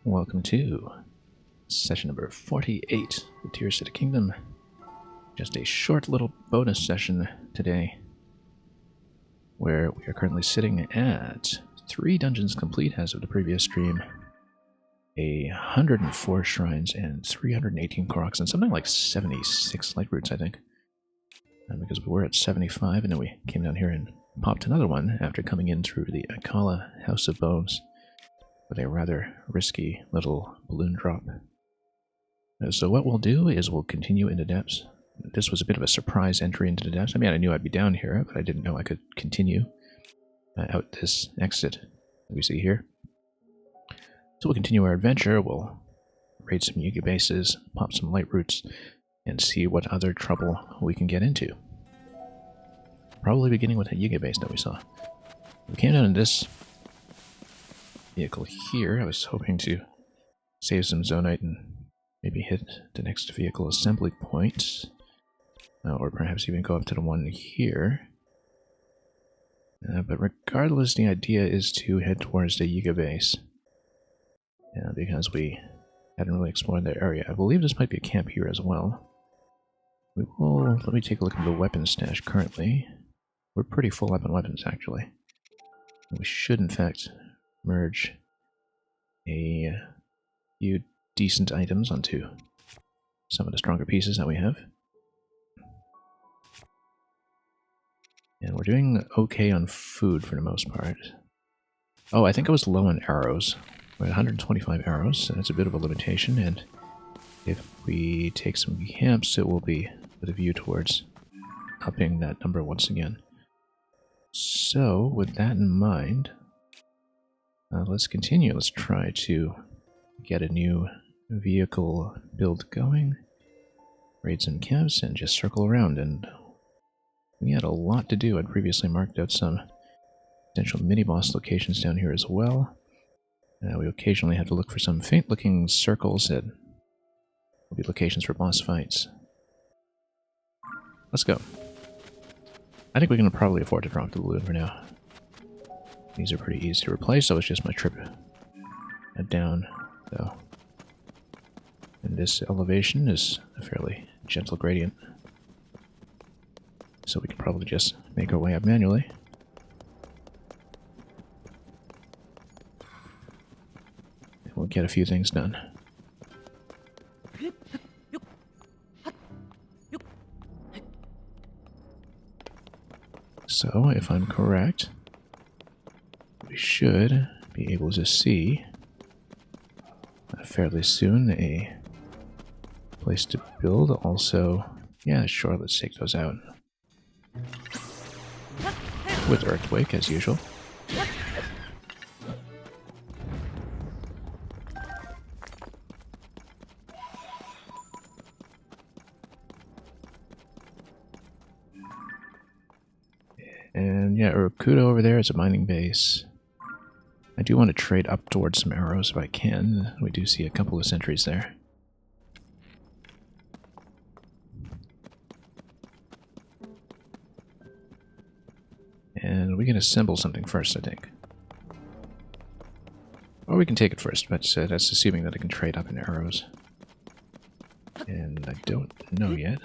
welcome to session number 48 of Tears to the Kingdom. Just a short little bonus session today, where we are currently sitting at 3 dungeons complete as of the previous stream, 104 shrines, and 318 Koroks, and something like 76 light roots, I think. Because we were at 75, and then we came down here and popped another one after coming in through the Akala House of Bones with a rather risky little balloon drop. So what we'll do is we'll continue into depths. This was a bit of a surprise entry into the depths. I mean, I knew I'd be down here, but I didn't know I could continue out this exit that we see here. So we'll continue our adventure. We'll raid some Yugi bases, pop some light roots, and see what other trouble we can get into. Probably beginning with that Yugi base that we saw. We came down in this vehicle here. I was hoping to save some Zonite and maybe hit the next vehicle assembly point. Or perhaps even go up to the one here. But regardless, the idea is to head towards the Yiga base. Because we hadn't really explored that area. I believe this might be a camp here as well. Let me take a look at the weapon stash currently. We're pretty full up on weapons, actually. We should, in fact, merge a few decent items onto some of the stronger pieces that we have. And we're doing okay on food for the most part. Oh, I think I was low on arrows. We're at 125 arrows, so that's a bit of a limitation, and if we take some camps, it will be with a view towards upping that number once again. So, with that in mind, let's continue. Let's try to get a new vehicle build going, raid some camps, and just circle around. And we had a lot to do. I'd previously marked out some potential mini-boss locations down here as well. We occasionally have to look for some faint-looking circles that will be locations for boss fights. Let's go. I think we can probably afford to drop the balloon for now. These are pretty easy to replace, so it's just my trip down, though. And this elevation is a fairly gentle gradient. So we can probably just make our way up manually. And we'll get a few things done. So, if I'm correct, we should be able to see fairly soon a place to build. Also, yeah, sure, let's take those out. With Earthquake, as usual. And yeah, Urakudo over there is a mining base. I do want to trade up towards some arrows if I can. We do see a couple of sentries there. And we can assemble something first, I think. Or we can take it first, but that's assuming that I can trade up in arrows. And I don't know yet.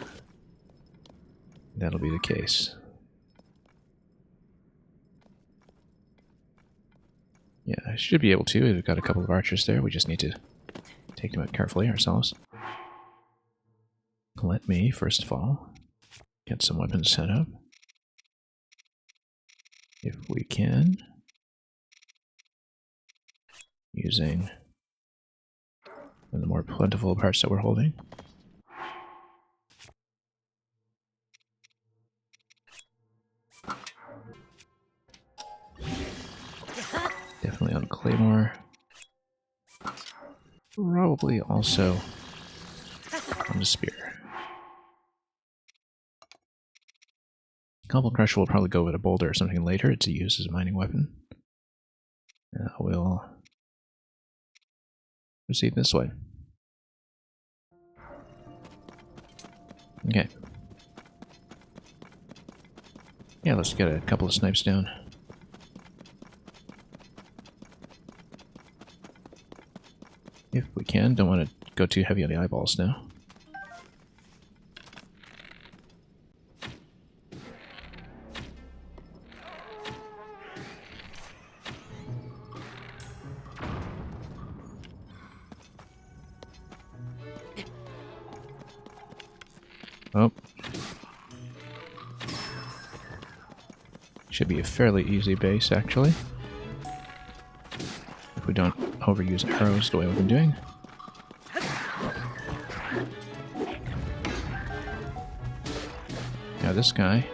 That'll be the case. Yeah, I should be able to. We've got a couple of archers there. We just need to take them out carefully ourselves. Let me, first of all, get some weapons set up. If we can. Using one of the more plentiful parts that we're holding. Definitely on Claymore. Probably also on the spear. Cobble Crusher will probably go with a boulder or something later to use as a mining weapon. We'll proceed this way. Okay. Yeah, let's get a couple of snipes down. If we can. Don't want to go too heavy on the eyeballs now. Oh. Should be a fairly easy base, actually. If we don't overuse arrows the way we've been doing. Now this guy...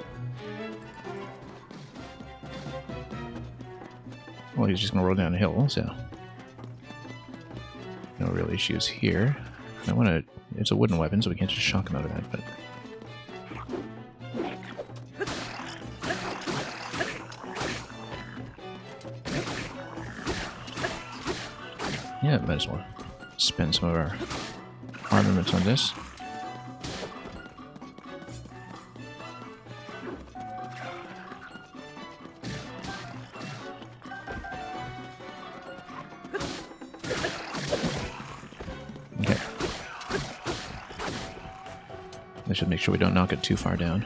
well, he's just going to roll down a hill, so... no real issues here. I want to... it's a wooden weapon, so we can't just shock him out of that, but... yeah, might as well spend some of our armaments on this. Okay. I should make sure we don't knock it too far down.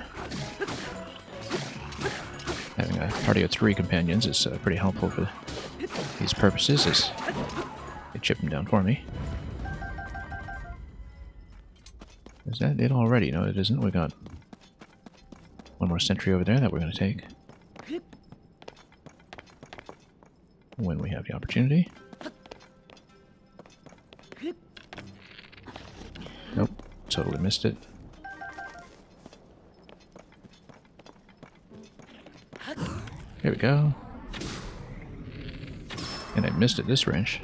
Having a party of 3 companions is pretty helpful for these purposes, as they chip them down for me. Is that it already? No, it isn't. We got one more sentry over there that we're going to take when we have the opportunity. Nope, totally missed it. There we go. And I missed it this wrench.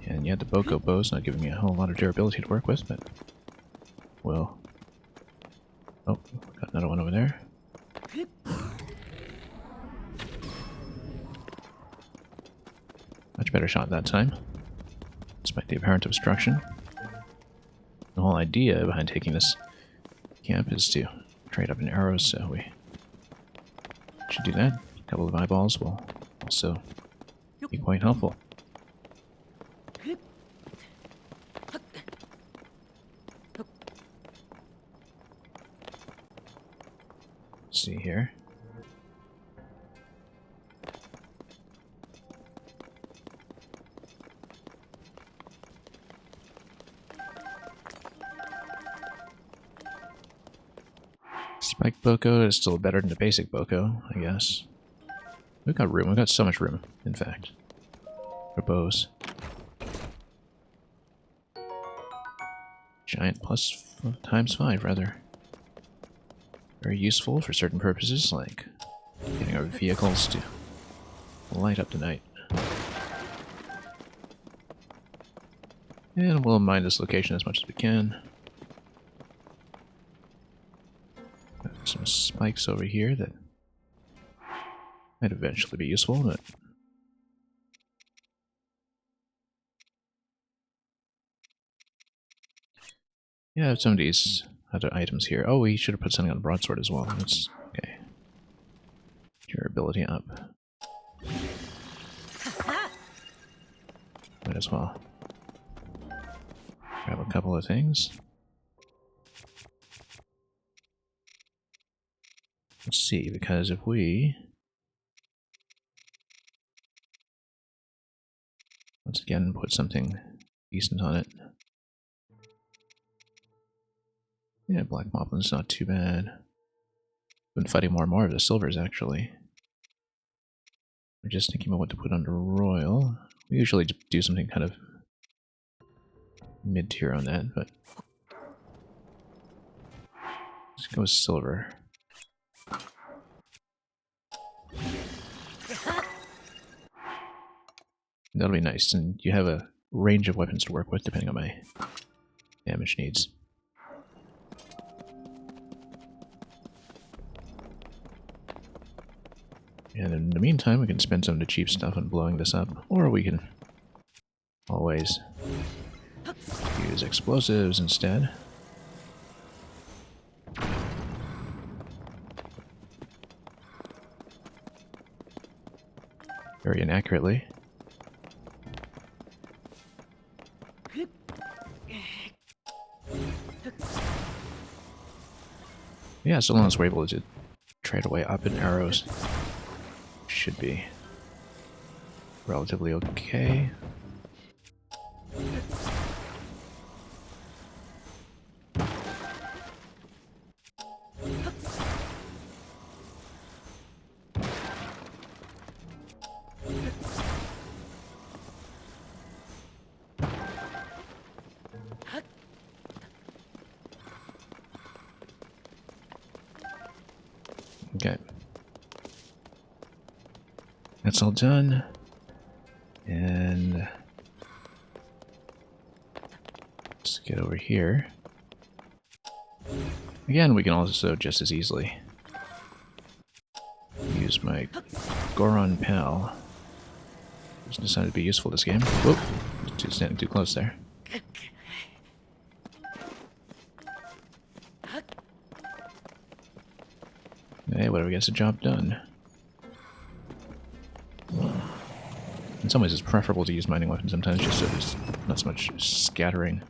And yet the Boko bow's not giving me a whole lot of durability to work with, but... well... oh, got another one over there. Much better shot that time, despite the apparent obstruction. The whole idea behind taking this camp is to trade up in arrows, so we should do that. A couple of eyeballs will also be quite helpful. Let's see here. Spike Boko is still better than the basic Boko, I guess. We've got room. We've got so much room, in fact, for bows. Giant plus times 5, rather. Very useful for certain purposes, like getting our vehicles to light up the night. And we'll mine this location as much as we can. Got some spikes over here that might eventually be useful, but... yeah, some of these other items here. Oh, we should have put something on the broadsword as well. That's okay. Durability up. Might as well grab a couple of things. Let's see, because if we... once again put something decent on it. Yeah, Black Moplin's not too bad. Been fighting more and more of the silvers, actually. We're just thinking about what to put under Royal. We usually do something kind of mid-tier on that, but... let's go with silver. That'll be nice, and you have a range of weapons to work with depending on my damage needs. And in the meantime, we can spend some of the cheap stuff on blowing this up, or we can always use explosives instead. Very inaccurately. Yeah, so long as we're able to trade away up in arrows, should be relatively okay. Okay. That's all done. And let's get over here. Again, we can also just as easily use my Goron pal, who's decided to be useful this game. Whoop! Standing too close there. Hey, whatever gets the job done. In some ways, it's preferable to use mining weapons sometimes, just so there's not so much scattering.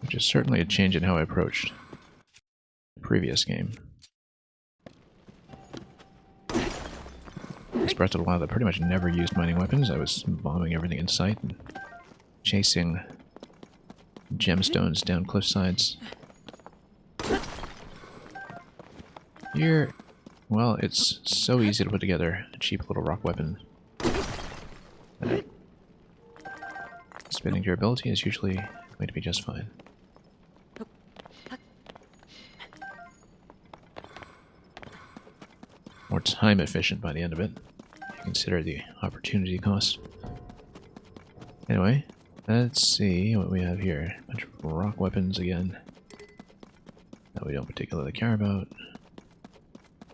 Which is certainly a change in how I approached the previous game. This Breath of the Wild, I pretty much never used mining weapons. I was bombing everything in sight and chasing gemstones down cliff sides. Here, well, it's so easy to put together a cheap little rock weapon. Spinning durability is usually going to be just fine. More time efficient by the end of it. You consider the opportunity cost. Anyway, let's see what we have here. A bunch of rock weapons again that we don't particularly care about.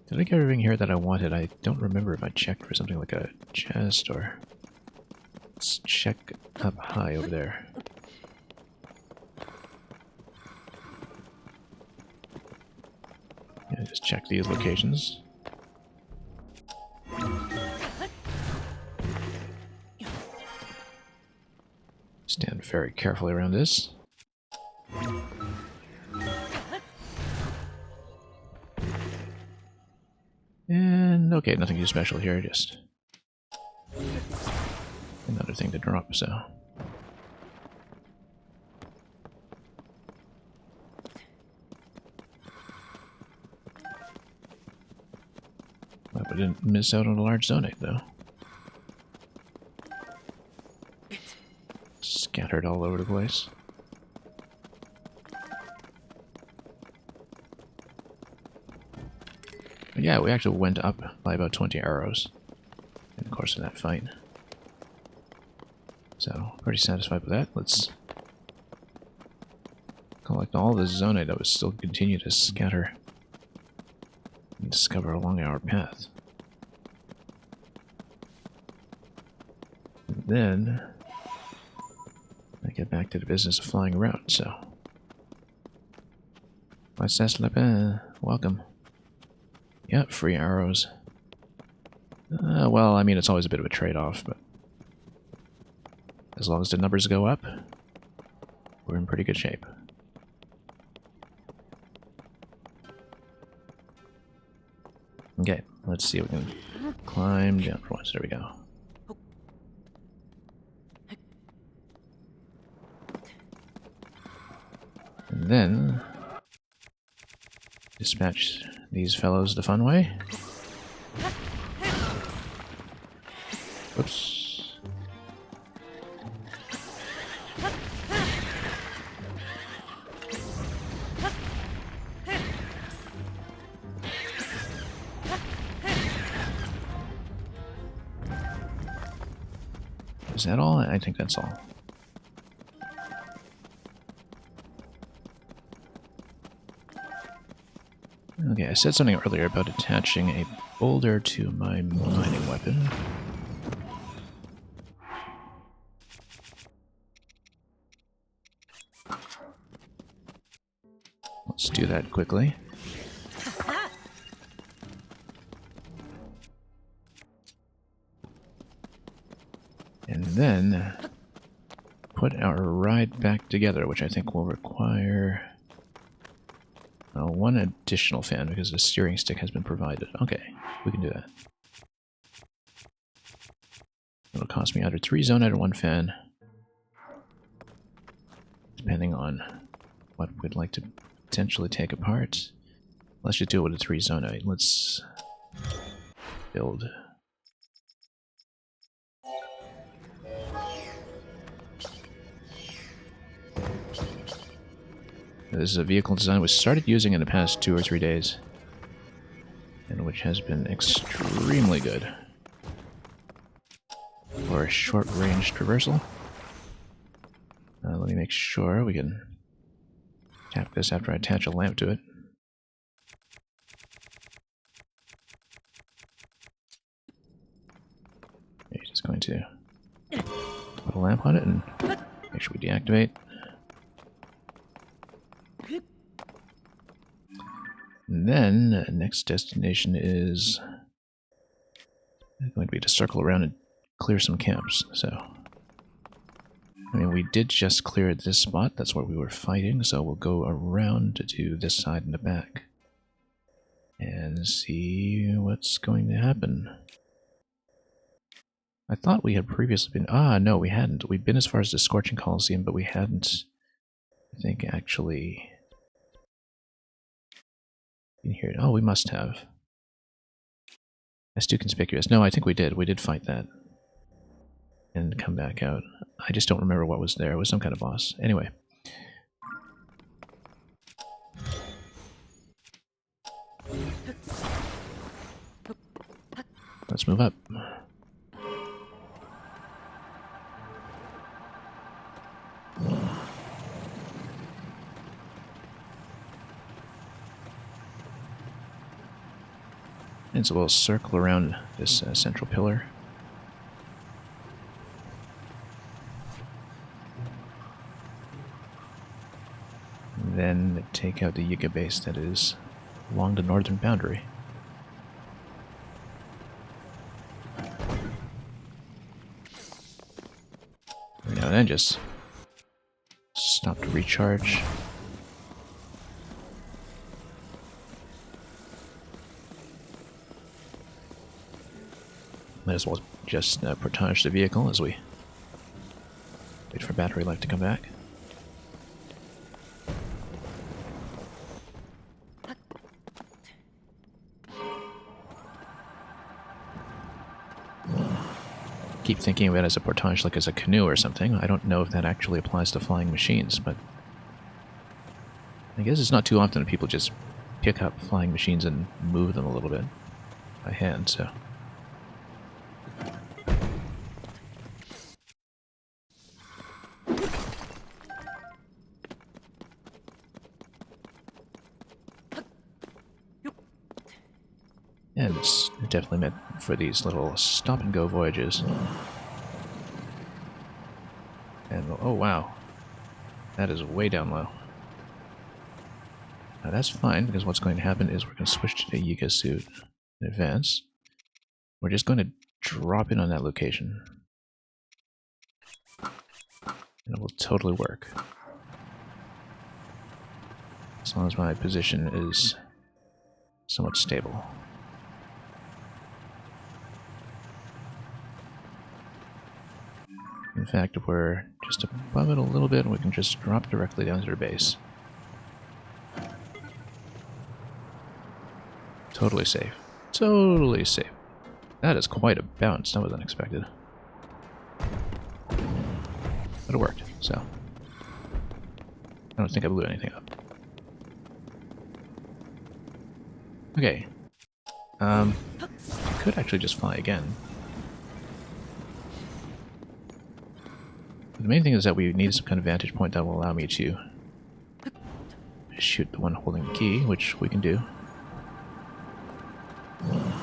Did I get everything here that I wanted? I don't remember if I checked for something like a chest or... Let's check up high over there. Yeah, just check these locations. Stand very carefully around this. And okay, nothing too special here, just another thing to drop, so. Hope I didn't miss out on a large zonate, though. Scattered all over the place. But yeah, we actually went up by about 20 arrows in the course of that fight. So, pretty satisfied with that. Let's collect all the zonite that would still continue to scatter and discover along our path. And then I get back to the business of flying around, so. What's that, Lapin? Welcome. Yep, free arrows. Well, I mean, it's always a bit of a trade-off, but as long as the numbers go up, we're in pretty good shape. Okay, let's see if we can climb down for once. There we go. And then dispatch these fellows the fun way. Whoops. Is that all? I think that's all. Okay, I said something earlier about attaching a boulder to my mining weapon. Let's do that quickly. And then put our ride back together, which I think will require one additional fan because the steering stick has been provided. Okay, we can do that. It'll cost me either 3 zonite or 1 fan, depending on what we'd like to potentially take apart. Let's just do it with a 3 zonite. Let's build. This is a vehicle design we started using in the past 2 or 3 days, and which has been extremely good for a short-range traversal. Let me make sure we can tap this after I attach a lamp to it. Okay, just going to put a lamp on it and make sure we deactivate. And then, next destination is going to be to circle around and clear some camps. So, I mean, we did just clear this spot. That's where we were fighting. So we'll go around to do this side and the back and see what's going to happen. I thought we had previously been... Ah, no, we hadn't. We'd been as far as the Scorching Coliseum, but we hadn't, I think, actually... in here. Oh, we must have. That's too conspicuous. No, I think we did. We did fight that. And come back out. I just don't remember what was there. It was some kind of boss. Anyway. Let's move up. And so we'll circle around this central pillar. And then take out the Yiga base that is along the northern boundary. Every now and then just stop to recharge. Might as well just portage the vehicle as we wait for battery life to come back. Keep thinking of it as a portage, like as a canoe or something. I don't know if that actually applies to flying machines, but I guess it's not too often that people just pick up flying machines and move them a little bit by hand, so... And it's definitely meant for these little stop-and-go voyages. And, oh wow, that is way down low. Now that's fine, because what's going to happen is we're going to switch to the Yiga suit in advance. We're just going to drop in on that location. And it will totally work. As long as my position is somewhat stable. In fact, if we're just above it a little bit, we can just drop directly down to their base. Totally safe. Totally safe. That is quite a bounce. That was unexpected. But it worked, so... I don't think I blew anything up. Okay. I could actually just fly again. The main thing is that we need some kind of vantage point that will allow me to shoot the one holding the key, which we can do.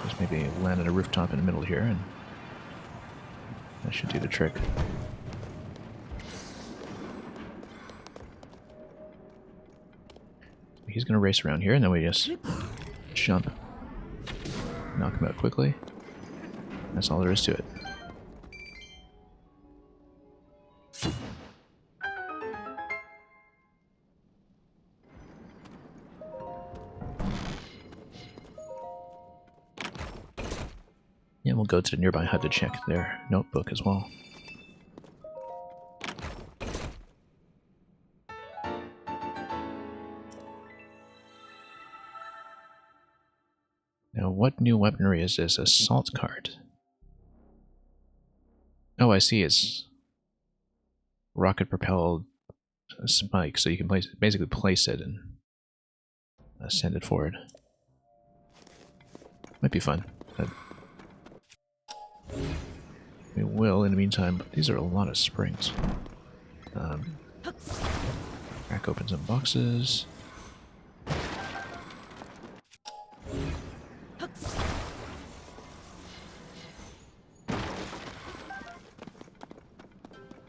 Just maybe land on a rooftop in the middle here, and that should do the trick. He's going to race around here, and then we just jump, knock him out quickly. That's all there is to it. And we'll go to the nearby hut to check their notebook as well. Now, what new weaponry is this? Assault cart. Oh, I see. It's rocket-propelled spike, so you can basically place it and send it forward. Might be fun. But we will, in the meantime. These are a lot of springs. Crack open some boxes.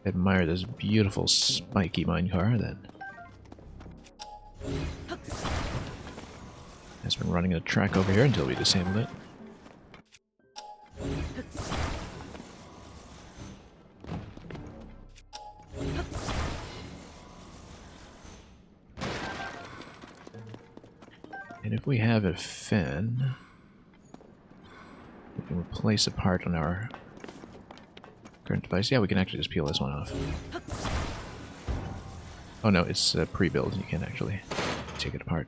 Admire this beautiful spiky minecar that has been running a track over here until we disabled it. And if we have a fan, we can replace a part on our current device. Yeah, we can actually just peel this one off. Oh no, it's pre-built. You can't actually take it apart.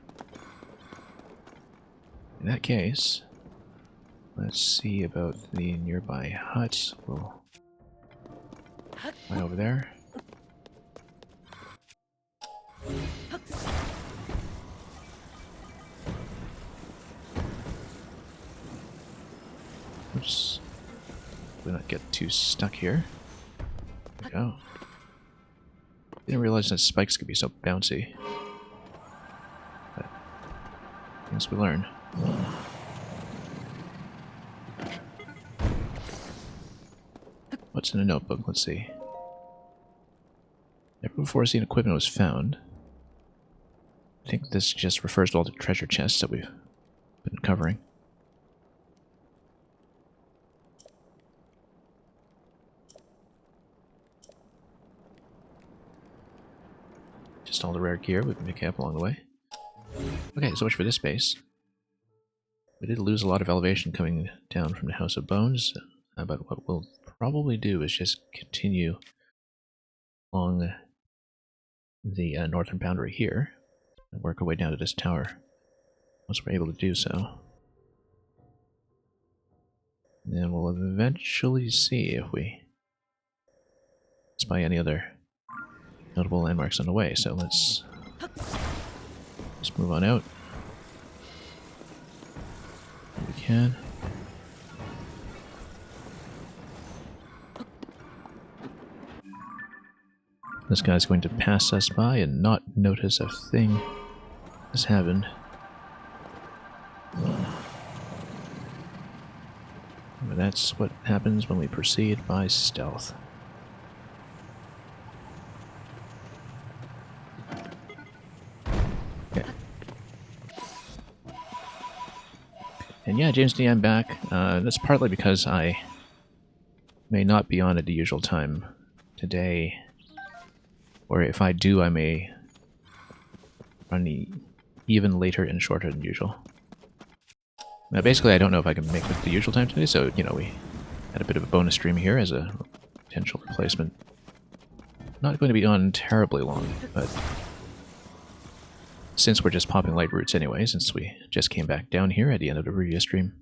In that case, let's see about the nearby huts. We'll right over there. Oops. Do not get too stuck here. There we go. Didn't realize that spikes could be so bouncy. But things we learn. What's in a notebook? Let's see. Never before seen equipment was found. I think this just refers to all the treasure chests that we've been covering. Just all the rare gear we've been picking up along the way. Okay, so much for this base. We did lose a lot of elevation coming down from the House of Bones, but what we'll probably do is just continue along the northern boundary here and work our way down to this tower once we're able to do so. And then we'll eventually see if we spy any other notable landmarks on the way. So let's just move on out if we can. This guy's going to pass us by and not notice a thing has happened. But that's what happens when we proceed by stealth. Okay. And yeah, James D, I'm back. That's partly because I may not be on at the usual time today. Or if I do, I may run even later and shorter than usual. Now, basically, I don't know if I can make it the usual time today, so, you know, we had a bit of a bonus stream here as a potential replacement. Not going to be on terribly long, but since we're just popping light roots anyway, since we just came back down here at the end of the previous stream,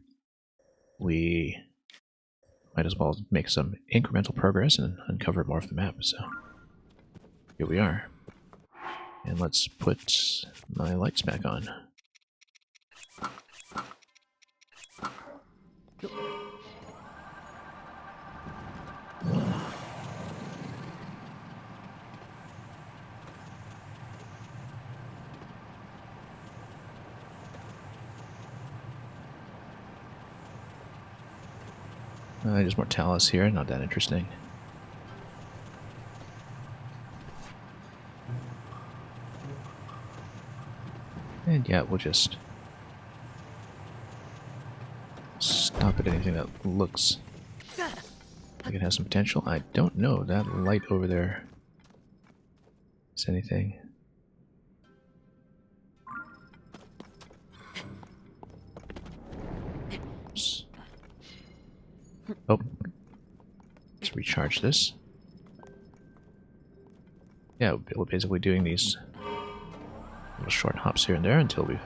we might as well make some incremental progress and uncover more of the map, so here we are. And let's put my lights back on. There's more talus here, not that interesting. And yeah, we'll just stop at anything that looks like it has some potential. I don't know, that light over there is anything. Oops. Oh. Let's recharge this. Yeah, we're basically doing these little short hops here and there until we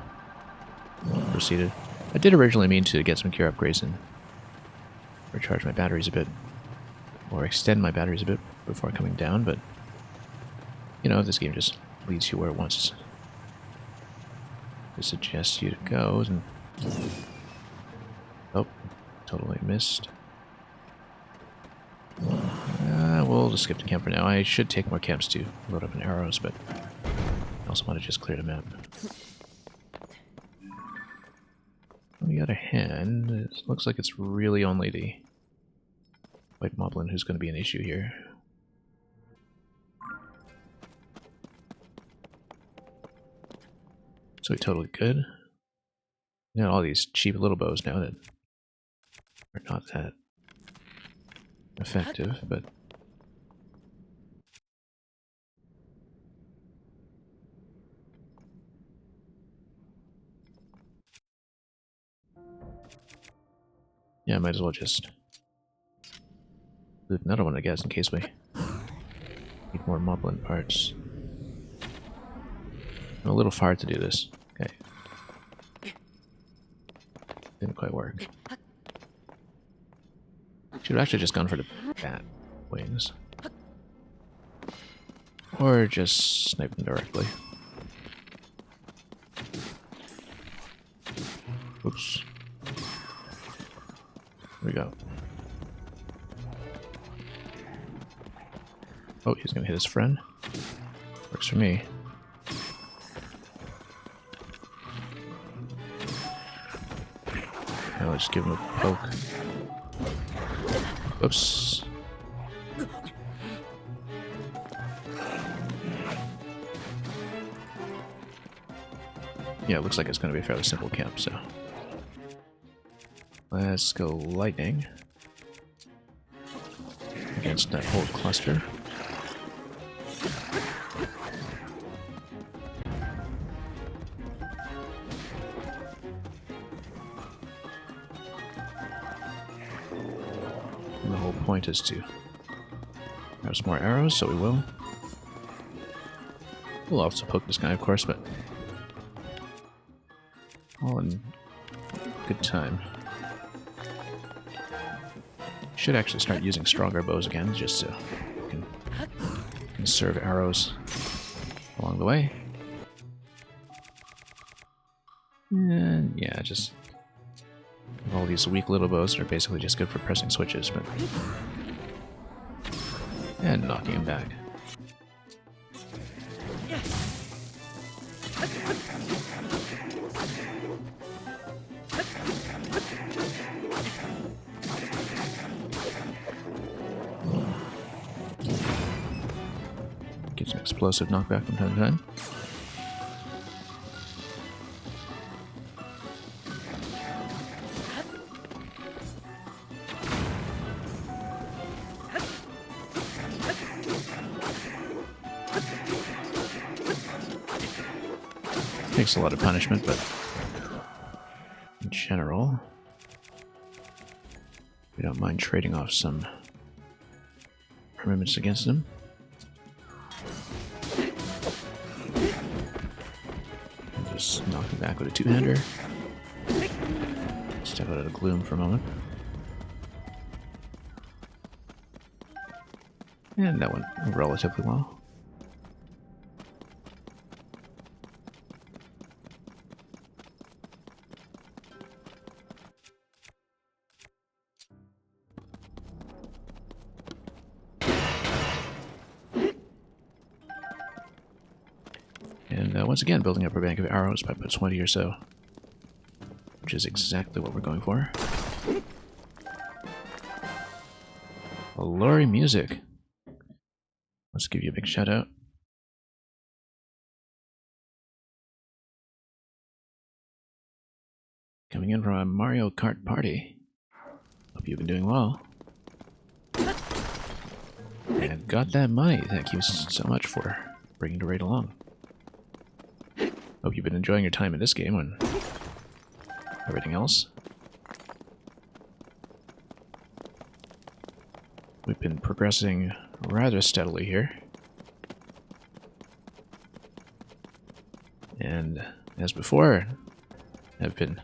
proceeded. I did originally mean to get some gear upgrades and recharge my batteries a bit, or extend my batteries a bit before coming down, but you know, this game just leads you where it wants to suggest you to go. And oh, totally missed. We'll just skip the camp for now. I should take more camps to load up in arrows, but I also want to just clear the map. On the other hand, it looks like it's really only the white moblin who's going to be an issue here. So we totally good. You know, all these cheap little bows now that are not that effective, but yeah, might as well just loot another one, I guess, in case we need more moblin parts. I'm a little far to do this. Okay. Didn't quite work. Should have actually just gone for the bat wings. Or just snipe them directly. Oops. Here we go. Oh, he's gonna hit his friend. Works for me. Now let's give him a poke. Oops. Yeah, it looks like it's going to be a fairly simple camp, so let's go lightning against that whole cluster. And the whole point is to have some more arrows, so we will. We'll also poke this guy, of course, but all in good time. Should actually start using stronger bows again, just so we can conserve arrows along the way. And yeah, just all these weak little bows that are basically just good for pressing switches, but and knocking him back. Get some explosive knockback from time to time. Takes a lot of punishment, but in general, we don't mind trading off some armaments against them. And just knock him back with a two-hander. Step out of the gloom for a moment. And that went relatively well. And once again, building up our bank of arrows by about 20 or so, which is exactly what we're going for. Lori Music. Let's give you a big shout out. Coming in from a Mario Kart party. Hope you've been doing well. And got that money. Thank you so much for bringing the raid along. Hope you've been enjoying your time in this game and everything else. We've been progressing rather steadily here. And as before, I've been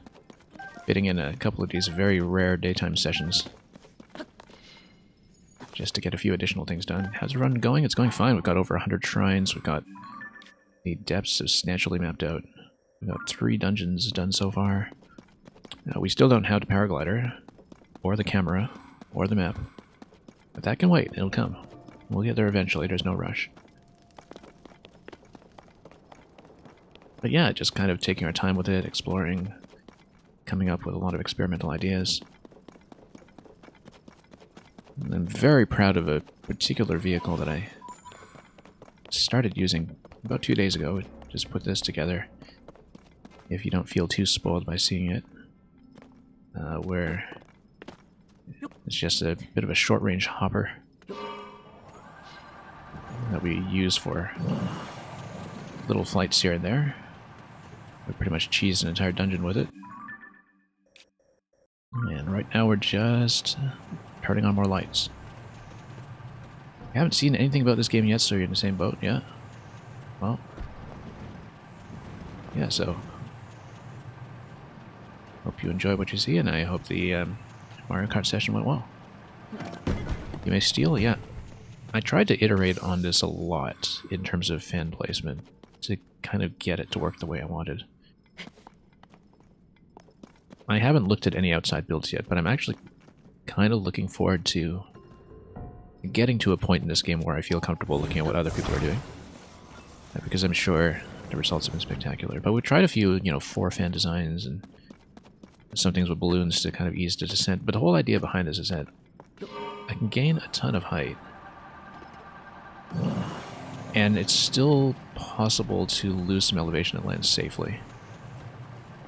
fitting in a couple of these very rare daytime sessions just to get a few additional things done. How's the run going? It's going fine. We've got over 100 shrines. We've got the depths substantially mapped out. We've got 3 dungeons done so far. We still don't have the paraglider, or the camera, or the map. But that can wait. It'll come. We'll get there eventually. There's no rush. But yeah, just kind of taking our time with it, exploring, coming up with a lot of experimental ideas. And I'm very proud of a particular vehicle that I started using about 2 days ago. Just put this together, if you don't feel too spoiled by seeing it. Where it's just a bit of a short-range hopper that we use for little flights here and there. We pretty much cheesed an entire dungeon with it. And right now we're just turning on more lights. You haven't seen anything about this game yet, so you're in the same boat, yeah? Well, yeah, so hope you enjoy what you see, and I hope the Mario Kart session went well. You may steal, yeah. I tried to iterate on this a lot in terms of fan placement to kind of get it to work the way I wanted. I haven't looked at any outside builds yet, but I'm actually kind of looking forward to getting to a point in this game where I feel comfortable looking at what other people are doing. Because I'm sure the results have been spectacular. But we tried a few, 4 fan designs and some things with balloons to kind of ease the descent. But the whole idea behind this is that I can gain a ton of height, and it's still possible to lose some elevation and land safely.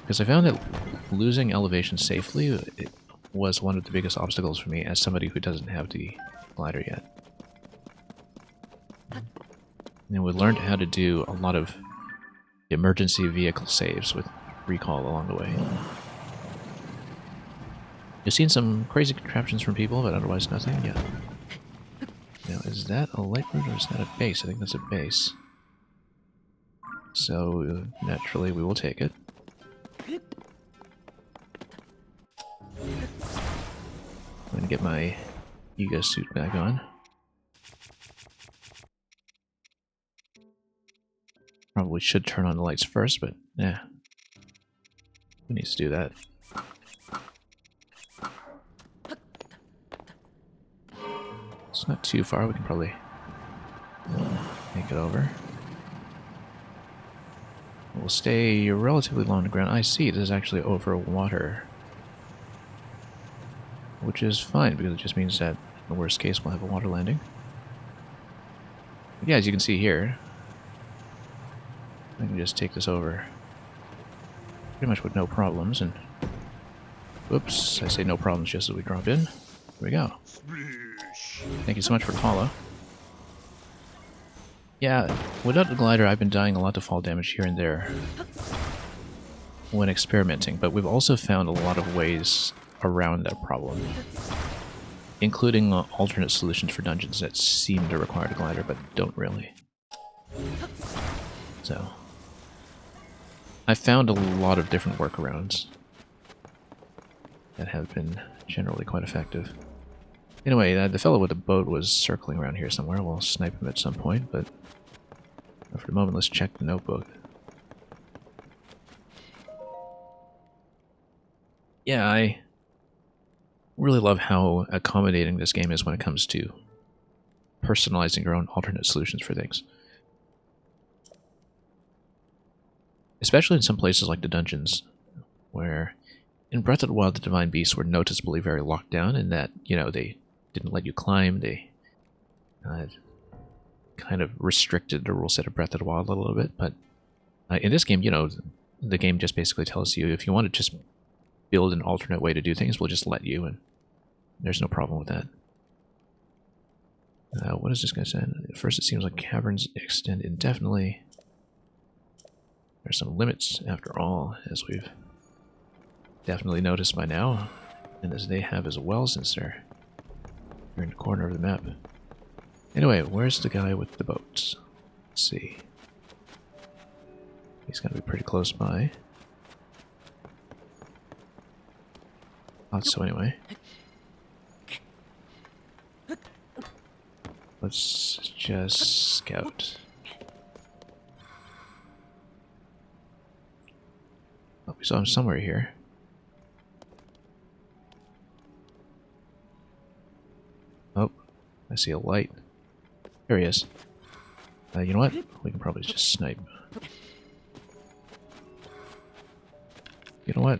Because I found that losing elevation safely it was one of the biggest obstacles for me as somebody who doesn't have the glider yet. And we learned how to do a lot of emergency vehicle saves with recall along the way. You've seen some crazy contraptions from people, but otherwise nothing yet. Now, is that a light route or is that a base? I think that's a base. So, naturally, we will take it. I'm going to get my Ego suit back on. Probably should turn on the lights first, but yeah. Who needs to do that? It's not too far, we can probably make it over. We'll stay relatively low on the ground. I see, this is actually over water. Which is fine, because it just means that in the worst case we'll have a water landing. But yeah, as you can see here, I can just take this over pretty much with no problems, and whoops, I say no problems just as we drop in. Here we go. Thank you so much for the follow. Yeah, without the glider I've been dying a lot to fall damage here and there when experimenting, but we've also found a lot of ways around that problem, including alternate solutions for dungeons that seem to require the glider but don't really. So, I've found a lot of different workarounds that have been generally quite effective. Anyway, the fellow with the boat was circling around here somewhere. We'll snipe him at some point, but for the moment, let's check the notebook. Yeah, I really love how accommodating this game is when it comes to personalizing your own alternate solutions for things. Especially in some places like the dungeons, where in Breath of the Wild the Divine Beasts were noticeably very locked down in that, they didn't let you climb, they kind of restricted the rule set of Breath of the Wild a little bit, but in this game, the game just basically tells you if you want to just build an alternate way to do things, we'll just let you, and there's no problem with that. What is this guy saying? At first it seems like caverns extend indefinitely. There's some limits, after all, as we've definitely noticed by now, and as they have as well, since they're We're in the corner of the map. Anyway, where's the guy with the boats? Let's see. He's gonna be pretty close by. Thought so anyway. Let's just scout. Oh, we saw him somewhere here. Oh, I see a light. There he is. You know what? We can probably just snipe. You know what?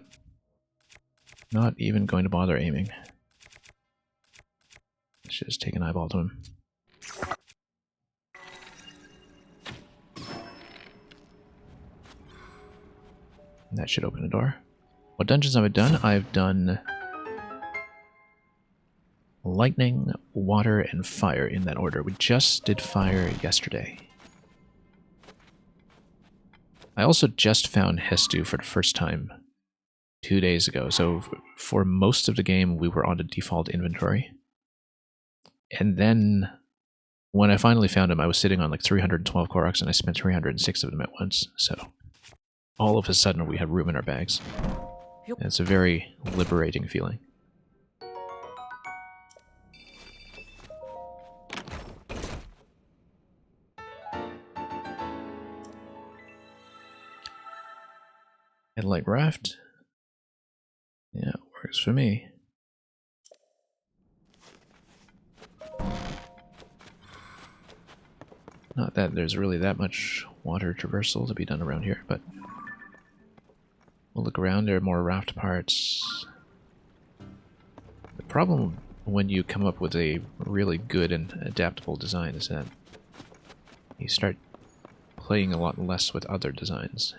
Not even going to bother aiming. Let's just take an eyeball to him. And that should open a door. What dungeons have I done? I've done lightning, water, and fire in that order. We just did fire yesterday. I also just found Hestu for the first time 2 days ago. So for most of the game, we were on the default inventory. And then when I finally found him, I was sitting on like 312 Koroks, and I spent 306 of them at once. So all of a sudden, we had room in our bags. And it's a very liberating feeling. Headlight raft. Yeah, works for me. Not that there's really that much water traversal to be done around here, but we'll look around. There are more raft parts. The problem when you come up with a really good and adaptable design is that you start playing a lot less with other designs.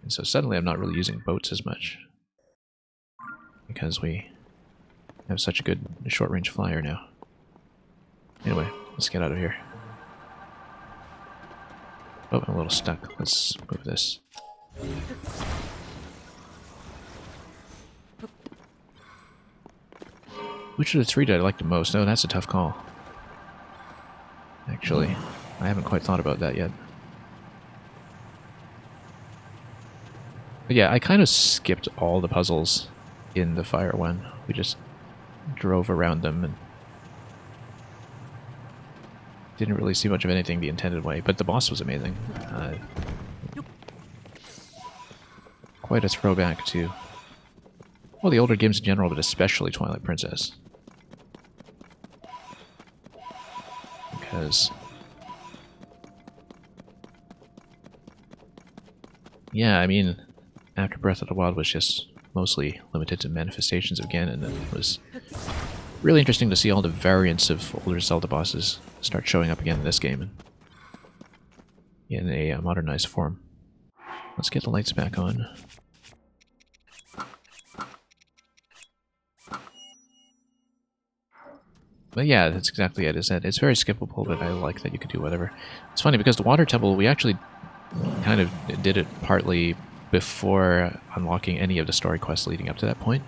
And so suddenly I'm not really using boats as much, because we have such a good short-range flyer now. Anyway, let's get out of here. Oh, I'm a little stuck. Let's move this. Which of the three did I like the most? Oh, that's a tough call. Actually, I haven't quite thought about that yet. But yeah, I kind of skipped all the puzzles in the fire one. We just drove around them and didn't really see much of anything the intended way. But the boss was amazing. Quite a throwback to, well, the older games in general, but especially Twilight Princess. Because, yeah, I mean, after Breath of the Wild was just mostly limited to manifestations of Ganon, and it was really interesting to see all the variants of older Zelda bosses start showing up again in this game in a modernized form. Let's get the lights back on. But yeah, that's exactly it. Is that it's very skippable, but I like that you can do whatever. It's funny because the water temple, we actually kind of did it partly before unlocking any of the story quests leading up to that point.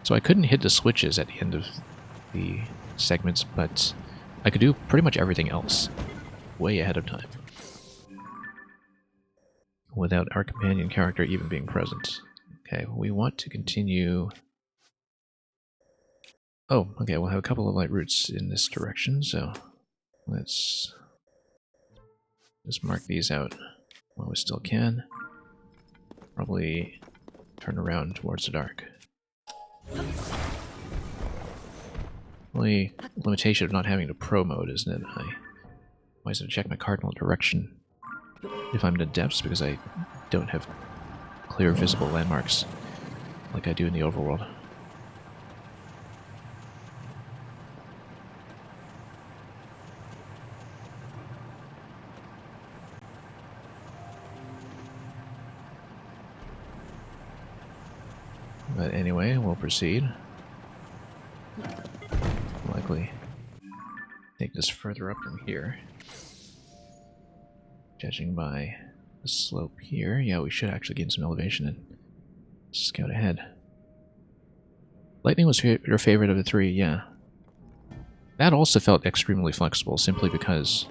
So I couldn't hit the switches at the end of the segments, but I could do pretty much everything else way ahead of time without our companion character even being present. Okay, we want to continue. Oh, okay, we'll have a couple of light routes in this direction, so let's just mark these out while we still can. Probably turn around towards the dark. Only limitation of not having the pro mode, isn't it? I always have to check my cardinal direction if I'm in the depths, because I don't have clear visible landmarks like I do in the overworld. But anyway, we'll proceed. Likely take this further up from here. Judging by the slope here, yeah, we should actually gain some elevation and scout ahead. Lightning was your favorite of the three, yeah. That also felt extremely flexible, simply because,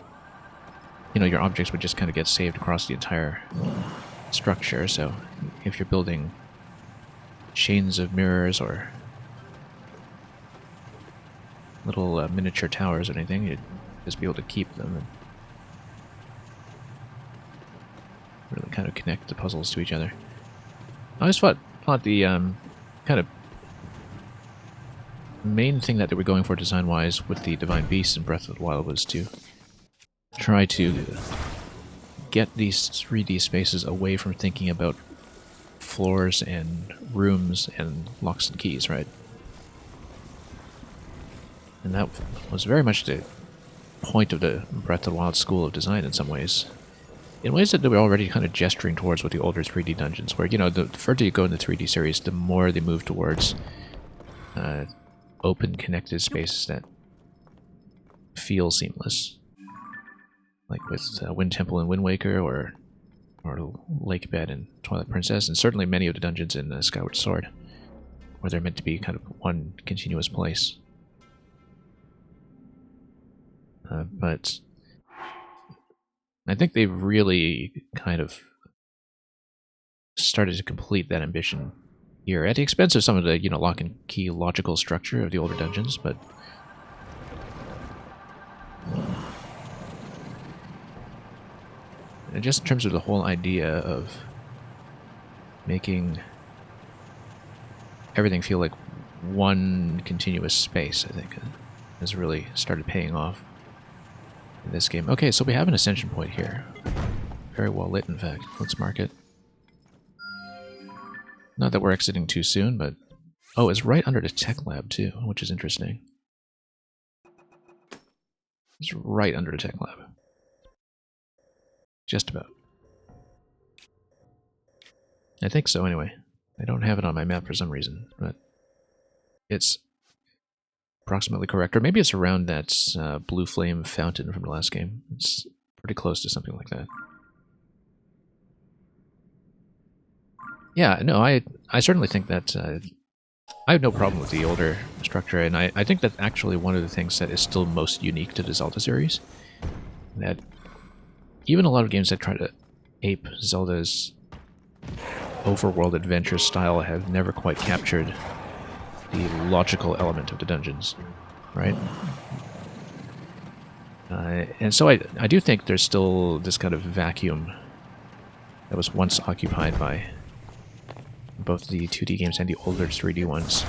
you know, your objects would just kind of get saved across the entire structure. So if you're building chains of mirrors or little miniature towers or anything, you'd just be able to keep them and really kind of connect the puzzles to each other. I always thought the kind of main thing that they were going for design-wise with the Divine Beasts in Breath of the Wild was to try to get these 3D spaces away from thinking about floors and rooms and locks and keys, right? And that was very much the point of the Breath of the Wild school of design in some ways. In ways that they were already kind of gesturing towards with the older 3D dungeons, where, you know, the further you go in the 3D series, the more they move towards open, connected spaces that feel seamless. Like with Wind Temple and Wind Waker, or Lake Bed and Twilight Princess, and certainly many of the dungeons in Skyward Sword, where they're meant to be kind of one continuous place. But I think they've really kind of started to complete that ambition here, at the expense of some of the, you know, lock and key logical structure of the older dungeons, but just in terms of the whole idea of making everything feel like one continuous space, I think, has really started paying off in this game. Okay, so we have an ascension point here. Very well lit, in fact. Let's mark it. Not that we're exiting too soon, but... Oh, it's right under the tech lab, too, which is interesting. It's right under the tech lab. Just about. I think so, anyway. I don't have it on my map for some reason, but it's approximately correct. Or maybe it's around that blue flame fountain from the last game. It's pretty close to something like that. Yeah, no, I certainly think that I have no problem with the older structure, and I think that actually one of the things that is still most unique to the Zelda series, that even a lot of games that try to ape Zelda's overworld adventure style have never quite captured the logical element of the dungeons, right? And so I do think there's still this kind of vacuum that was once occupied by both the 2D games and the older 3D ones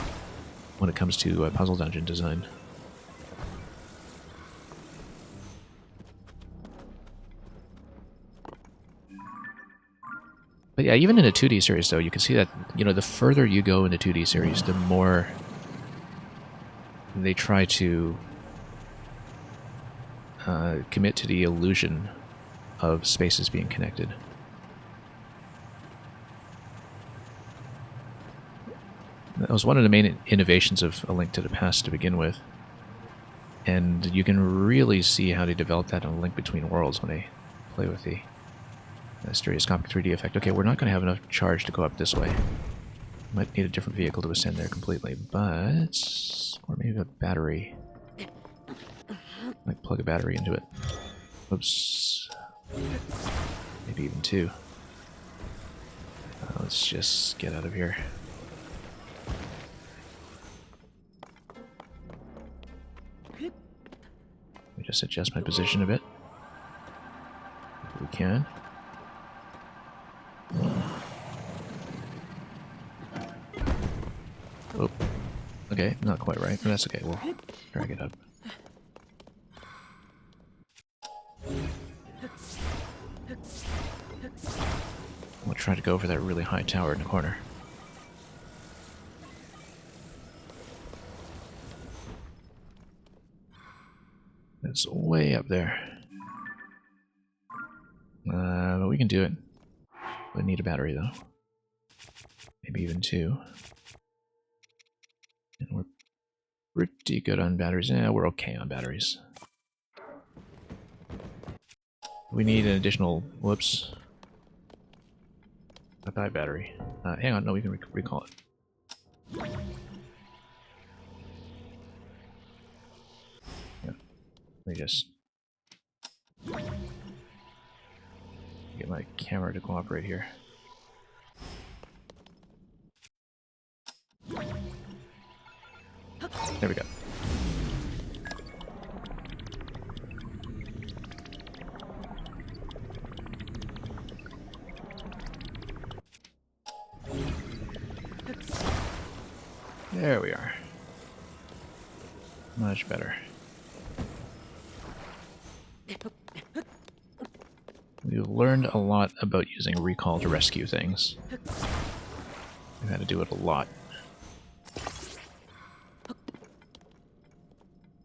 when it comes to puzzle dungeon design. But yeah, even in a 2D series, though, you can see that, you know, the further you go in the 2D series, the more they try to commit to the illusion of spaces being connected. That was one of the main innovations of A Link to the Past to begin with. And you can really see how they developed that in A Link Between Worlds when they play with the stereoscopic 3D effect. Okay, we're not going to have enough charge to go up this way. Might need a different vehicle to ascend there completely, but... Or maybe a battery. Might plug a battery into it. Oops. Maybe even two. Let's just get out of here. Let me just adjust my position a bit. If we can. Oh. Okay, not quite right, but that's okay. We'll drag it up. We'll try to go for that really high tower in the corner. It's way up there. But we can do it. We need a battery, though. Maybe even two. And we're pretty good on batteries. Yeah, we're okay on batteries. We need an additional... Whoops. Bye-bye battery. Hang on, no, we can recall it. Let me just get my camera to cooperate here. There we go. There we are. Much better. We've learned a lot about using recall to rescue things. We've had to do it a lot.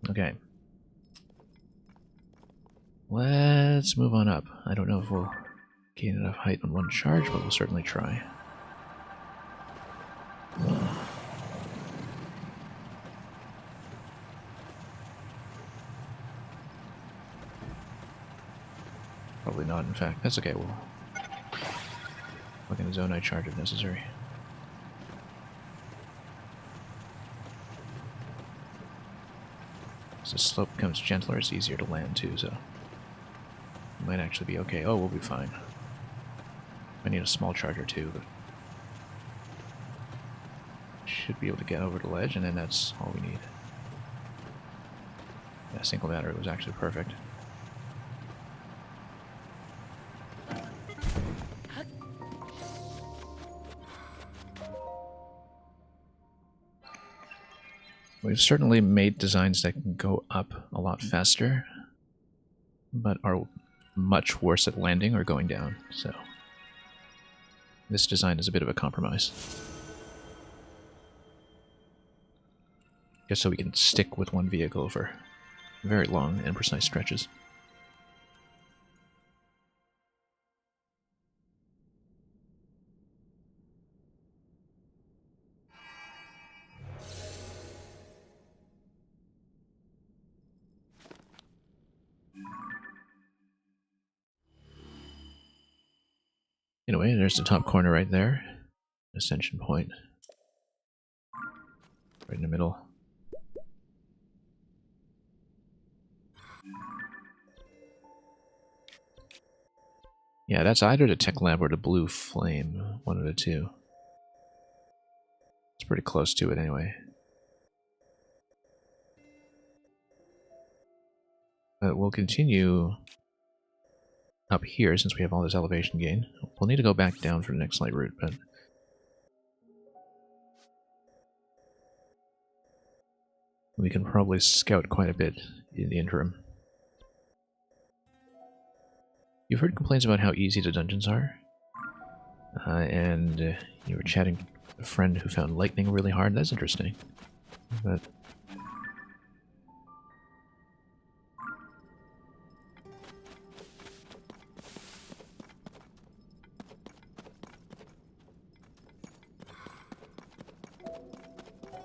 Okay. Let's move on up. I don't know if we'll gain enough height on one charge, but we'll certainly try. Probably not, in fact. That's okay, we'll look in the zonite charge if necessary. As the slope becomes gentler, it's easier to land too, so it might actually be okay. Oh, we'll be fine. I need a small charger too, but should be able to get over the ledge, and then that's all we need. Yeah, single battery was actually perfect. We've certainly made designs that can go up a lot faster, but are much worse at landing or going down, so this design is a bit of a compromise. Just so we can stick with one vehicle for very long and precise stretches. Anyway, there's the top corner right there. Ascension point. Right in the middle. Yeah, that's either the tech lab or the blue flame. One of the two. It's pretty close to it anyway. But we'll continue up here since we have all this elevation gain. We'll need to go back down for the next light route, but we can probably scout quite a bit in the interim. You've heard complaints about how easy the dungeons are, and you were chatting with a friend who found lightning really hard. That's interesting. But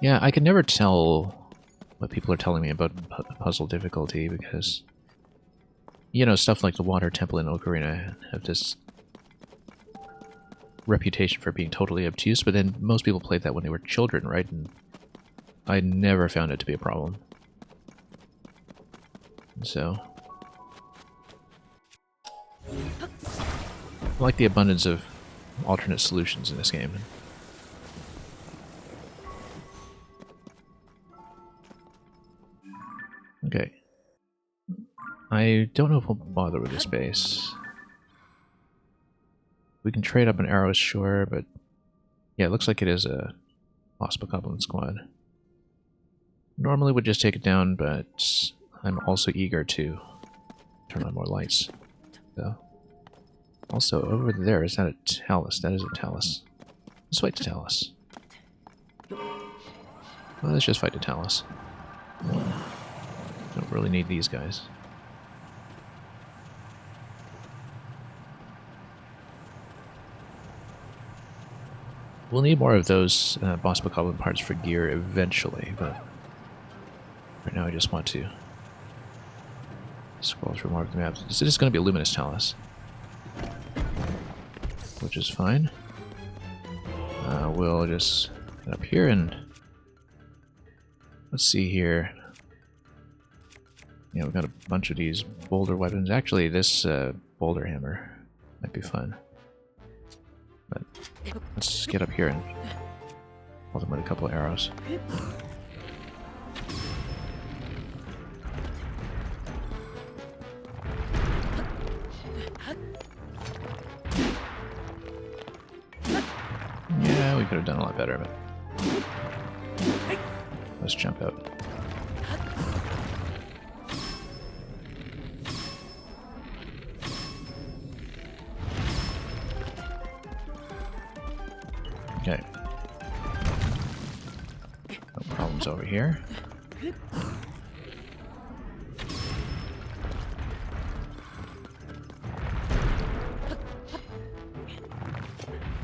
yeah, I can never tell what people are telling me about puzzle difficulty because, you know, stuff like the Water Temple in Ocarina have this reputation for being totally obtuse, but then most people played that when they were children, right? And I never found it to be a problem. So I like the abundance of alternate solutions in this game. Okay. I don't know if we'll bother with this base. We can trade up an arrow, sure, but yeah, it looks like it is a Hospigoblin squad. Normally would just take it down, but I'm also eager to turn on more lights. So, also, over there, is that a Talus? That is a Talus. Let's fight the Talus. Well, let's just fight the Talus. Don't really need these guys. We'll need more of those Bokoblin parts for gear eventually, but right now I just want to scroll through more of the maps. This is going to be a Luminous Talus, which is fine. We'll just get up here and let's see here. Yeah, we've got a bunch of these boulder weapons. Actually, this boulder hammer might be fun. But let's just get up here and hold them with a couple of arrows. Yeah, we could have done a lot better, but let's jump out. Okay. No problems over here. Wait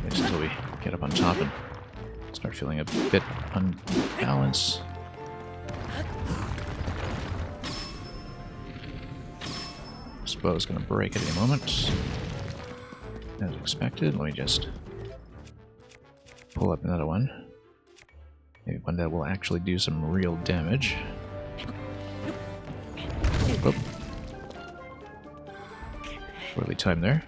until we get up on top and start feeling a bit unbalanced. This bow is going to break at any moment. As expected, let me just pull up another one. Maybe one that will actually do some real damage. Whoop. Poorly timed there.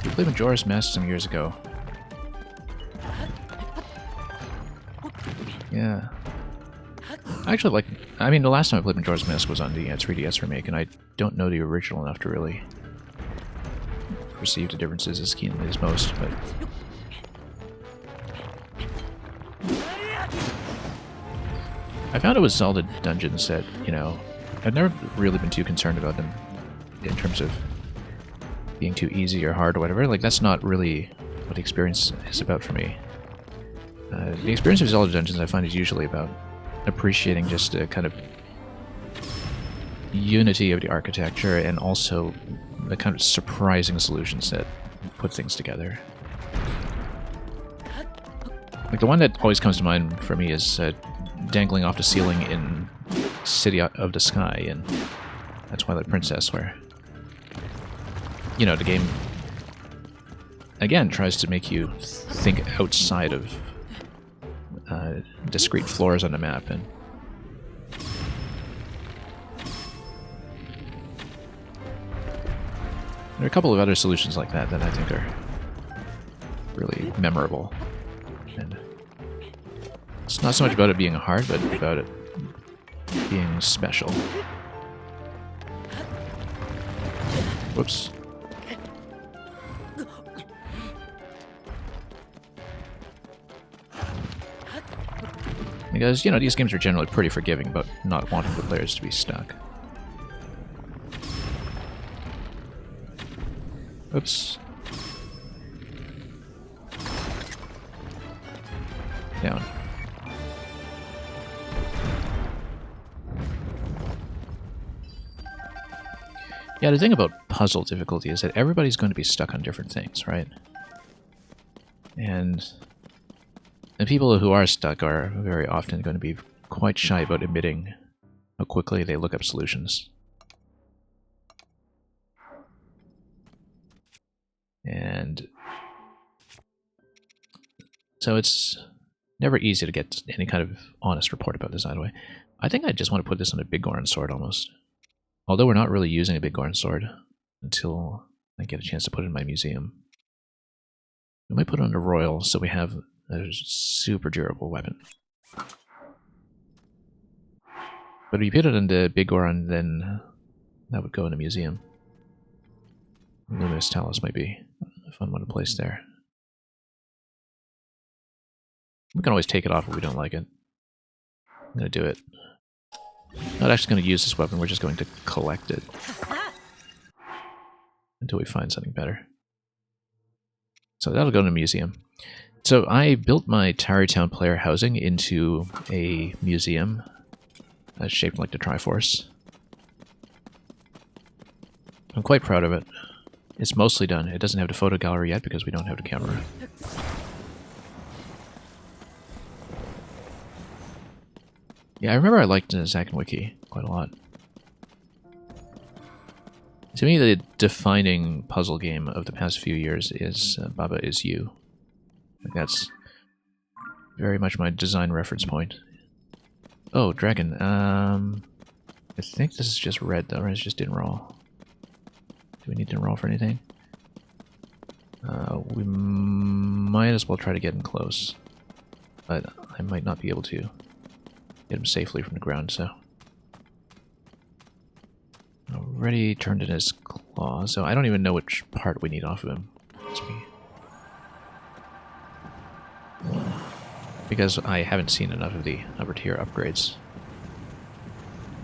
We played Majora's Mask some years ago. Yeah. Actually, like, I mean, the last time I played Majora's Mask was on the 3DS remake, and I don't know the original enough to really perceive the differences as keenly as most, but I found it with Zelda dungeons that, you know, I've never really been too concerned about them in terms of being too easy or hard or whatever. Like, that's not really what the experience is about for me. The experience of Zelda dungeons, I find, is usually about appreciating just a kind of unity of the architecture and also the kind of surprising solutions that put things together. Like, the one that always comes to mind for me is dangling off the ceiling in City of the Sky in Twilight Princess, where, you know, the game again tries to make you think outside of discrete floors on the map, and there are a couple of other solutions like that that I think are really memorable. And it's not so much about it being hard, but about it being special. Whoops. Because, you know, these games are generally pretty forgiving about not wanting the players to be stuck. Oops. Down. Yeah, the thing about puzzle difficulty is that everybody's going to be stuck on different things, right? And the people who are stuck are very often going to be quite shy about admitting how quickly they look up solutions. And so it's never easy to get any kind of honest report about this either way. I think I just want to put this on a big Goron sword almost. Although we're not really using a big Goron sword until I get a chance to put it in my museum. We might put it on a royal so we have a super durable weapon. But if you put it into big Goron, then that would go in a museum. Luminous Talus might be a fun one to place there. We can always take it off if we don't like it. I'm going to do it. Not actually going to use this weapon, we're just going to collect it. Until we find something better. So that'll go in a museum. So I built my Tarrytown player housing into a museum shaped like the Triforce. I'm quite proud of it. It's mostly done. It doesn't have the photo gallery yet because we don't have the camera. Yeah, I remember I liked Zack and Wiki quite a lot. To me, the defining puzzle game of the past few years is Baba Is You. Like, that's very much my design reference point. Oh, dragon. I think this is just red though, right? It's just didn't roll. Do we need to roll for anything? We might as well try to get him close. But I might not be able to get him safely from the ground, so... Already turned in his claw, so I don't even know which part we need off of him. Because I haven't seen enough of the upper tier upgrades.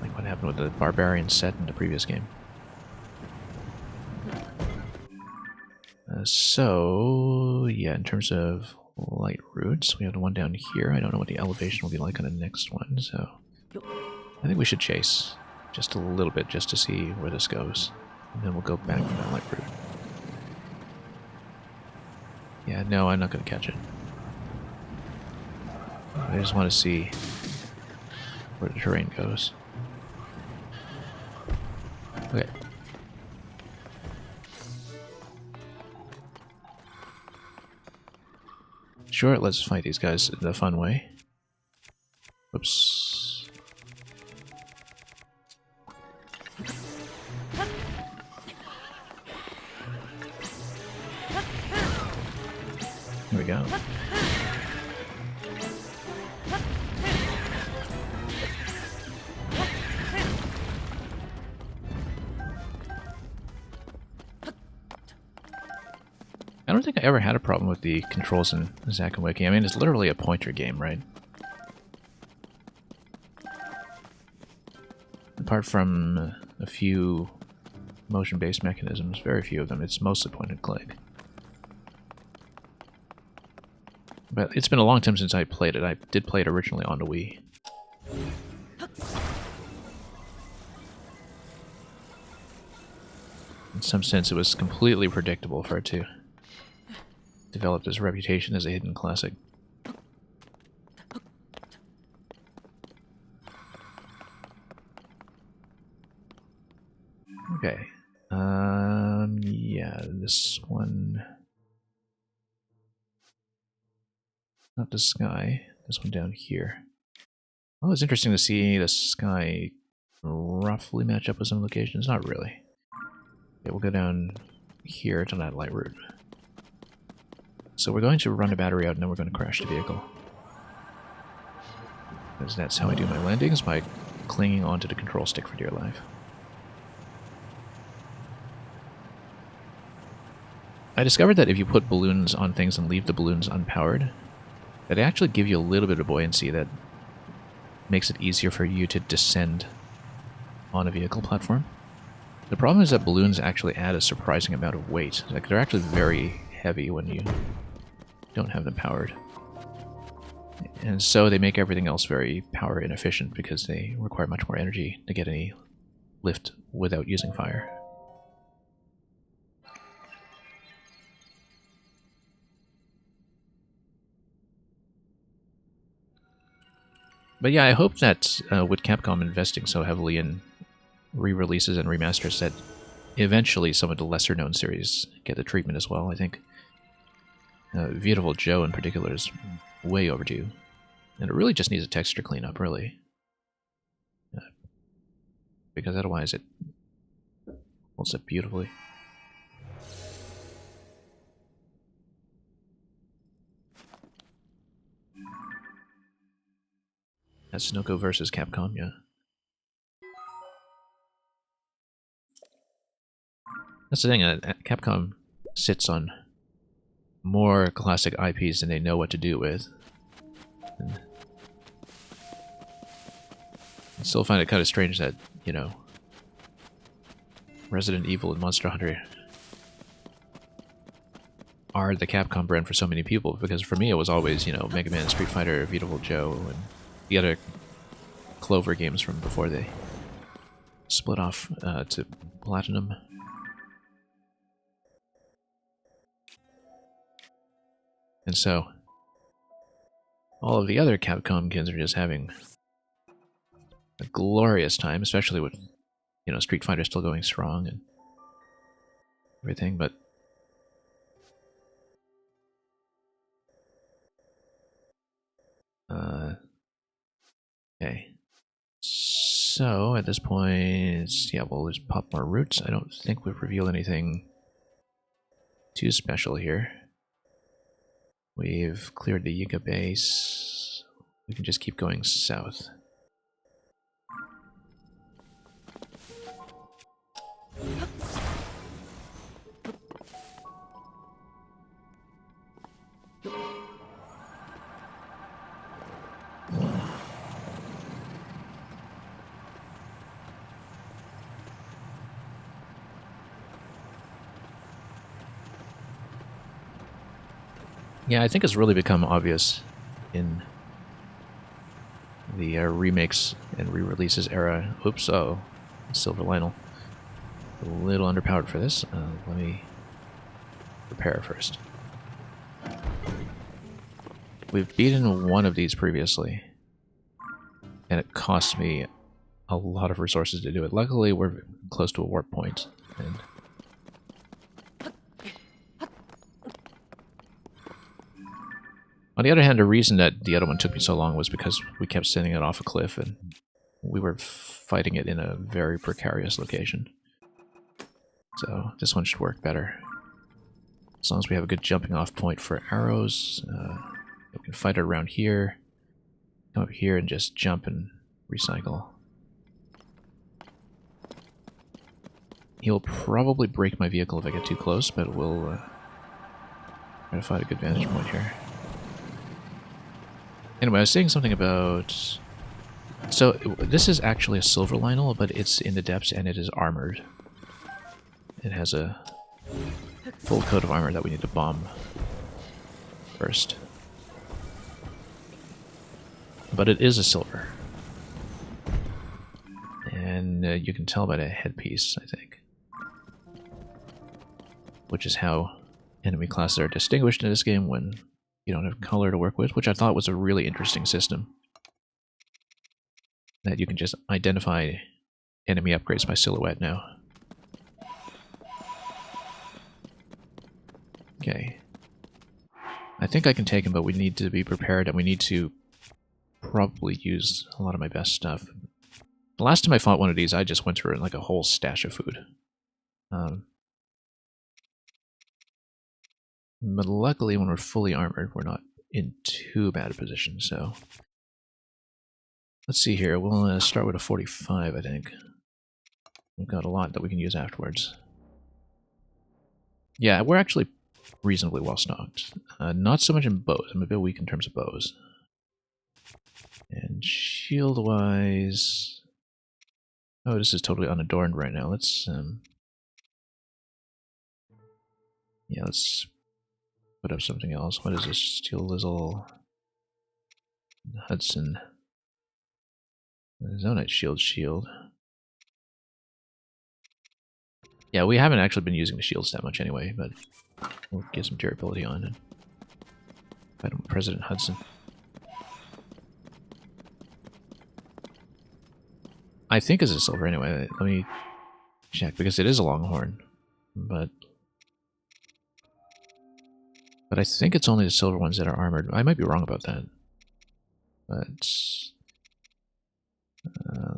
Like what happened with the barbarian set in the previous game. So, yeah, in terms of light roots, we have the one down here. I don't know what the elevation will be like on the next one, so... I think we should chase just a little bit just to see where this goes. And then we'll go back for that light route. Yeah, no, I'm not going to catch it. I just want to see where the terrain goes. Okay. Sure, let's fight these guys the fun way. Oops. Here we go. I don't think I ever had a problem with the controls in Zack and Wiki. I mean, it's literally a pointer game, right? Apart from a few motion-based mechanisms, very few of them, it's mostly point-and-click. But it's been a long time since I played it. I did play it originally on the Wii. In some sense, it was completely predictable for it to develop this reputation as a hidden classic. Okay. Yeah, this one... Not the sky. This one down here. Well, it's interesting to see the sky roughly match up with some locations. Not really. Okay, we'll go down here to that light route. So we're going to run the battery out and then we're going to crash the vehicle. Because that's how I do my landings, by clinging onto the control stick for dear life. I discovered that if you put balloons on things and leave the balloons unpowered, that they actually give you a little bit of buoyancy that makes it easier for you to descend on a vehicle platform. The problem is that balloons actually add a surprising amount of weight. Like, they're actually very heavy when you don't have them powered. And so they make everything else very power inefficient because they require much more energy to get any lift without using fire. But yeah, I hope that with Capcom investing so heavily in re-releases and remasters, that eventually some of the lesser-known series get the treatment as well. I think Beautiful Joe in particular is way overdue. And it really just needs a texture cleanup, really. Because otherwise it holds up beautifully. That's Sunoco versus Capcom, yeah. That's the thing, Capcom sits on more classic IPs than they know what to do with. And I still find it kind of strange that, you know, Resident Evil and Monster Hunter are the Capcom brand for so many people, because for me it was always, you know, Mega Man, Street Fighter, Beautiful Joe, and the other Clover games from before they split off to Platinum. And so, all of the other Capcom kids are just having a glorious time, especially with, you know, Street Fighter still going strong and everything, but okay. So, at this point, yeah, we'll just pop more roots. I don't think we've revealed anything too special here. We've cleared the Yika base. We can just keep going south. Yeah, I think it's really become obvious in the remakes and re-releases era. Oops, oh, Silver Lionel. A little underpowered for this. Let me prepare first. We've beaten one of these previously, and it cost me a lot of resources to do it. Luckily, we're close to a warp point, and on the other hand, the reason that the other one took me so long was because we kept sending it off a cliff, and we were fighting it in a very precarious location. So this one should work better. As long as we have a good jumping off point for arrows, we can fight it around here, come up here and just jump and recycle. He'll probably break my vehicle if I get too close, but we'll try to find a good vantage point here. Anyway, I was saying something about... So, this is actually a Silver Lionel, but it's in the depths and it is armored. It has a full coat of armor that we need to bomb first. But it is a silver. And you can tell by the headpiece, I think. Which is how enemy classes are distinguished in this game when you don't have color to work with, which I thought was a really interesting system. That you can just identify enemy upgrades by silhouette now. Okay. I think I can take him, but we need to be prepared, and we need to probably use a lot of my best stuff. The last time I fought one of these, I just went through like a whole stash of food. But luckily, when we're fully armored, we're not in too bad a position, so... Let's see here, we'll start with a 45, I think. We've got a lot that we can use afterwards. Yeah, we're actually reasonably well stocked. Not so much in bows, I'm a bit weak in terms of bows. And shield-wise... Oh, this is totally unadorned right now. Let's, yeah, let's put up something else. What is this? Steel Lizzle... Hudson... Zonite shield. Yeah, we haven't actually been using the shields that much anyway, but we'll get some durability on it. Fight him, President Hudson. I think it's a silver anyway. Let me check, because it is a longhorn. But I think it's only the silver ones that are armored. I might be wrong about that. But...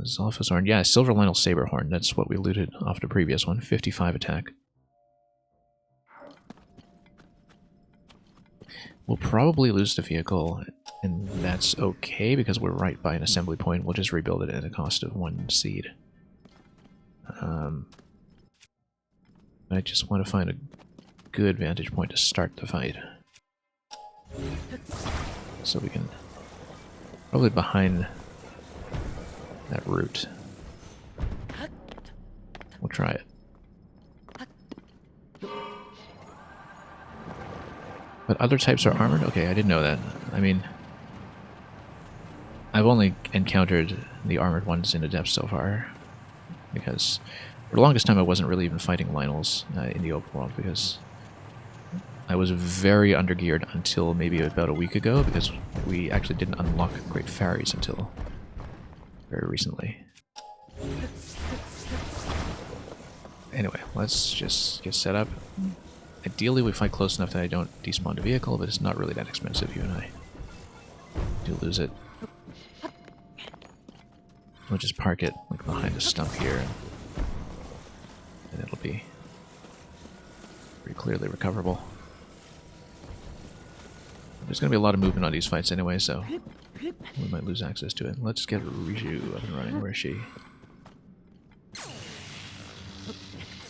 Zolphus Horn. Yeah, Silver Lionel Saberhorn. That's what we looted off the previous one. 55 attack. We'll probably lose the vehicle, and that's okay because we're right by an assembly point. We'll just rebuild it at a cost of 1 seed. I just want to find a good vantage point to start the fight. So we can... Probably behind... that route. We'll try it. But other types are armored? Okay, I didn't know that. I mean... I've only encountered the armored ones in the depths so far. Because for the longest time I wasn't really even fighting Lionels in the open world, because I was very undergeared until maybe about a week ago, because we actually didn't unlock Great Fairies until very recently. Anyway, let's just get set up. Ideally we fight close enough that I don't despawn the vehicle, but it's not really that expensive, you and I do lose it. We'll just park it like behind a stump here, and it'll be pretty clearly recoverable. There's going to be a lot of movement on these fights anyway, so we might lose access to it. Let's get Riju up and running. Where is she? It's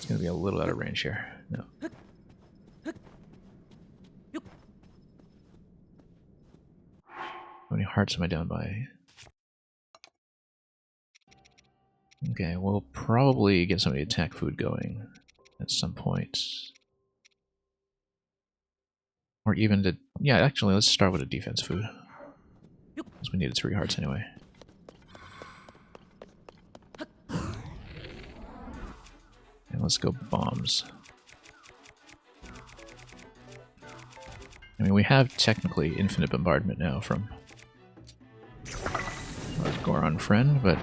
going to be a little out of range here. No. How many hearts am I down by? Okay, we'll probably get some of the attack food going at some point. Or even to... Yeah, actually, let's start with a defense food. Because we needed 3 hearts anyway. And let's go bombs. I mean, we have technically infinite bombardment now from our Goron friend, but...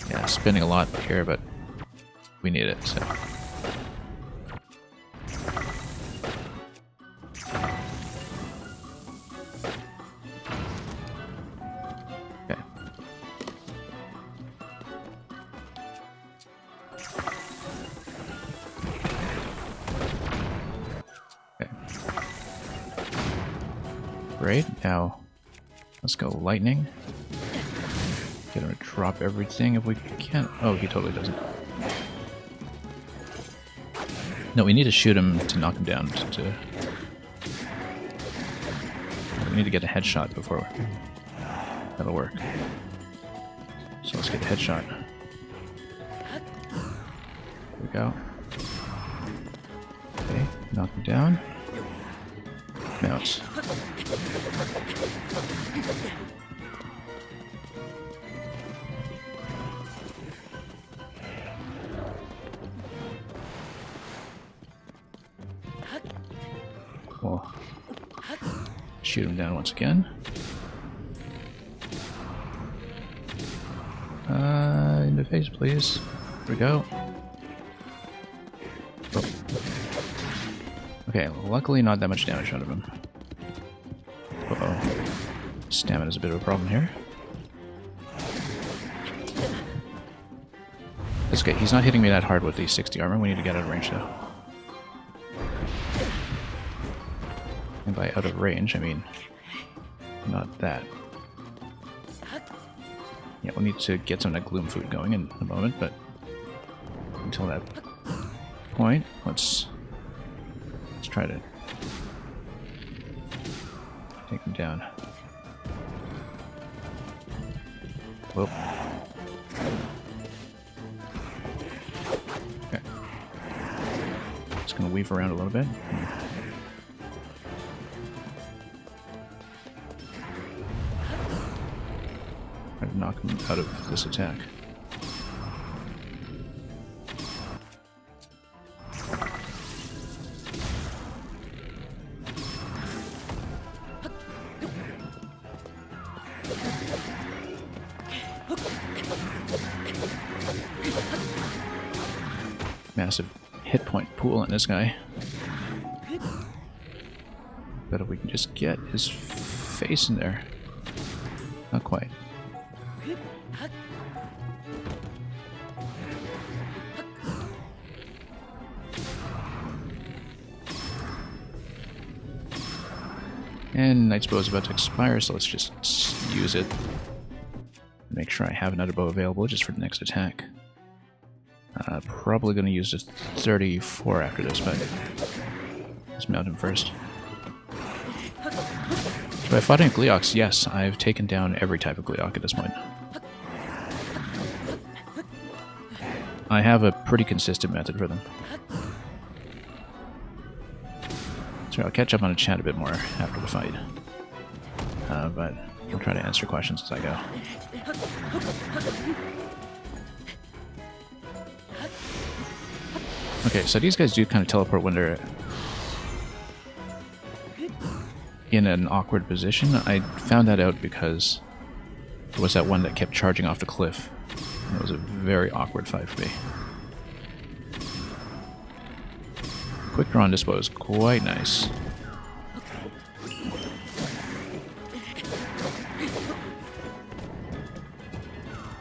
yeah, spending a lot here, but we need it, so... Okay. Okay. Great, now let's go lightning. Get him to drop everything if we can. Oh, he totally doesn't. No, we need to shoot him to knock him down. We need to get a headshot before that'll work. So let's get a headshot. There we go. Okay, knock him down. Mount. We'll shoot him down once again. In the face, please. There we go. Oh. Okay, luckily not that much damage out of him. Uh-oh. Stamina's a bit of a problem here. That's okay, he's not hitting me that hard with the 60 armor. We need to get out of range though. And by out of range, I mean not that. Yeah, we'll need to get some of that gloom food going in a moment, but until that point, let's try to take him down. Whoop. Okay. Just gonna weave around a little bit. Try to knock him out of this attack. Massive hit point pool on this guy. But if we can just get his face in there. Not quite. And Knight's Bow is about to expire, so let's just use it. Make sure I have another bow available just for the next attack. Probably going to use a 34 after this, but let's mount him first. So by fighting Gleoks, yes, I've taken down every type of Gleok at this point. I have a pretty consistent method for them. So I'll catch up on the chat a bit more after the fight. But I'll try to answer questions as I go. Okay, so these guys do kind of teleport when they're in an awkward position. I found that out because there was that one that kept charging off the cliff. It was a very awkward fight for me. quick draw on this bow is quite nice.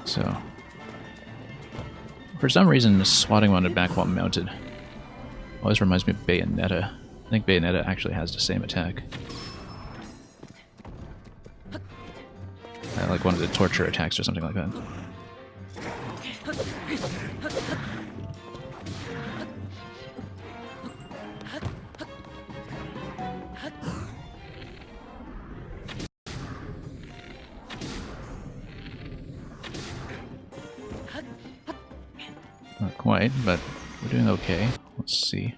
So, for some reason, swatting on it back while mounted always reminds me of Bayonetta. I think Bayonetta actually has the same attack. Like one of the torture attacks or something like that. Not quite, but we're doing okay. Let's see.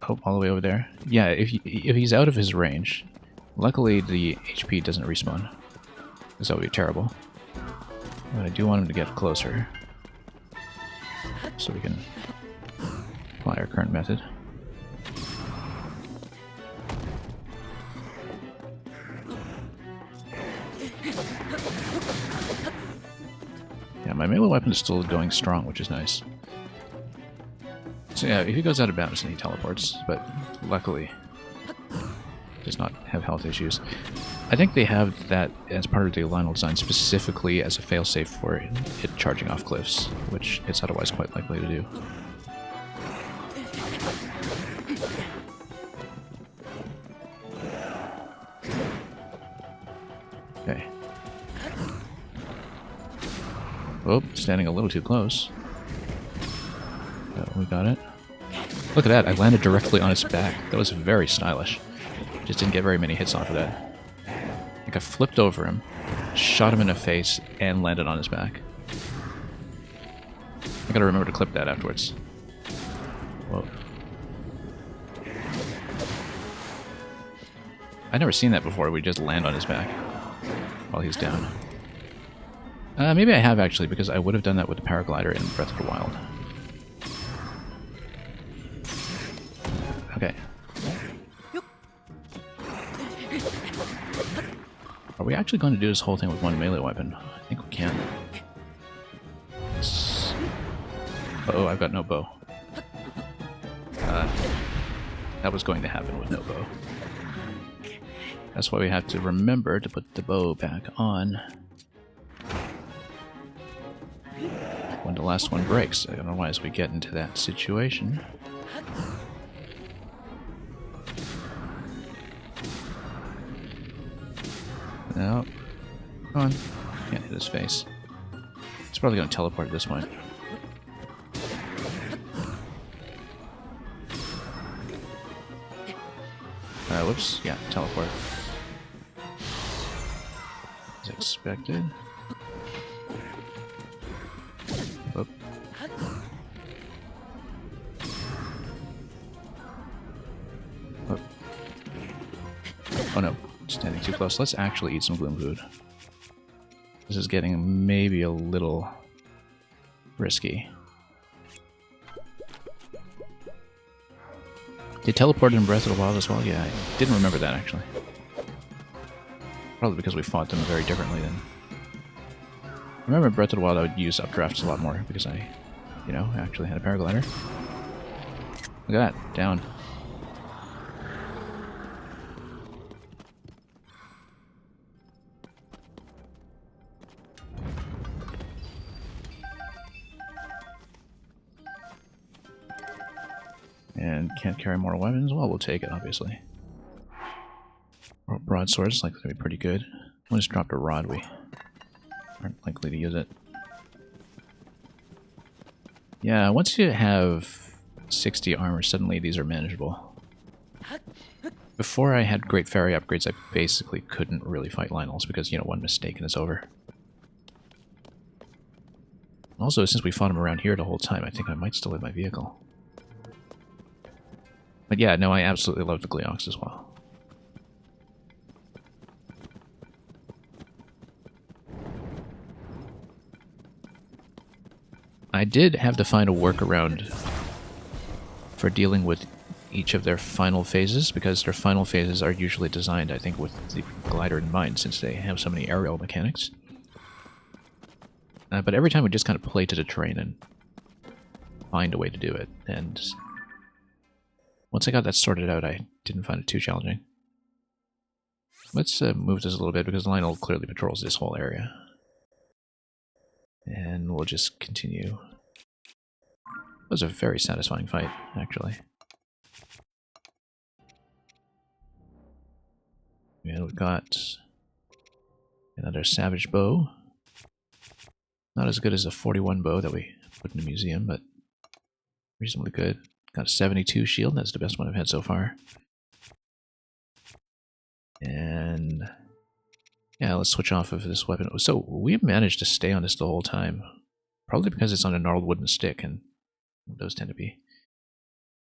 Oh, all the way over there. Yeah, if he's out of his range, luckily the HP doesn't respawn, because that would be terrible. But I do want him to get closer, so we can apply our current method. Yeah, my melee weapon is still going strong, which is nice. So yeah, if he goes out of bounds, then he teleports, but luckily does not have health issues. I think they have that as part of the Lionel design specifically as a failsafe for it charging off cliffs, which it's otherwise quite likely to do. Okay. Oh, standing a little too close. We got it. Look at that, I landed directly on its back. That was very stylish. Just didn't get very many hits off of that. Like I flipped over him, shot him in the face, and landed on his back. I gotta remember to clip that afterwards. Whoa. I've never seen that before, we just land on his back while he's down. Maybe I have actually, because I would have done that with the paraglider in Breath of the Wild. Okay. Are we actually going to do this whole thing with one melee weapon? I think we can. Uh-oh, I've got no bow. That was going to happen with no bow. That's why we have to remember to put the bow back on when the last one breaks. Otherwise we get into that situation. No. Come on. Can't hit his face. It's probably going to teleport at this point. Whoops. Yeah, teleport. As expected. Whoop. Whoop. Oh no. Standing too close. Let's actually eat some gloom food. This is getting maybe a little risky. They teleported in Breath of the Wild as well? Yeah, I didn't remember that actually. Probably because we fought them very differently then. I remember in Breath of the Wild I would use updrafts a lot more because I, you know, actually had a paraglider. Look at that, down. And can't carry more weapons? Well, we'll take it, obviously. Broadsword is likely to be pretty good. We'll just drop a rod, we aren't likely to use it. Yeah, once you have 60 armor, suddenly these are manageable. Before I had Great Fairy upgrades, I basically couldn't really fight Lionels because, you know, one mistake and it's over. Also, since we fought him around here the whole time, I think I might still have my vehicle. But yeah, no, I absolutely love the Gleox as well. I did have to find a workaround for dealing with each of their final phases, because their final phases are usually designed, I think, with the glider in mind, since they have so many aerial mechanics. But every time we just kind of play to the terrain and find a way to do it, and once I got that sorted out, I didn't find it too challenging. Let's move this a little bit because Lionel clearly patrols this whole area. And we'll just continue. It was a very satisfying fight, actually. And we've got another Savage bow. Not as good as the 41 bow that we put in the museum, but reasonably good. Got a 72 shield, that's the best one I've had so far. And yeah, let's switch off of this weapon. So we've managed to stay on this the whole time. Probably because it's on a gnarled wooden stick, and those tend to be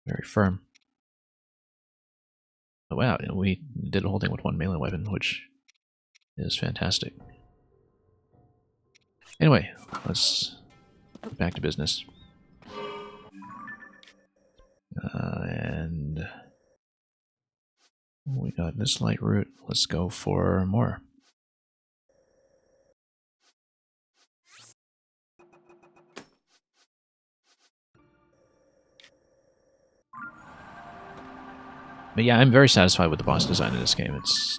very firm. Oh, wow, we did the whole thing with one melee weapon, which is fantastic. Anyway, let's get back to business. And we got this light route. Let's go for more. But yeah, I'm very satisfied with the boss design in this game. It's...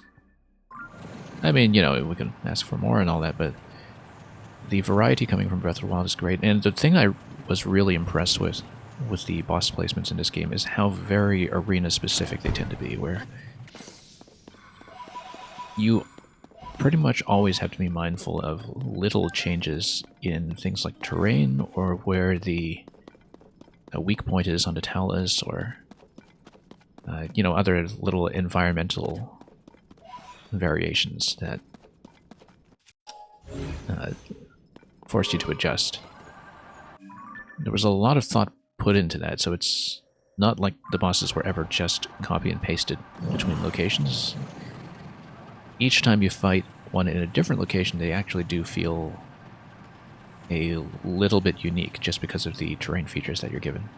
I mean, you know, we can ask for more and all that, but the variety coming from Breath of the Wild is great. And the thing I was really impressed with the boss placements in this game is how very arena-specific they tend to be, where you pretty much always have to be mindful of little changes in things like terrain, or where the weak point is on the talus, or you know, other little environmental variations that forced you to adjust. There was a lot of thought put into that, so it's not like the bosses were ever just copy and pasted between locations. Each time you fight one in a different location, they actually do feel a little bit unique just because of the terrain features that you're given.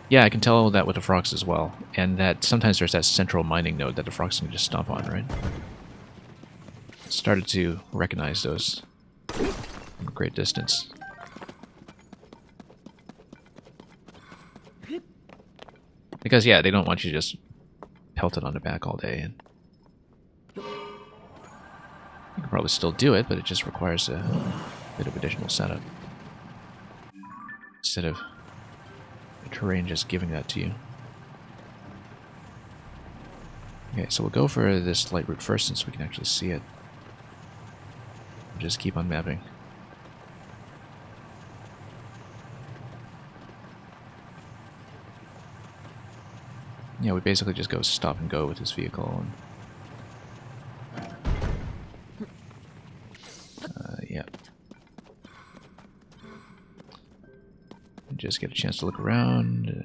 Yeah, I can tell that with the frogs as well, and that sometimes there's that central mining node that the frogs can just stomp on, right? Started to recognize those from a great distance. Because, yeah, they don't want you to just pelt it on the back all day. And you can probably still do it, but it just requires a bit of additional setup. Instead of the terrain just giving that to you. Okay, so we'll go for this light route first since we can actually see it. We'll just keep on mapping. Yeah, we basically just go stop and go with this vehicle. And, yeah. Just get a chance to look around.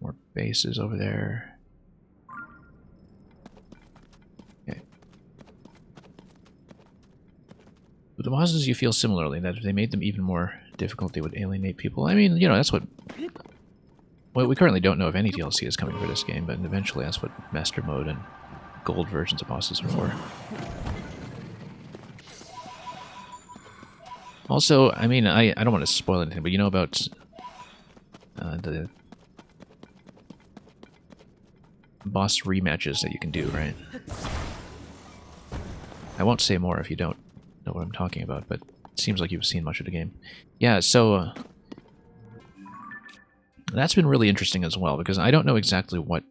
More bases over there. Okay. With the bosses, you feel similarly, that if they made them even more difficult, they would alienate people. I mean, you know, that's what... Well, we currently don't know if any DLC is coming for this game, but eventually that's what Master Mode and Gold versions of bosses are for. Also, I mean, I don't want to spoil anything, but you know about the boss rematches that you can do, right? I won't say more if you don't know what I'm talking about, but it seems like you've seen much of the game. Yeah, so... that's been really interesting as well, because I don't know exactly what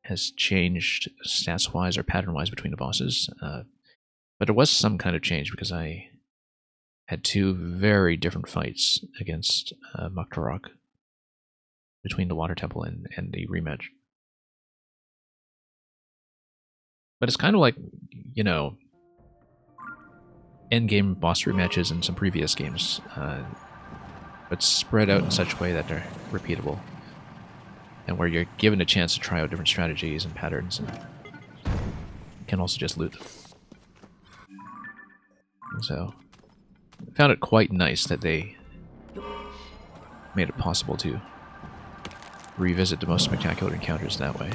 has changed stats-wise or pattern-wise between the bosses, but there was some kind of change because I had two very different fights against Muktarok between the Water Temple and the rematch. But it's kind of like, you know, endgame boss rematches in some previous games, but spread out in such a way that they're repeatable, and where you're given a chance to try out different strategies and patterns, and you can also just loot them. And so, I found it quite nice that they made it possible to revisit the most spectacular encounters that way.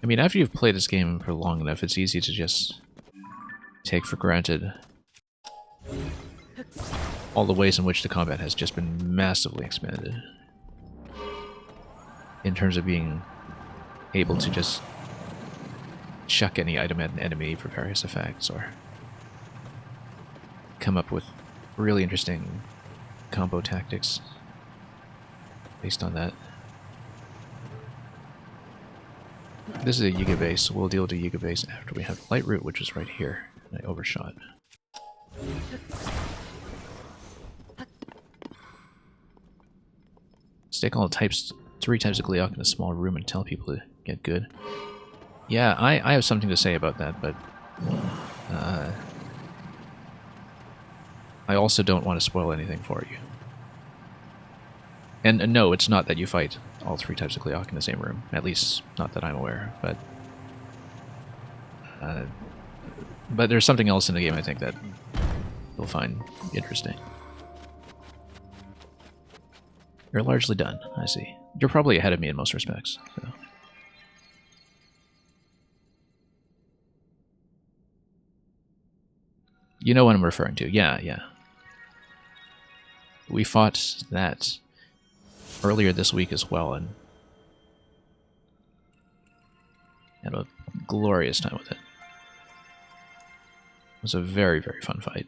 I mean, after you've played this game for long enough, it's easy to just take for granted all the ways in which the combat has just been massively expanded. In terms of being able to just chuck any item at an enemy for various effects, or come up with really interesting combo tactics based on that. This is a Yiga base, so we'll deal with a Yiga base after we have Light Root, which is right here. And I overshot. Stick all types, 3 types of Gleeok in a small room and tell people to get good. Yeah, I have something to say about that, but I also don't want to spoil anything for you. And no, it's not that you fight all 3 types of Gleeok in the same room. At least, not that I'm aware. But there's something else in the game I think that you'll find interesting. You're largely done, I see. You're probably ahead of me in most respects. So. You know what I'm referring to. Yeah, yeah. We fought that earlier this week as well, and had a glorious time with it. It was a very, very fun fight.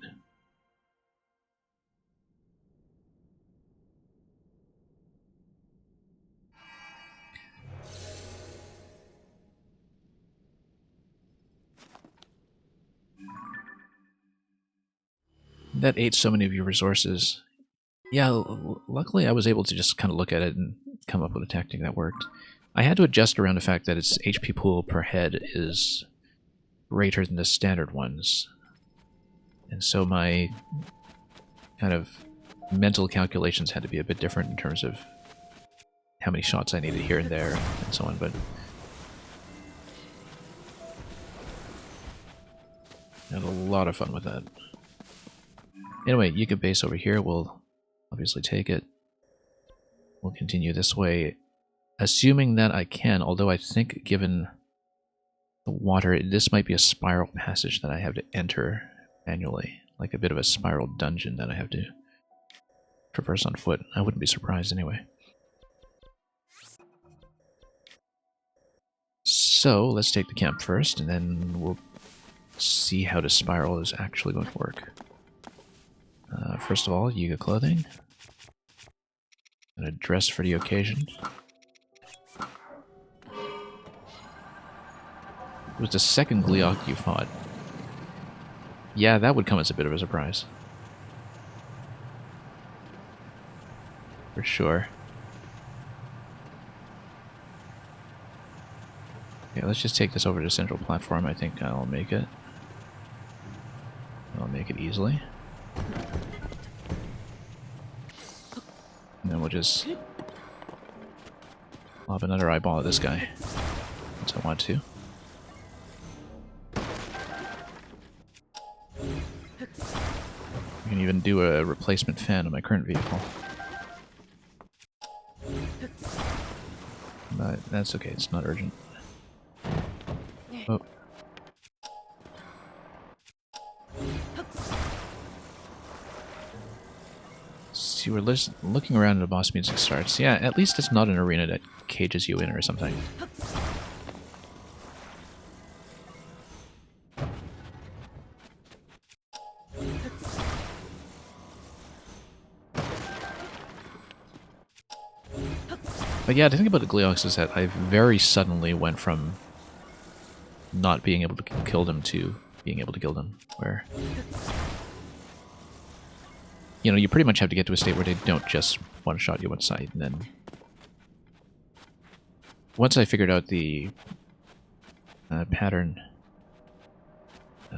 That ate so many of your resources. Yeah, luckily I was able to just kind of look at it and come up with a tactic that worked. I had to adjust around the fact that its HP pool per head is greater than the standard ones. And so my kind of mental calculations had to be a bit different in terms of how many shots I needed here and there and so on, but I had a lot of fun with that. Anyway, Yiga base over here, we'll obviously take it. We'll continue this way, assuming that I can, although I think given the water, this might be a spiral passage that I have to enter manually, like a bit of a spiral dungeon that I have to traverse on foot. I wouldn't be surprised anyway. So, let's take the camp first, and then we'll see how the spiral is actually going to work. First of all, Yiga clothing. And a dress for the occasion. It was the second Gleeok you fought. Yeah, that would come as a bit of a surprise. For sure. Yeah, let's just take this over to the central platform. I think I'll make it. I'll make it easily. And then we'll just lob another eyeball at this guy, once I want to. I can even do a replacement fan on my current vehicle. But that's okay, it's not urgent. Oh. See, we're looking around and the boss music starts. Yeah, at least it's not an arena that cages you in or something. But yeah, the thing about the Gleeoks is that I very suddenly went from not being able to kill them to being able to kill them, where you know, you pretty much have to get to a state where they don't just one-shot you one side, and then once I figured out the pattern,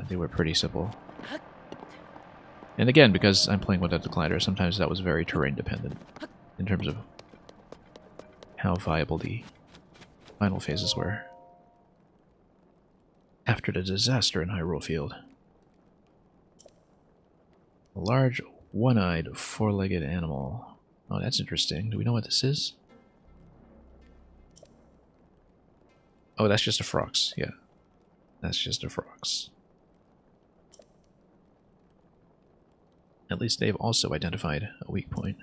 they were pretty simple. And again, because I'm playing without the glider, sometimes that was very terrain dependent in terms of how viable the final phases were after the disaster in Hyrule Field. A large, one-eyed, four-legged animal. Oh, that's interesting. Do we know what this is? Oh, that's just a Frox. Yeah. That's just a Frox. at least they've also identified a weak point.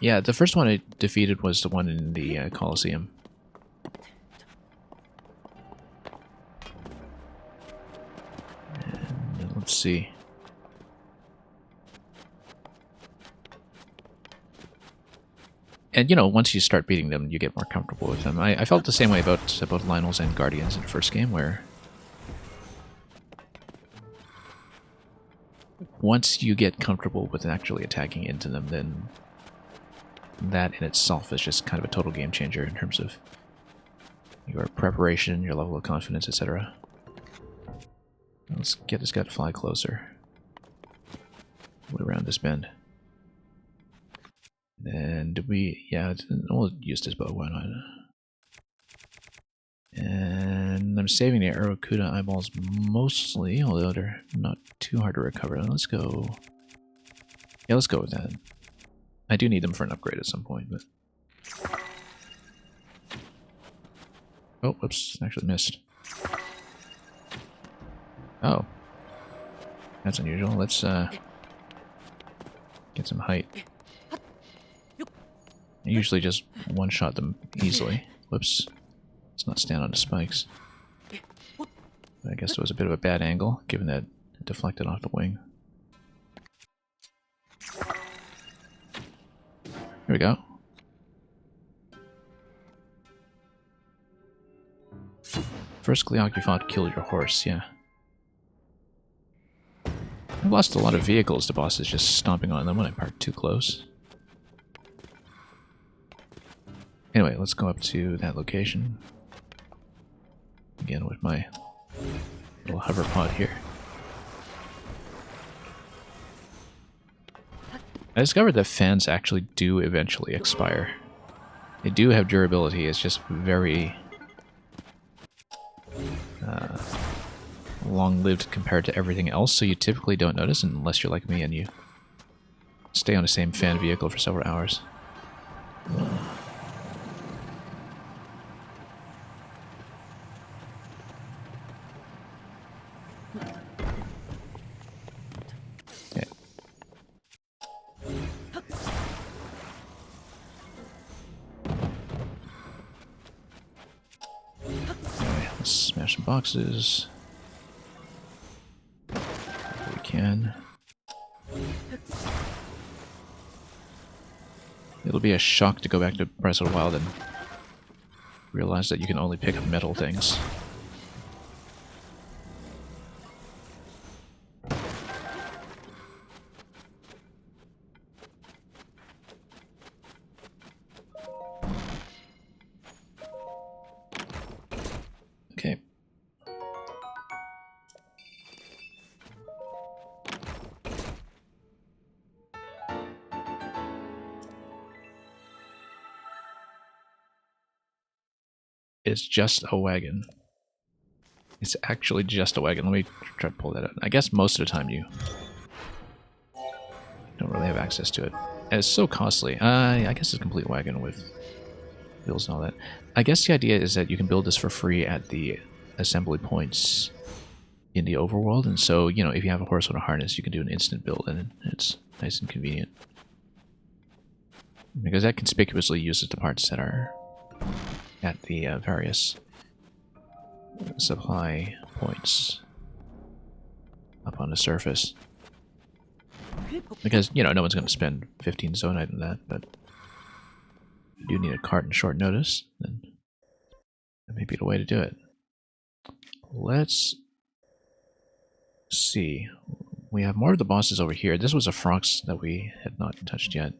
Yeah, the first one I defeated was the one in the Colosseum. And let's see. And, you know, once you start beating them, you get more comfortable with them. I felt the same way about Lionels and Guardians in the first game, where once you get comfortable with actually attacking into them, then that in itself is just kind of a total game changer in terms of your preparation, your level of confidence, etc. Let's get this guy to fly closer. Way around this bend. And yeah, we'll use this bow, why not? And I'm saving the Aracuda eyeballs mostly, although they're not too hard to recover. Let's go. Yeah, let's go with that. I do need them for an upgrade at some point, but. Oh, whoops, actually missed. Oh. That's unusual. Let's get some height. I usually just one-shot them easily. Whoops. Let's not stand on the spikes. I guess it was a bit of a bad angle, given that it deflected off the wing. Here we go. First Gleok you fought killed your horse, yeah. I've lost a lot of vehicles to bosses just stomping on them when I park too close. Anyway, let's go up to that location. Again with my little hover pod here. I discovered that fans actually do eventually expire. They do have durability, it's just very long-lived compared to everything else, so you typically don't notice unless you're like me and you stay on the same fan vehicle for several hours. Smash some boxes. If we can. It'll be a shock to go back to Breath of the Wild and realize that you can only pick up metal things. Okay. It's just a wagon. It's actually just a wagon. Let me try to pull that out. I guess most of the time you don't really have access to it. And it's so costly. I guess it's a complete wagon with wheels and all that. I guess the idea is that you can build this for free at the assembly points in the overworld, and so, you know, if you have a horse with a harness, you can do an instant build, and it's nice and convenient. Because that conspicuously uses the parts that are at the various supply points up on the surface. Because, you know, no one's going to spend 15 zonite on that, but if you do need a cart in short notice, then that may be the way to do it. Let's see. We have more of the bosses over here. This was a Frox that we had not touched yet.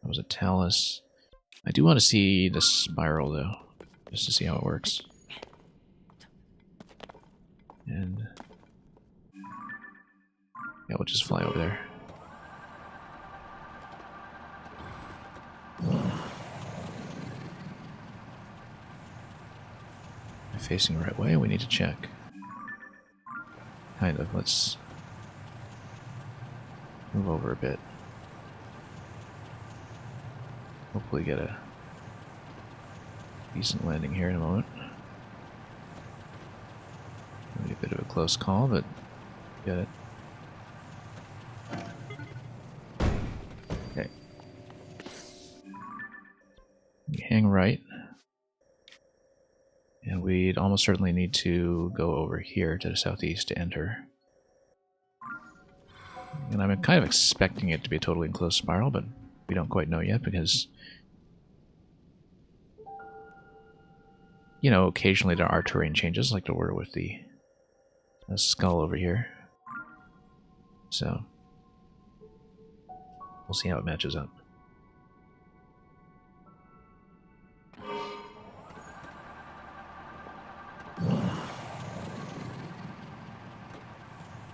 That was a Talus. I do want to see the spiral, though, just to see how it works. And yeah, we'll just fly over there. Facing the right way, we need to check. Kind of. Let's move over a bit. Hopefully get a decent landing here in a moment. close call, but get it. Okay. You hang right. And we'd almost certainly need to go over here to the southeast to enter. And I'm kind of expecting it to be a totally enclosed spiral, but we don't quite know yet because, you know, occasionally there are terrain changes, like there were with the skull over here. So, we'll see how it matches up.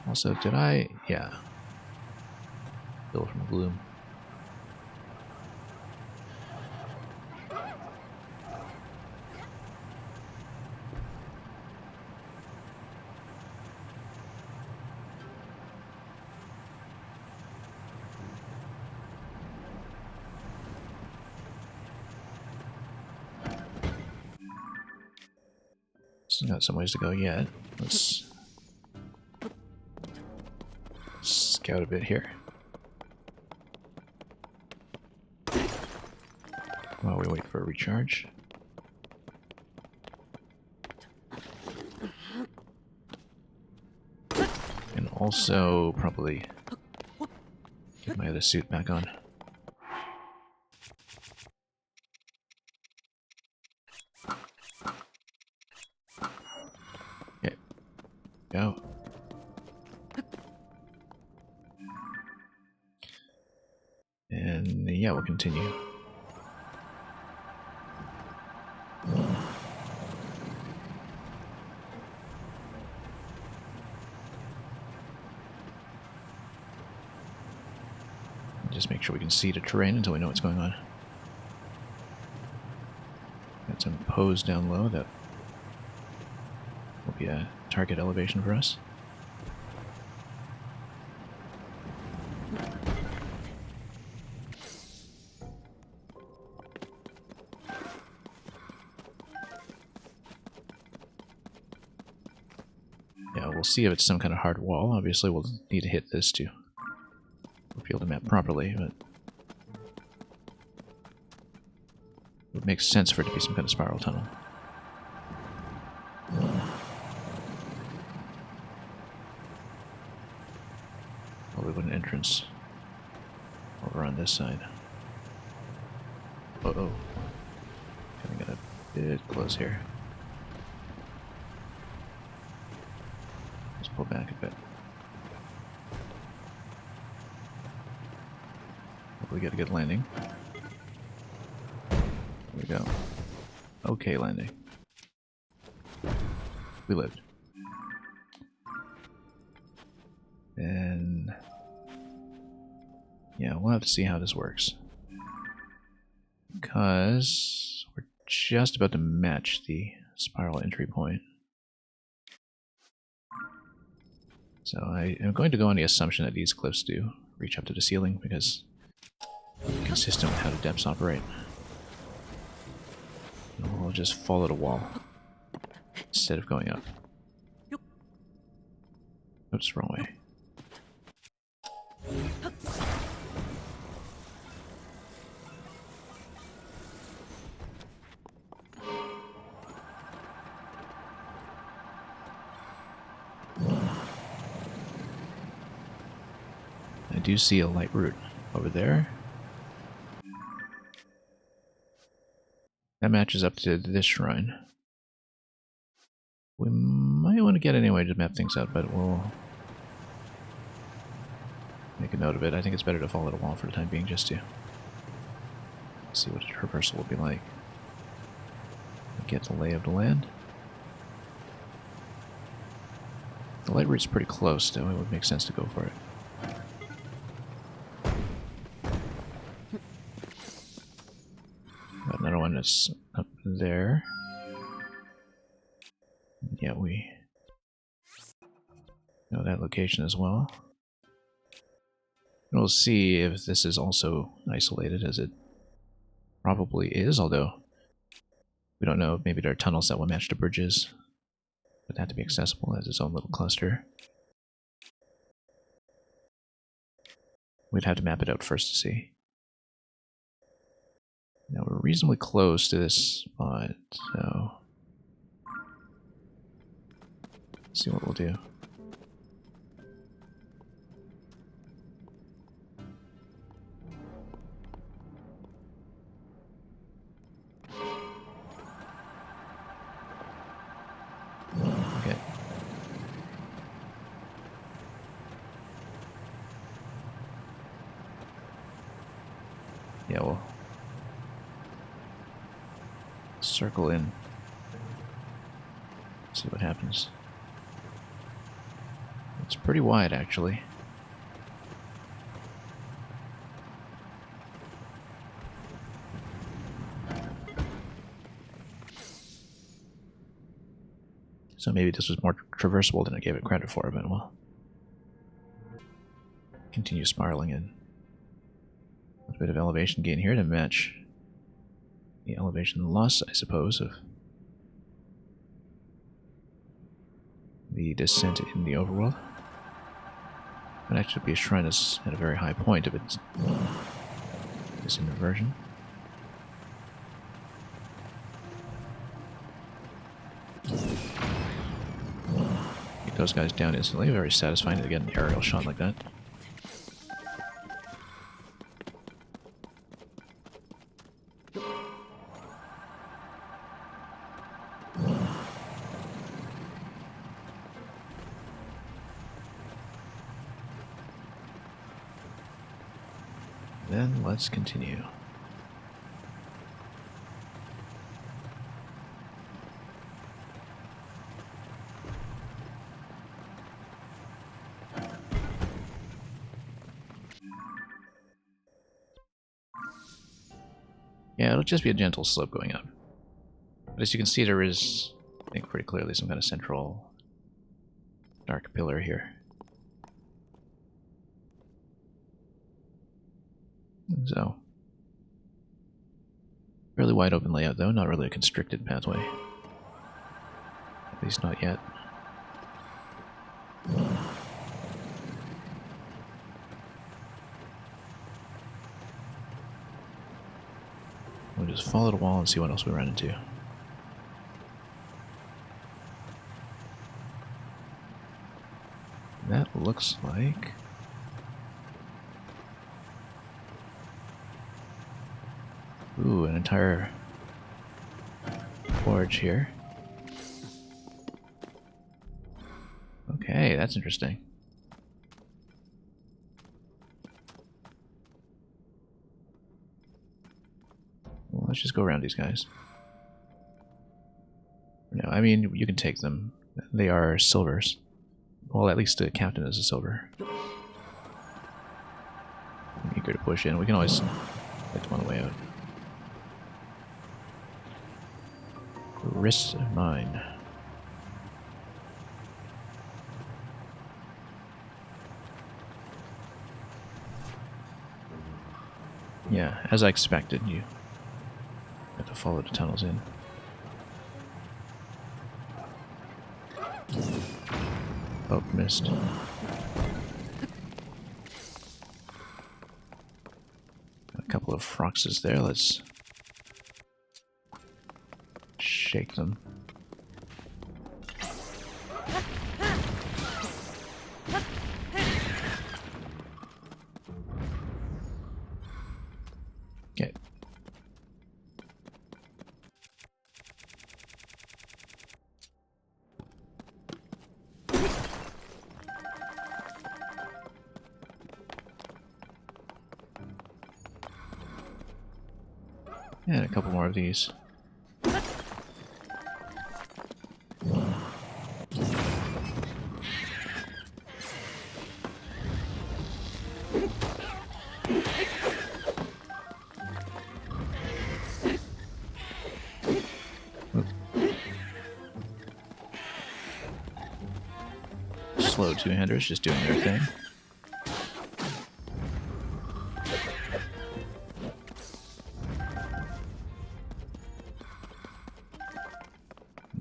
Also, did I... yeah. Bill from Gloom. Still got some ways to go yet. Let's scout a bit here. While we wait for a recharge. And also probably get my other suit back on. Okay. Go. And yeah, we'll continue. Just make sure we can see the terrain until we know what's going on. Got some pose down low that will be a target elevation for us. Yeah, we'll see if it's some kind of hard wall. Obviously, we'll need to hit this to reveal the map properly, but it would make sense for it to be some kind of spiral tunnel. Probably with an entrance over on this side. Uh-oh. Kind of got a bit close here. Let's pull back a bit. Hope we get a good landing. There we go. Okay landing. We lived. And yeah, we'll have to see how this works. Because we're just about to match the spiral entry point. So I am going to go on the assumption that these cliffs do reach up to the ceiling because it's consistent with how the depths operate. And we'll just follow the wall instead of going up. Oops, wrong way. I do see a light route over there. That matches up to this shrine. We might want to get anyway to map things out, but we'll make a note of it. I think it's better to follow the wall for the time being just to see what the traversal will be like. Get the lay of the land. The light route's pretty close, though. It would make sense to go for it. Got another one that's up there. Yeah, we know that location as well. We'll see if this is also isolated, as it probably is, although we don't know. Maybe there are tunnels that will match the bridges. Would have to be accessible as its own little cluster. We'd have to map it out first to see. Now we're reasonably close to this spot, so let's see what we'll do. Okay. Yeah, we'll circle in. See what happens. It's pretty wide, actually. So maybe this was more traversable than I gave it credit for, but we'll continue spiraling in. A bit of elevation gain here to match the elevation loss, I suppose, of the descent in the overworld. It actually be a shrine is at a very high point if it's this inversion. Get those guys down instantly. Very satisfying to get an aerial shot like that. Then let's continue. Yeah, it'll just be a gentle slope going up. But as you can see, there is, I think pretty clearly, some kind of central dark pillar here. So, fairly wide open layout though, not really a constricted pathway. At least not yet. We'll just follow the wall and see what else we run into. That looks like... Ooh, an entire forge here. Okay, that's interesting. Well, let's just go around these guys. No, I mean, you can take them. They are silvers. Well, at least the captain is a silver. I'm eager to push in. We can always get them on the way out. Risks of mine. Yeah, as I expected, you have to follow the tunnels in. Oh, missed. A couple of froxes there, let's shake them. Okay. And a couple more of these. Slow two-handers just doing their thing.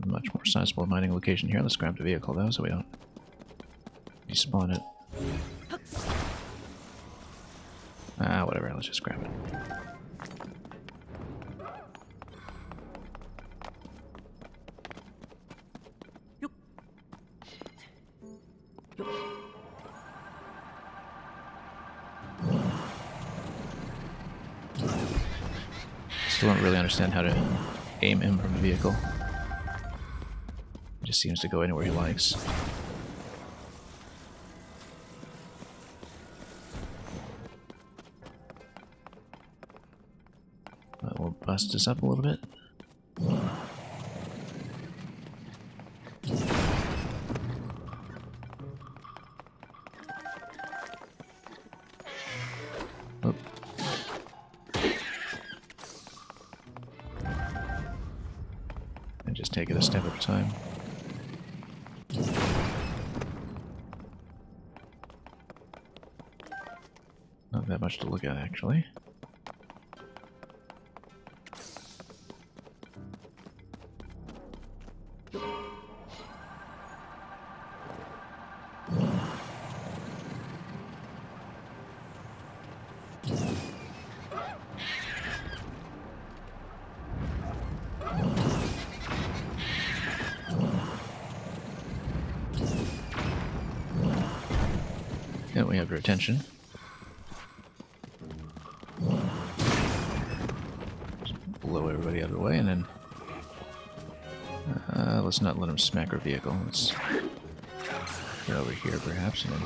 Much more sizable mining location here. Let's grab the vehicle though, so we don't despawn it. Ah, whatever. Let's just grab it. Still don't really understand how to aim him from the vehicle. He just seems to go anywhere he likes. We'll bust this up a little bit. Oh. And just take it a step at a time. Not that much to look at, actually. And we have your attention. Just blow everybody out of the way, and then let's not let him smack our vehicle. Let's get over here, perhaps, and then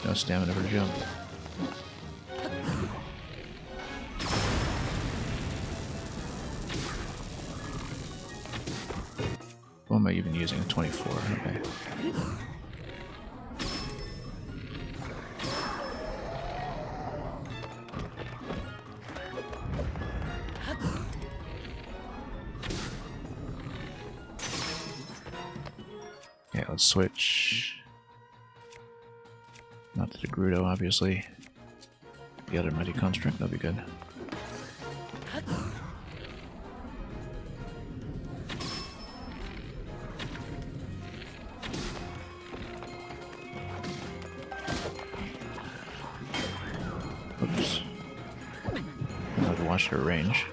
no stamina for the jump. What am I even using? A 24. Okay. Yeah, let's switch. Not to the Grudo, obviously. The other Mighty Construct, that'll be good. Oops. I've watched her range.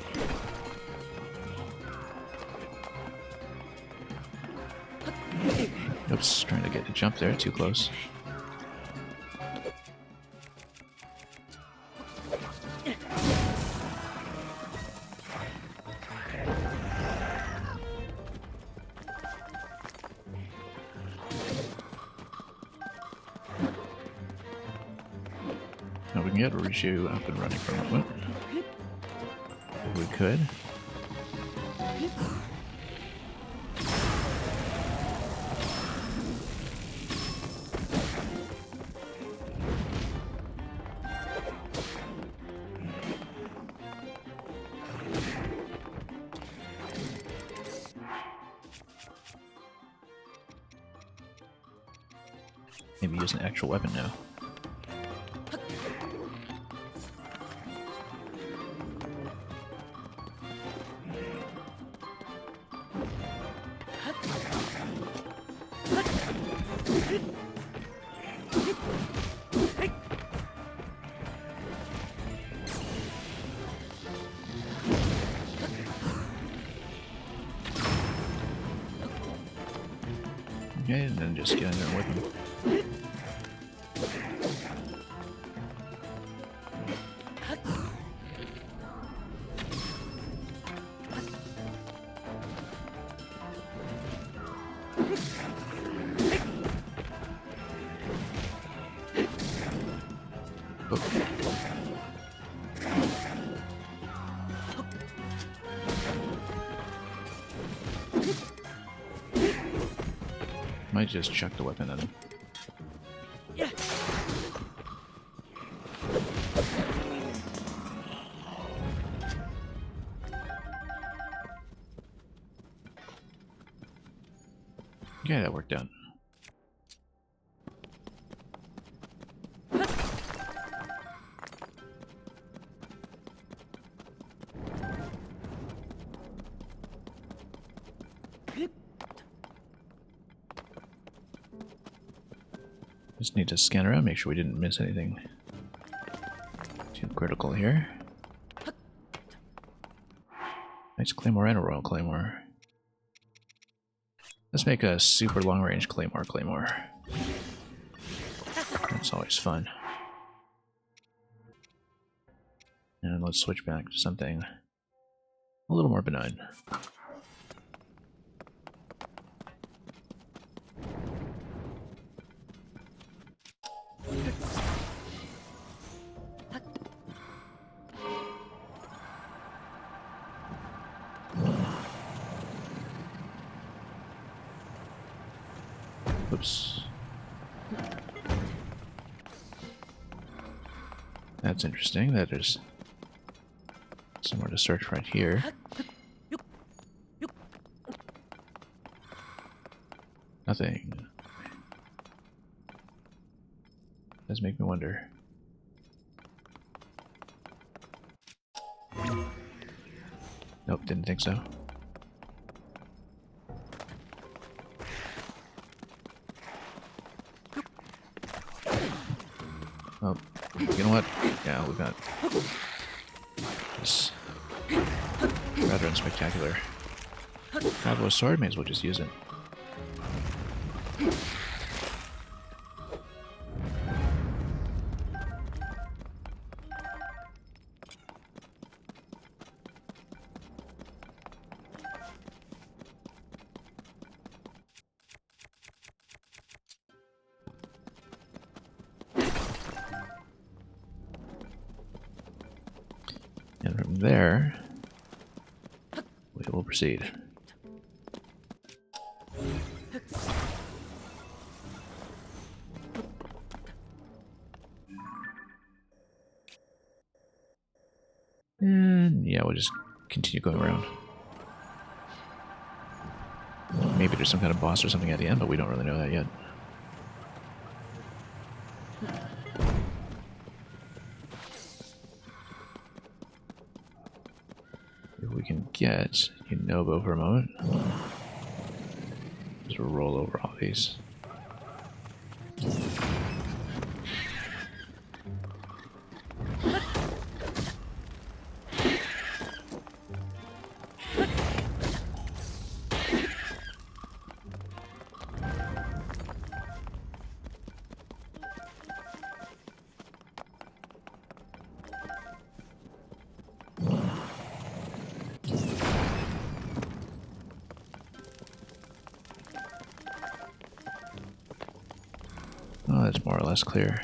Oops, trying to get the jump there, too close. Now we can get Rishu up and running for a moment. If we could. Maybe use an actual weapon now. Okay, and then just get in there and whip him. Might just chuck the weapon at him. Okay, that worked out. Just need to scan around, make sure we didn't miss anything too critical here. Nice claymore and a royal claymore. Let's make a super long-range claymore. That's always fun. And let's switch back to something a little more benign. Oops. That's interesting. That there's somewhere to search right here. Nothing. Does make me wonder. Nope, didn't think so. Oh, you know what? Yeah, we've got this rather unspectacular Bravo sword. May as well just use it. And from there, we will proceed. And yeah, we'll just continue going around. Maybe there's some kind of boss or something at the end, but we don't really know that yet. If we can get Yunobo for a moment. Just roll over all these. Oh, that's more or less clear.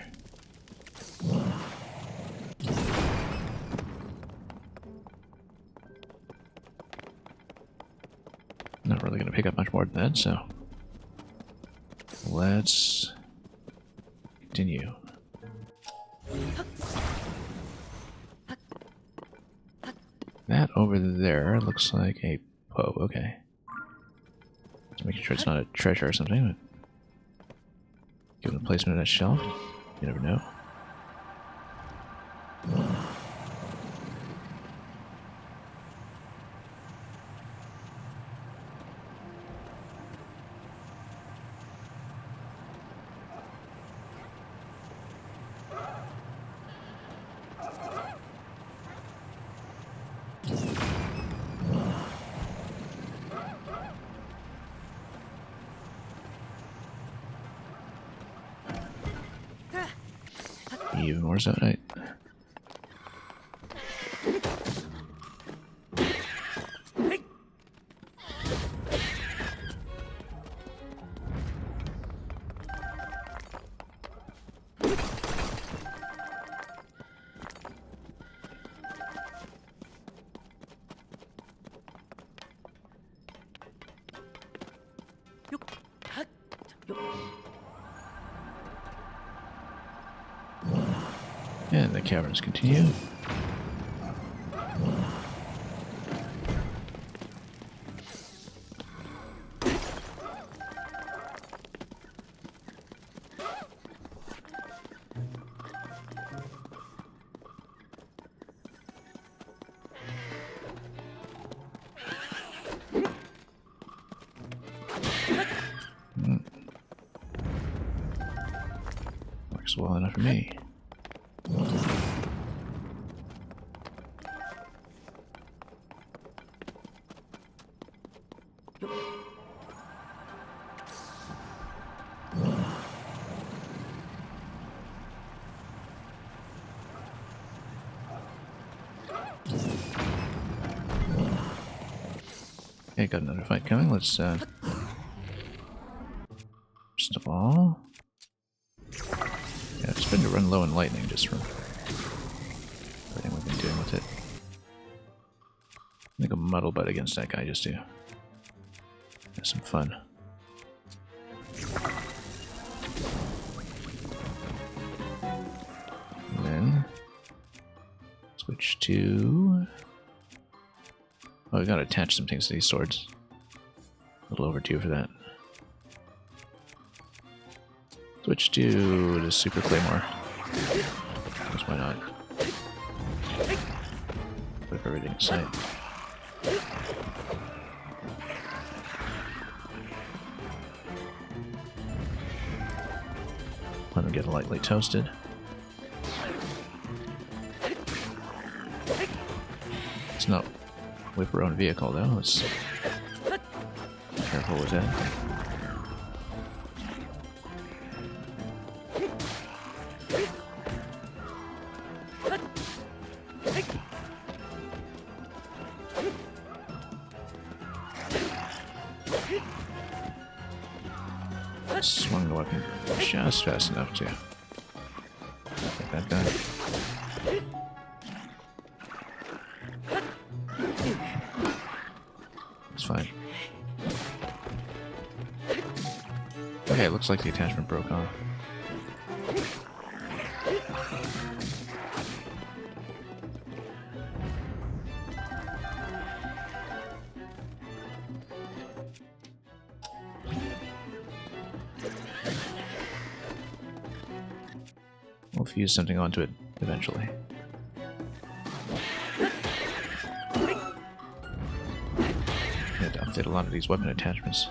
Not really going to pick up much more than that, so let's continue. That over there looks like a Poe, okay. Just making sure it's not a treasure or something, but given the placement of that shelf, you never know. Even more so, right? And the caverns continue. Works well enough for me. Okay, got another fight coming. Let's, first of all... Yeah, it's been to run low in lightning just from everything we've been doing with it. Make a muddle butt against that guy just to have some fun. And then switch to... Oh, we gotta attach some things to these swords. A little overdue for that. Switch to the Super Claymore. Because why not? Flip everything in sight. Let them get lightly toasted. Let's not whip our own vehicle though. Let's be careful with that. Swung the weapon just fast enough to get that done. It's fine. Okay, it looks like the attachment broke off. We'll fuse something onto it eventually. I had to update a lot of these weapon attachments.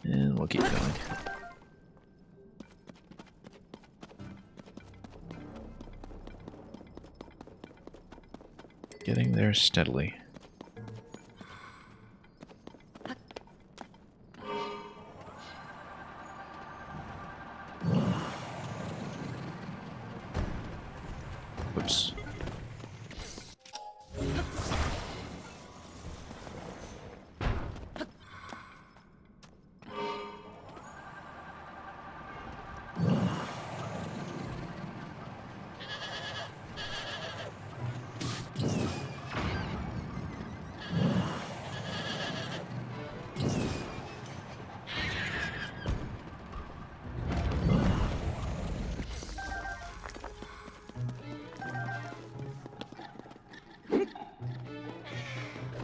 And we'll keep going. Getting there steadily. Whoops.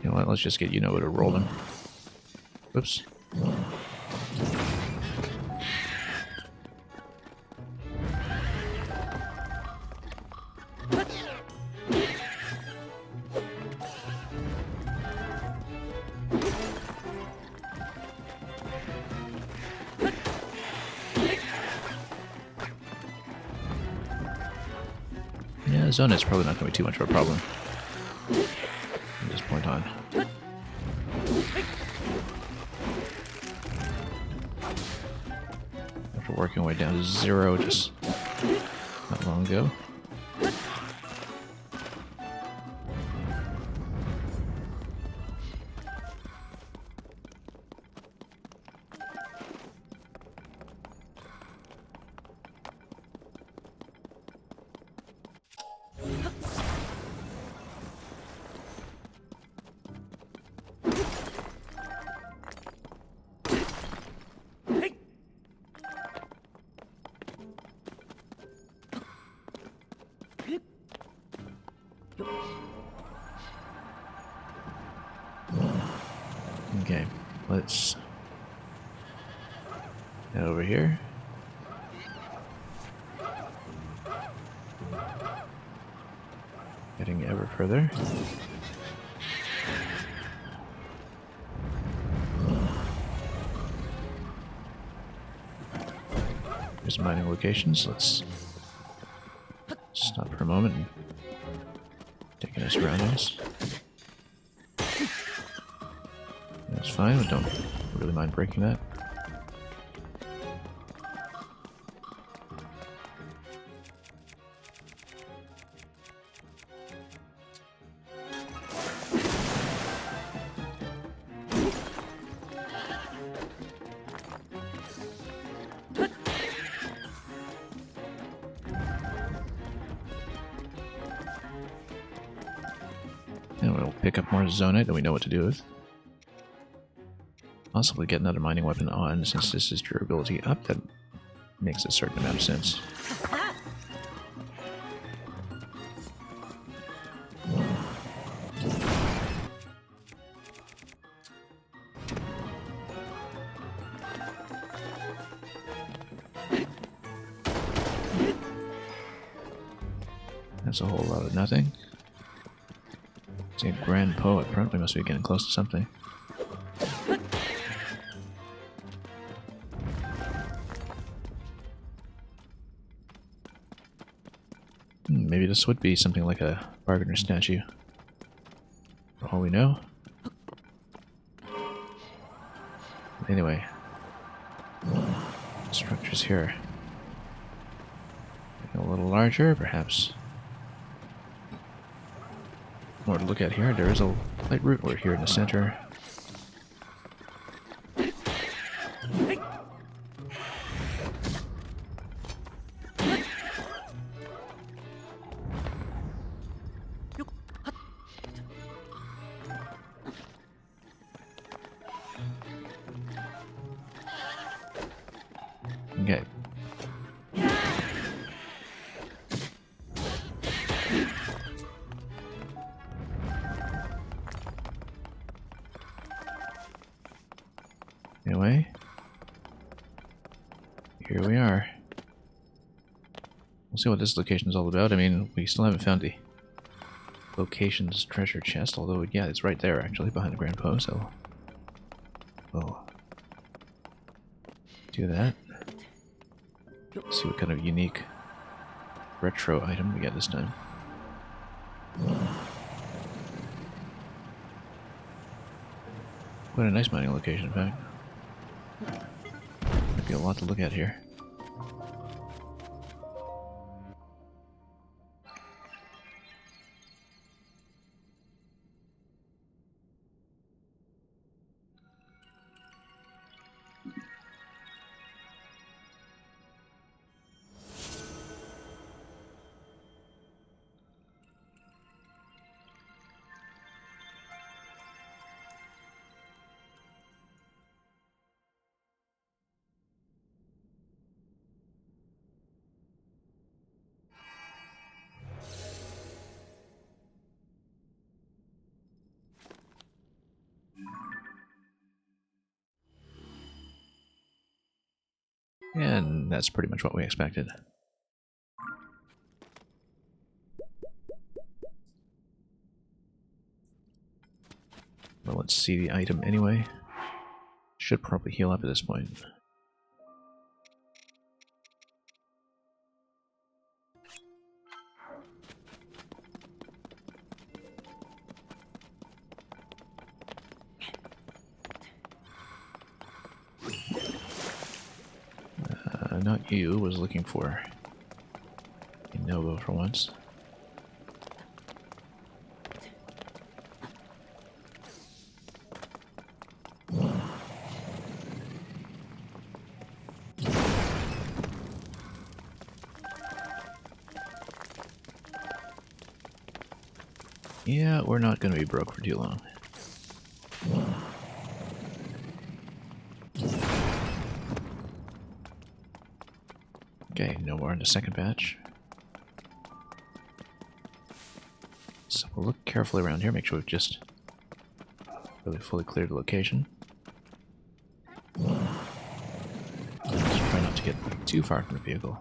You know what, let's just get to rolling. Whoops. Yeah, the zone is probably not going to be too much of a problem from this point on. After working our way down to 0 just not long ago. let's head over here. Getting ever further. Here's mining locations. Let's stop for a moment and take in our surroundings. That's fine, we don't really mind breaking that. And we'll pick up more zonite that we know what to do with. Possibly get another mining weapon on, since this is durability up, that makes a certain amount of sense. That's a whole lot of nothing. See a Grand Poe up front, we must be getting close to something. Maybe this would be something like a bargainer statue. For all we know. Anyway. Structures here. A little larger, perhaps. More to look at here. There is a light route. We're here in the center. Okay. Anyway, here we are. We'll see what this location is all about. I mean, we still haven't found the location's treasure chest, although, yeah, it's right there, actually, behind the Grand Poe, so we'll do that. See what kind of unique retro item we get this time. Quite a nice mining location, in fact. Might be a lot to look at here. And that's pretty much what we expected. Well, let's see the item anyway. Should probably heal up at this point. Not you, was looking for a no-go for once. Yeah, we're not going to be broke for too long. Okay, no more in the second batch. So we'll look carefully around here, make sure we've just really fully cleared the location. to get too far from the vehicle.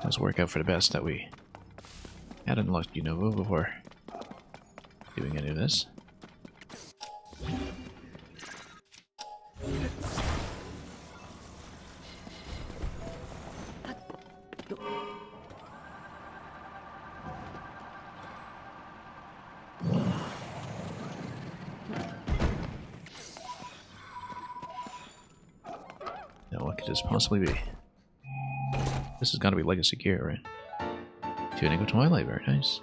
Does work out for the best that we had unlocked Unova before doing any of this. Now, what could this possibly be? This has got to be Legacy gear, right? Tuning of Twilight, very nice.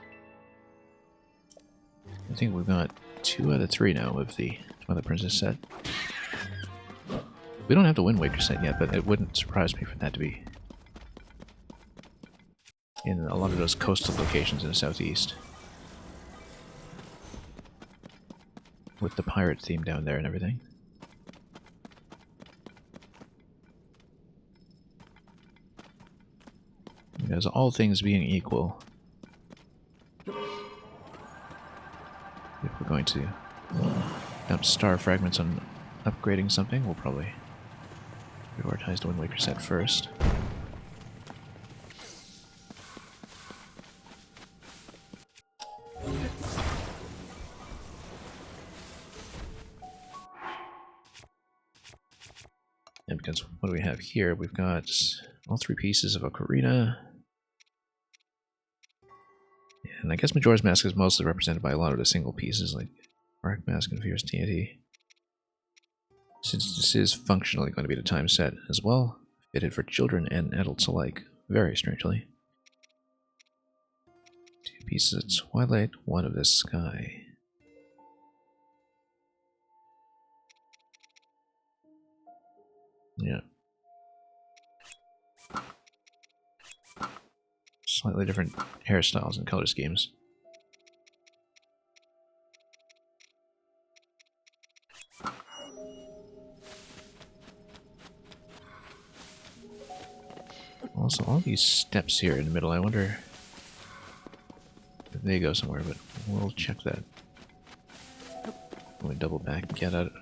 I think we've got 2 out of 3 now of the Twilight Princess set. We don't have the Wind Waker set yet, but it wouldn't surprise me for that to be in a lot of those coastal locations in the southeast. With the pirate theme down there and everything. Because all things being equal, if we're going to dump star fragments on upgrading something, we'll probably prioritize the Wind Waker set first. And because what do we have here? We've got all 3 pieces of Ocarina. And I guess Majora's Mask is mostly represented by a lot of the single pieces, like Arc Mask and Fierce TNT. Since this is functionally going to be the time set as well, fitted for children and adults alike, very strangely. 2 pieces of Twilight, 1 of the Sky. Yeah. Slightly different hairstyles and color schemes. Also, all these steps here in the middle, I wonder if they go somewhere, but we'll check that. When we double back and get at it.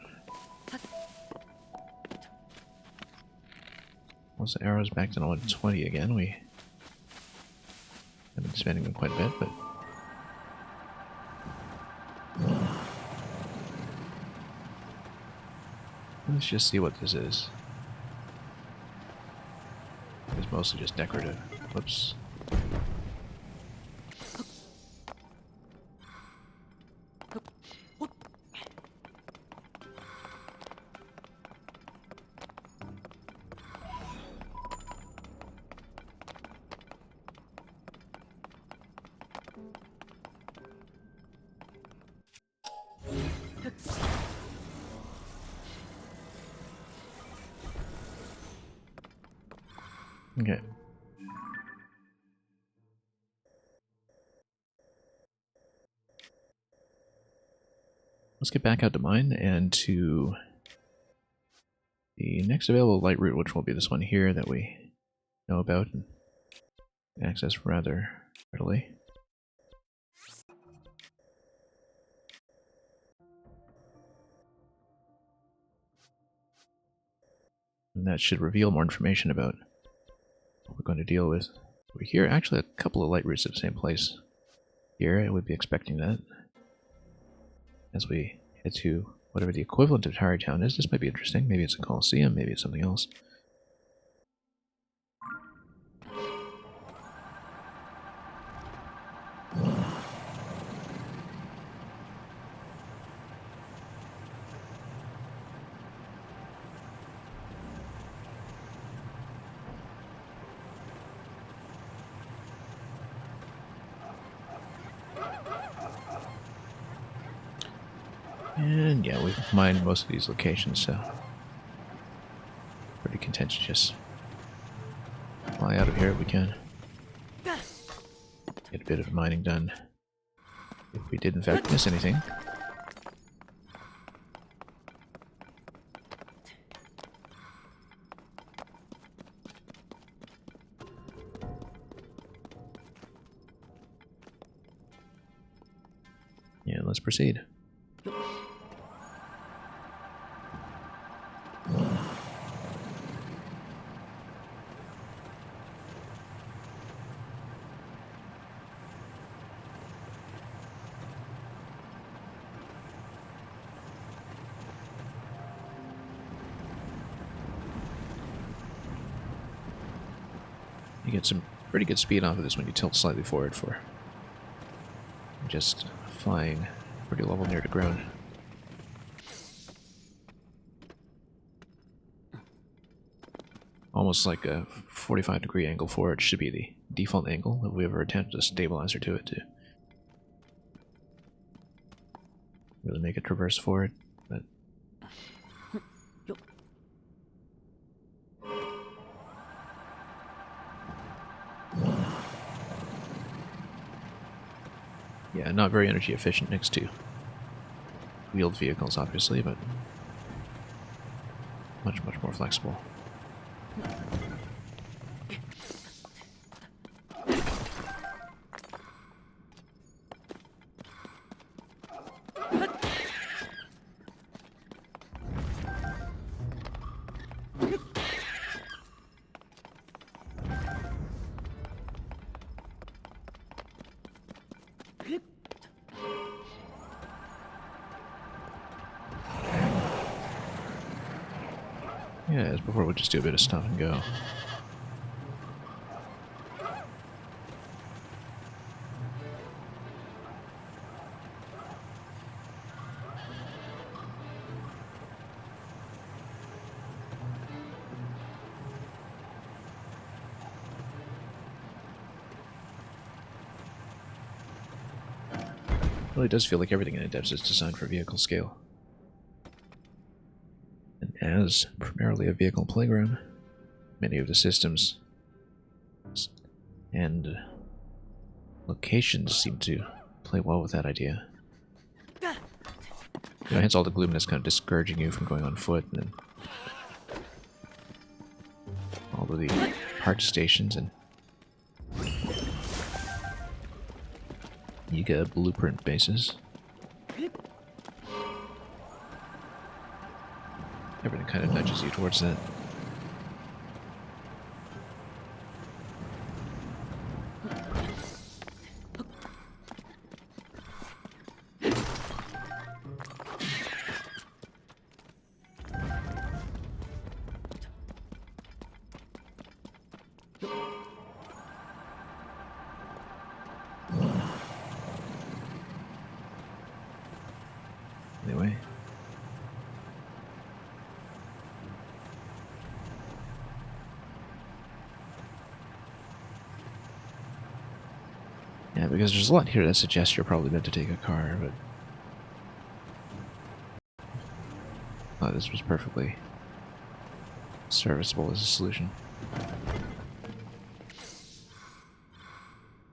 Once the arrow's back to 120 again, we have been spending them quite a bit, but let's just see what this is. It's mostly just decorative. Whoops. Okay. Let's get back out to mine and to the next available light route, which will be this one here that we know about and access rather readily. And that should reveal more information about what we're going to deal with. Over here, actually a couple of light routes at the same place. Here, I would be expecting that. As we head to whatever the equivalent of Tarry Town is, this might be interesting. Maybe it's a Coliseum, maybe it's something else. And yeah, we've mined most of these locations, so pretty content to just fly out of here if we can. Get a bit of mining done. If we did in fact miss anything. let's proceed. You get some pretty good speed off of this when you tilt slightly forward for just flying pretty level near the ground. Almost like a 45-degree angle forward should be the default angle if we ever attempted a stabilizer to it to really make it traverse forward. But yeah, not very energy efficient next to wheeled vehicles, obviously, but much more flexible. Yeah, as before, we'll just do a bit of stop and go. It really does feel like everything in Adepts is designed for vehicle scale. And as primarily a vehicle playground, many of the systems and locations seem to play well with that idea. You know, hence all the gloom that's kind of discouraging you from going on foot, and then all of the park stations and Yiga blueprint bases. Everything kind of nudges you towards that. Anyway. Yeah, because there's a lot here that suggests you're probably meant to take a car, but oh, this was perfectly serviceable as a solution.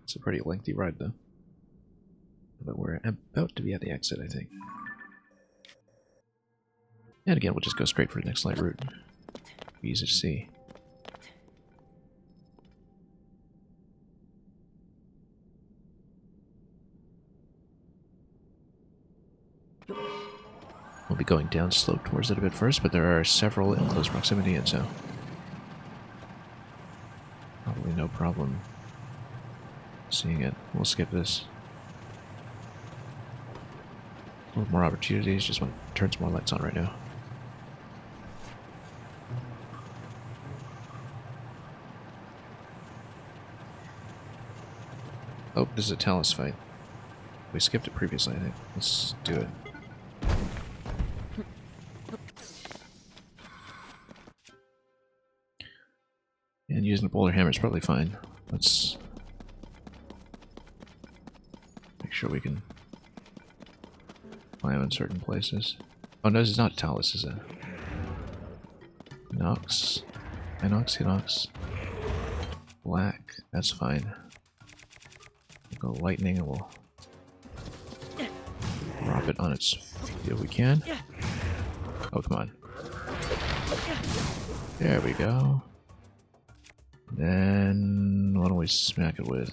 It's a pretty lengthy ride, though. But we're about to be at the exit, I think. And again, we'll just go straight for the next light route. Easy to see. We'll be going down slope towards it a bit first, but there are several in close proximity, and so probably no problem seeing it. We'll skip this. A little more opportunities, just want to turn some more lights on right now. Oh, this is a Talus fight. We skipped it previously, I think. Let's do it. And using the boulder hammer is probably fine. Let's make sure we can climb in certain places. Oh no, this is not Talus, is it? Inox. Inox. Black. That's fine. We'll go lightning and we'll drop it on its feet if we can. Oh, come on. There we go. Then what do we smack it with?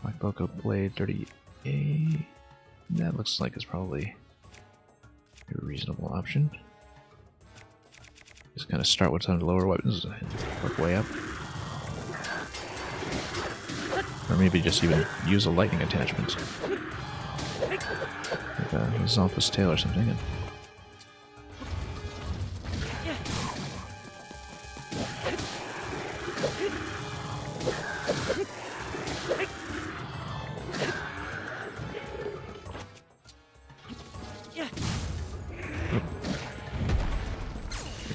Black Boko Blade, Dirty That looks like it's probably a reasonable option. Just kind of start with some of the lower weapons and work way up. Or maybe just even use a lightning attachment. Like a Zolfus tail or something. And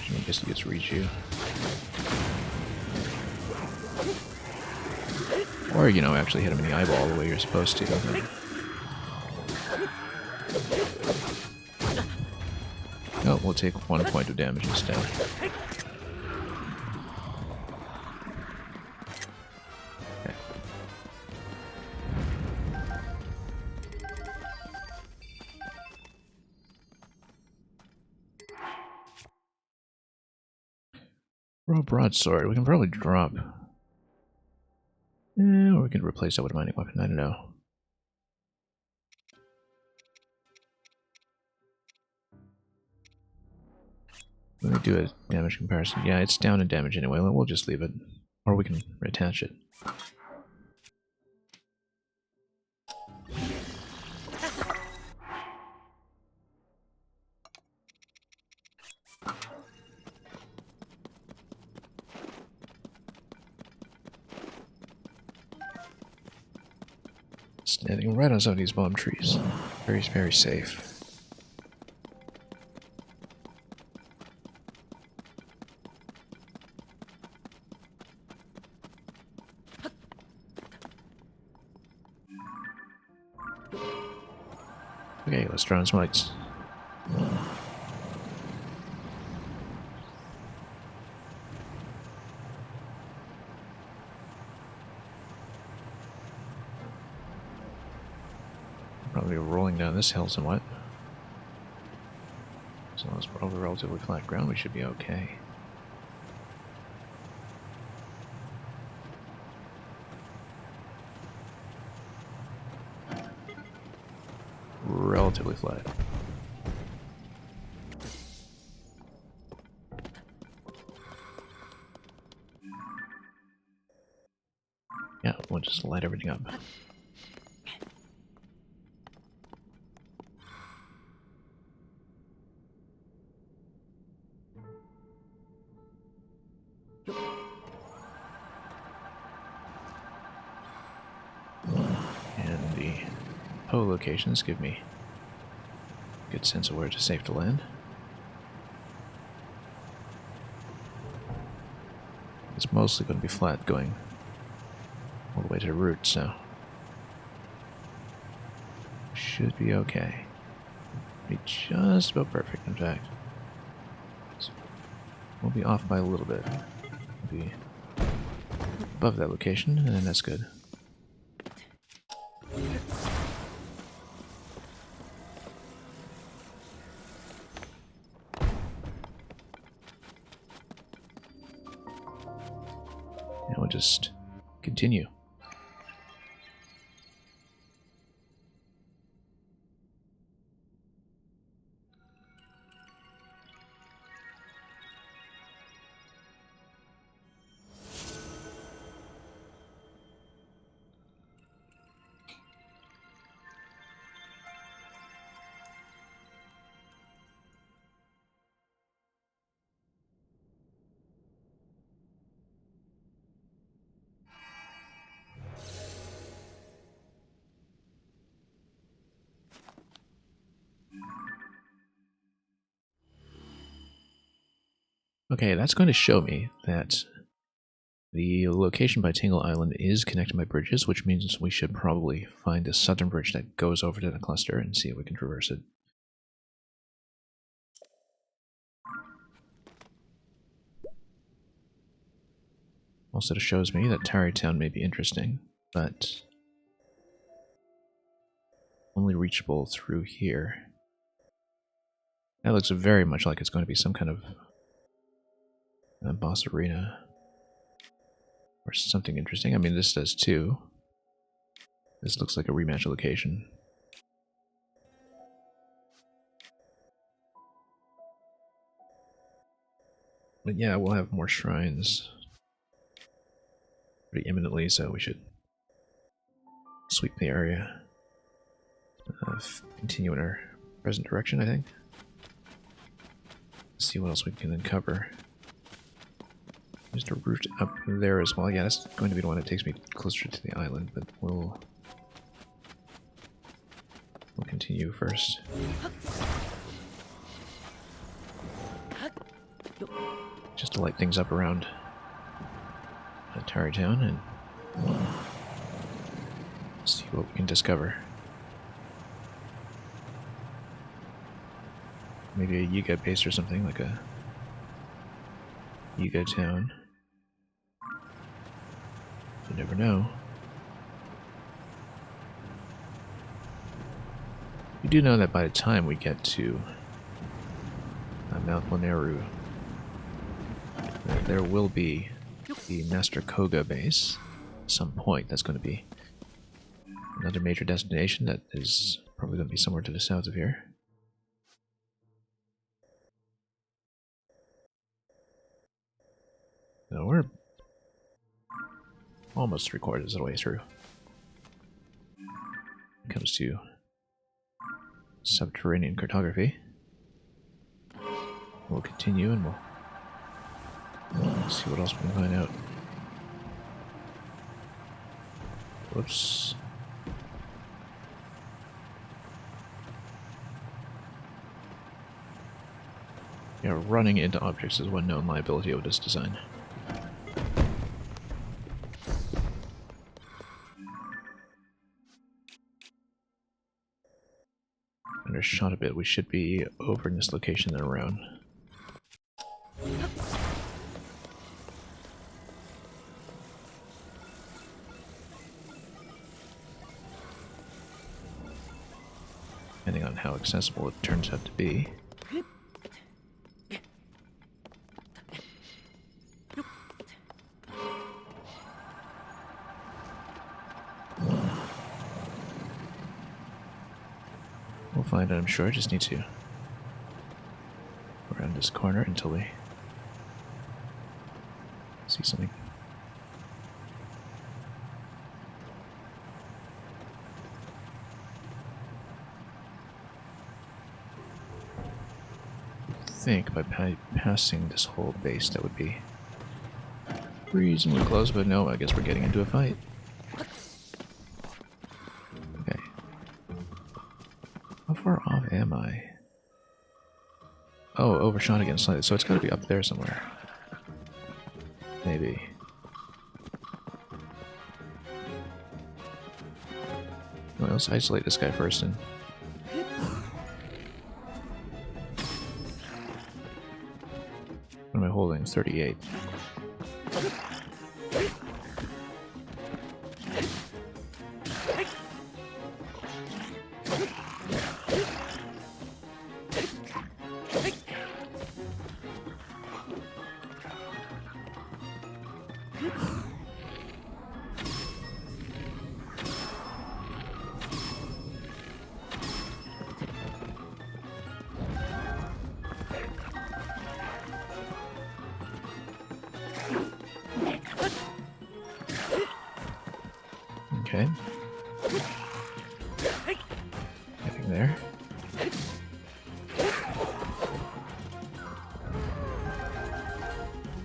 I guess he gets reach you. Or, you know, actually hit him in the eyeball the way you're supposed to. Oh, we'll take 1 point of damage instead. Okay. Raw broadsword. We can probably drop. Or we can replace that with a mining weapon. I don't know. Let me do a damage comparison. Yeah, it's down in damage anyway. We'll just leave it. Or we can reattach it. Standing right on some of these bomb trees. Very, very safe. Okay, let's try on some lights. Probably rolling down this hill somewhat. As long as we're over relatively flat ground, we should be okay. Relatively flat. Yeah, we'll just light everything up. And the PO locations give me a good sense of where it's safe to land. It's mostly going to be flat going all the way to the root, so should be okay. Be just about perfect, in fact. So we'll be off by a little bit. We'll be above that location, and that's good. Now we'll just continue. Okay, that's going to show me that the location by Tingle Island is connected by bridges, which means we should probably find a southern bridge that goes over to the cluster and see if we can traverse it. Also, it shows me that Tarrytown may be interesting, but only reachable through here. That looks very much like it's going to be some kind of boss arena or something interesting. I mean, this does too. This looks like a rematch location. But yeah, we'll have more shrines pretty imminently, so we should sweep the area. Continue in our present direction, I think. See what else we can uncover. There's a route up there as well. Yeah, that's going to be the one that takes me closer to the island, but we'll continue first. Just to light things up around Tarrytown and see what we can discover. Maybe a Yiga base or something, like a Yiga town. You never know. You do know that by the time we get to Mount Moneru, there will be the Master Koga base at some point. That's going to be another major destination that is probably going to be somewhere to the south of here. No, we're almost 3/4 of the way through. When it comes to subterranean cartography, we'll continue and we'll see what else we can find out. Whoops. Yeah, running into objects is one known liability of this design. Undershot a bit. We should be over in this location and around. Depending on how accessible it turns out to be. We'll find it, I'm sure. I just need to around this corner until we see something. I think by passing this whole base that would be reasonably close, but no, I guess we're getting into a fight. Okay. How far off am I? Oh, overshot again slightly, so it's gotta be up there somewhere. Maybe. Well, let's isolate this guy first and... What am I holding? 38. Okay. Getting there.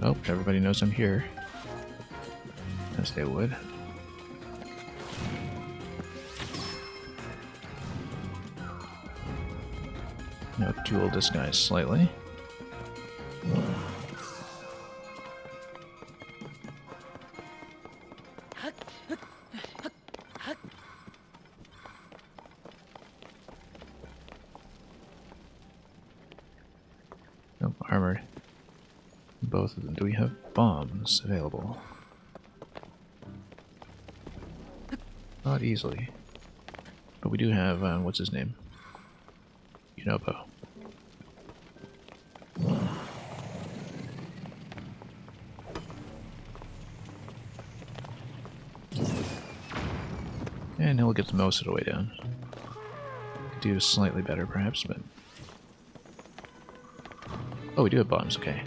Oh, everybody knows I'm here. As they would. Now duel this guy slightly. Nope, armored. Both of them. Do we have bombs available? Not easily. But we do have, what's his name? Yunobo. And he'll get most of the way down. Could do slightly better, perhaps, but... Oh, we do have bombs, okay.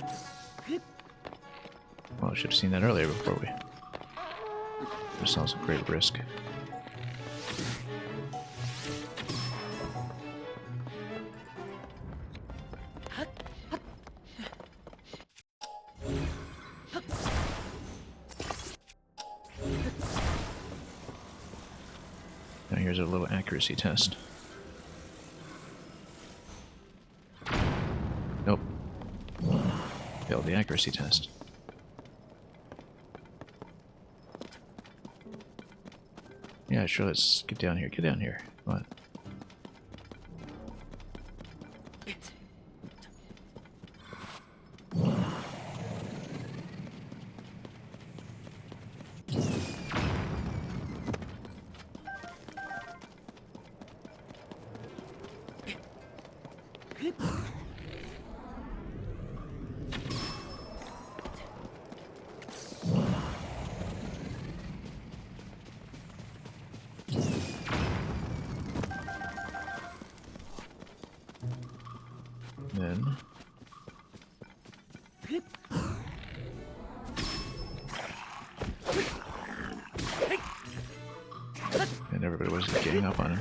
Well, I should have seen that earlier before we... Put ourselves at great risk. Now here's a little accuracy test. Nope. Failed the accuracy test. Yeah, sure, let's get down here. Get down here. Come on. Then... And everybody was getting up on him.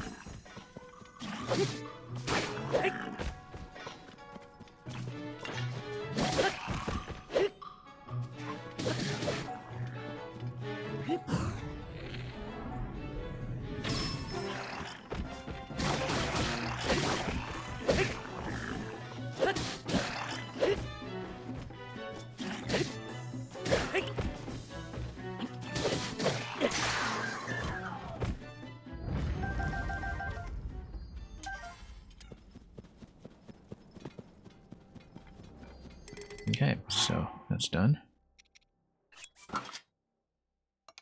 Okay, so that's done.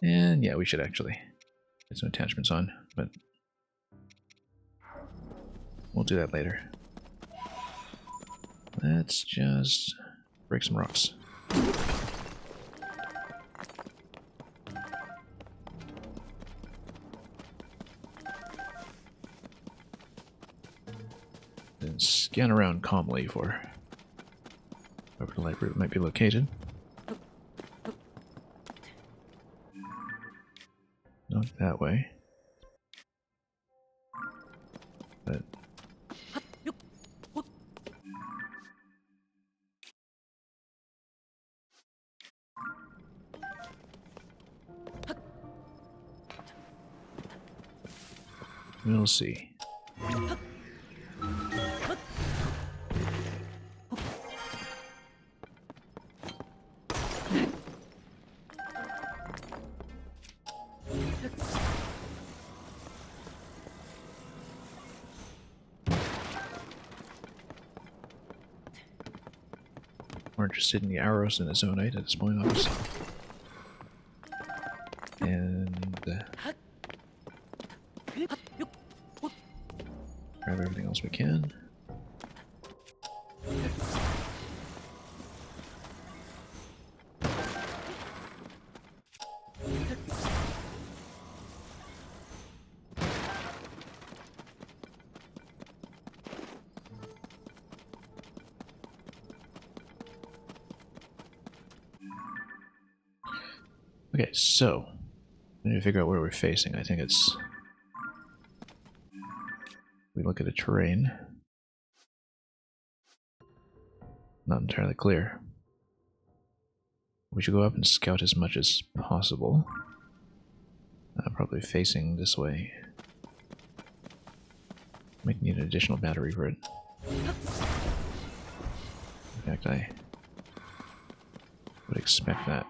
And yeah, we should actually get some attachments on, but we'll do that later. Let's just break some rocks. Then scan around calmly for wherever the light route might be located. Not that way. But... we'll see. We're interested in the arrows in the zonite at this point, obviously. And grab everything else we can. Okay, so we need to figure out where we're facing. I think it's... we look at the terrain. Not entirely clear. We should go up and scout as much as possible. Probably facing this way. Might need an additional battery for it. In fact, I would expect that.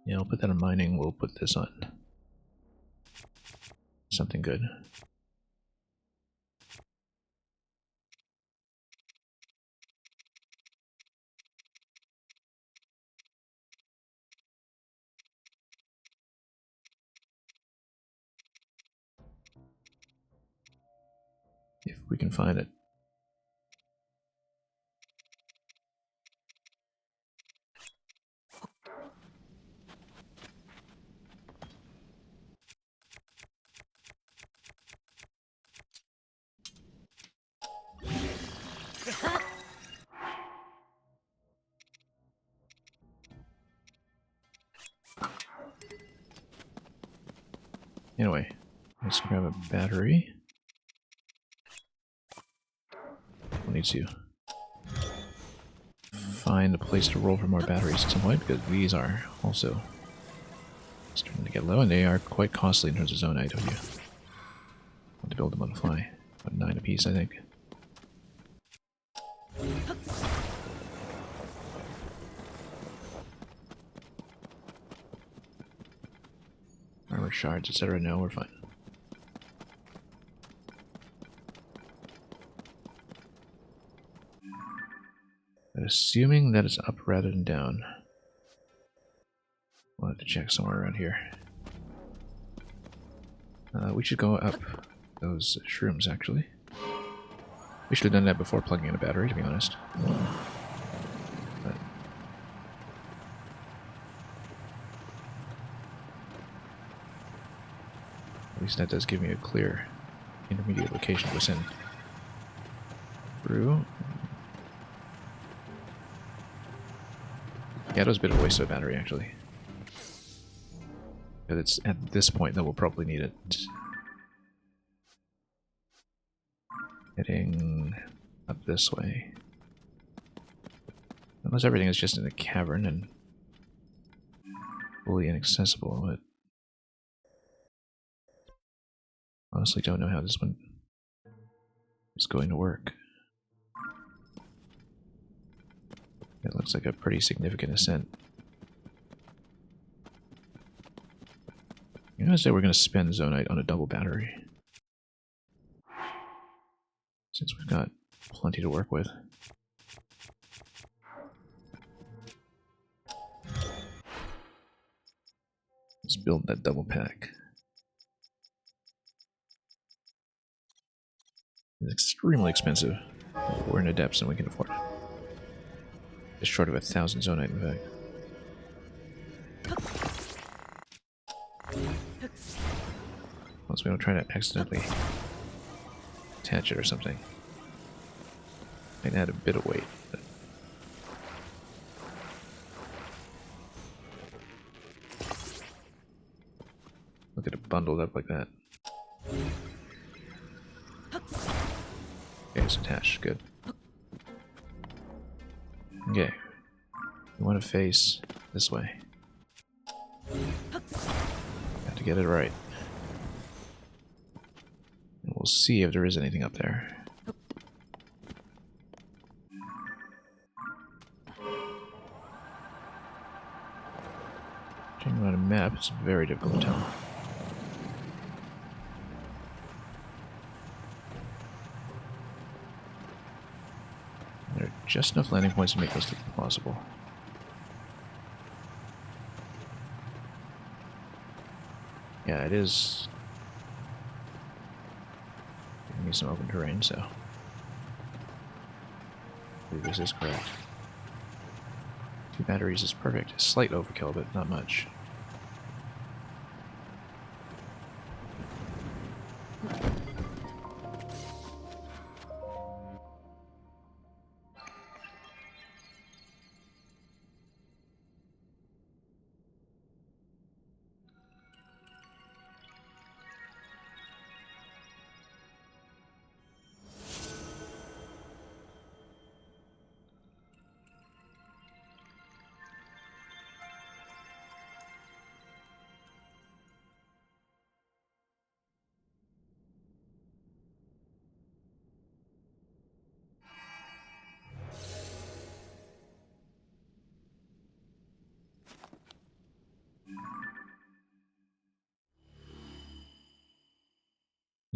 Yeah, I'll put that on mining. We'll put this on something good. If we can find it. Anyway, let's grab a battery. We'll need to find a place to roll for more batteries at some point, because these are also starting to get low, and they are quite costly in terms of zonite when you want to build them on the fly. About 9 apiece, I think. Armor shards, etc. No, we're fine. But assuming that it's up rather than down, we'll have to check somewhere around here. We should go up those shrooms, actually. We should have done that before plugging in a battery, to be honest. But at least that does give me a clear intermediate location to send through. Yeah, it was a bit of a waste of a battery, actually. But it's at this point that we'll probably need it. Heading up this way. Unless everything is just in a cavern and fully inaccessible, but honestly don't know how this one is going to work. It looks like a pretty significant ascent. I'm gonna say we're gonna spend zonite on a double battery, since we've got plenty to work with. Let's build that double pack. It's extremely expensive. We're in the depths and we can afford it. Just short of 1,000 zonite, in fact. Unless we don't try to accidentally attach it or something. Might add a bit of weight. But look at it bundled up like that. Okay, it's attached. Good. Okay. We want to face this way. Got to get it right. And we'll see if there is anything up there. Checking out a map, it's very difficult to tell. There are just enough landing points to make this look plausible. Yeah, it is giving me some open terrain, so I believe this is correct. 2 batteries is perfect. Slight overkill, but not much.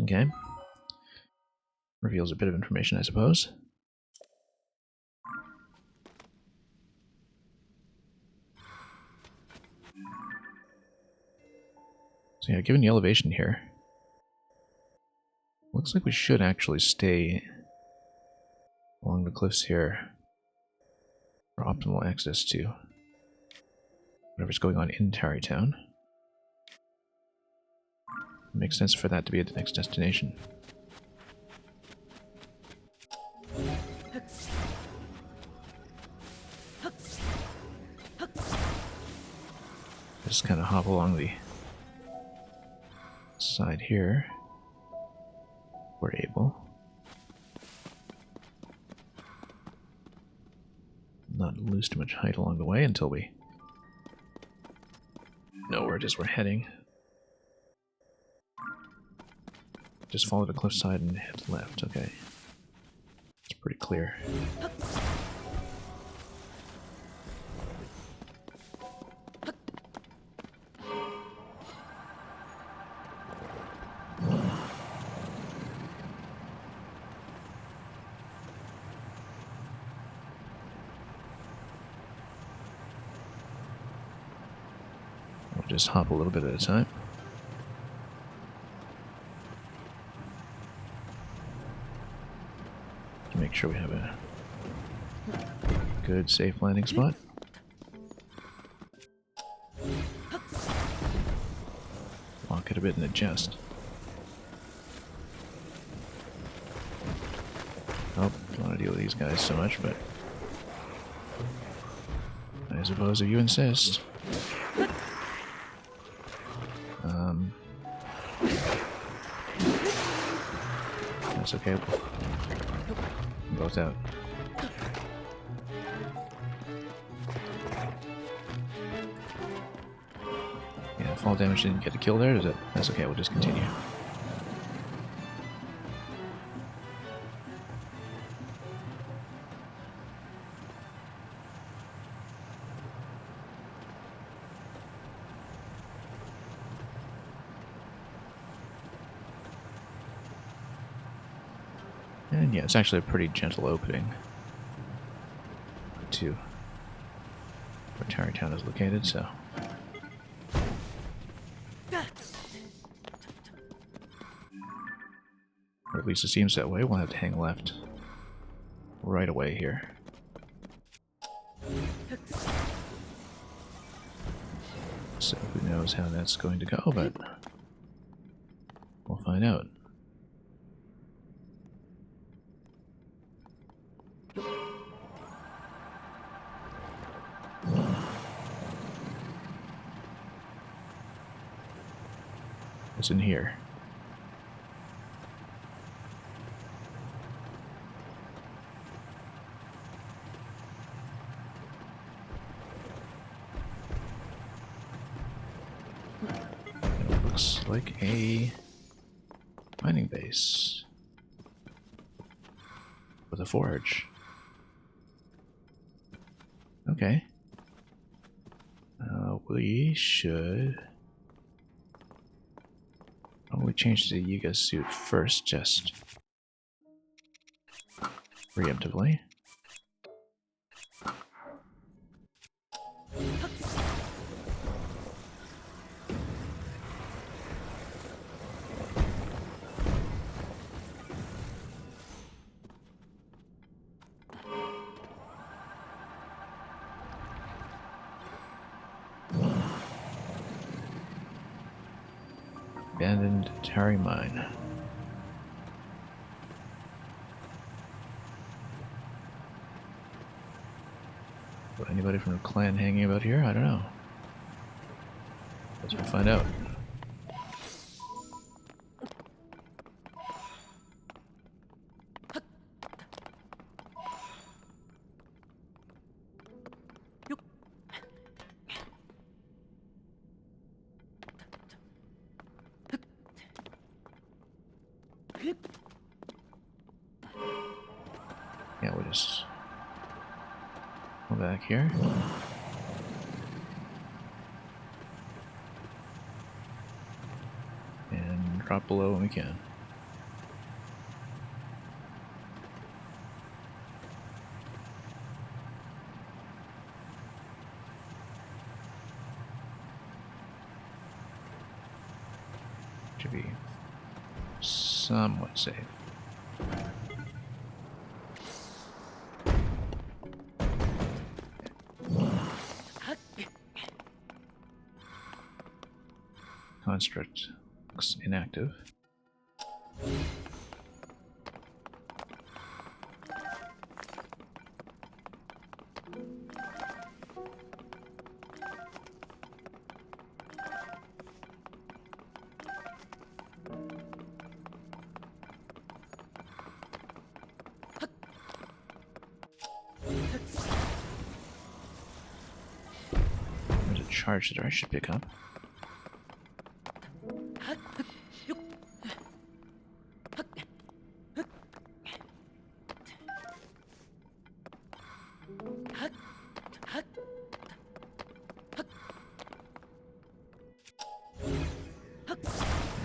Okay. Reveals a bit of information, I suppose. So yeah, given the elevation here, looks like we should actually stay along the cliffs here for optimal access to whatever's going on in Tarrytown. It makes sense for that to be at the next destination. Just kind of hop along the side here. We're able. Not lose too much height along the way until we know where it is we're heading. Just follow the cliffside and head left, okay. It's pretty clear. We'll just hop a little bit at a time. To make sure we have a good, safe landing spot. Lock it a bit and adjust. Oh, don't want to deal with these guys so much, but I suppose if you insist. That's okay. Both out. Yeah, fall damage didn't get a kill there, is it? That's okay, we'll just continue. And yeah, it's actually a pretty gentle opening to where Tarrytown is located, so. Or at least it seems that way. We'll have to hang left right away here. So who knows how that's going to go, but we'll find out. What's in here? It looks like a mining base with a forge. Okay. We should probably change to the Yiga suit first, just preemptively. Abandoned Tarry Mine. Anybody from the clan hanging about here? I don't know. Guess we'll find out. Yeah, we'll just go back here. And drop below when we can. Should be somewhat safe. Construct looks inactive. charge that I should pick up.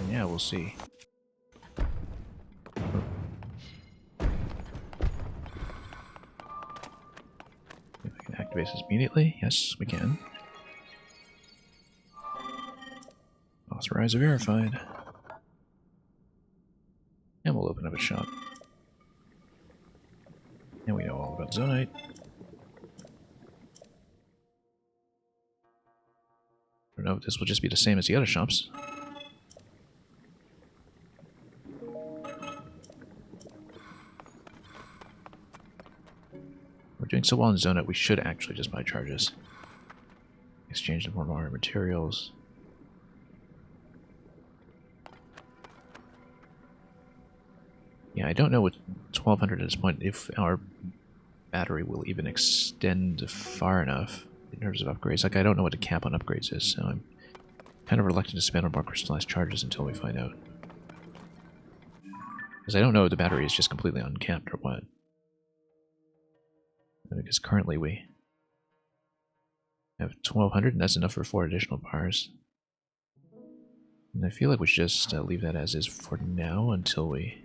And yeah, we'll see. If we can activate this immediately. Yes, we can. Authorize verified. And we'll open up a shop. And we know all about Zonite. I don't know if this will just be the same as the other shops. We're doing so well in Zonite, we should actually just buy charges. Exchange them for more materials. Yeah, I don't know with 1200 at this point if our battery will even extend far enough in terms of upgrades. Like, I don't know what the cap on upgrades is, so I'm kind of reluctant to spend on more crystallized charges until we find out. Because I don't know if the battery is just completely uncapped or what. Because currently we have 1200 and that's enough for 4 additional bars. And I feel like we should just leave that as is for now until we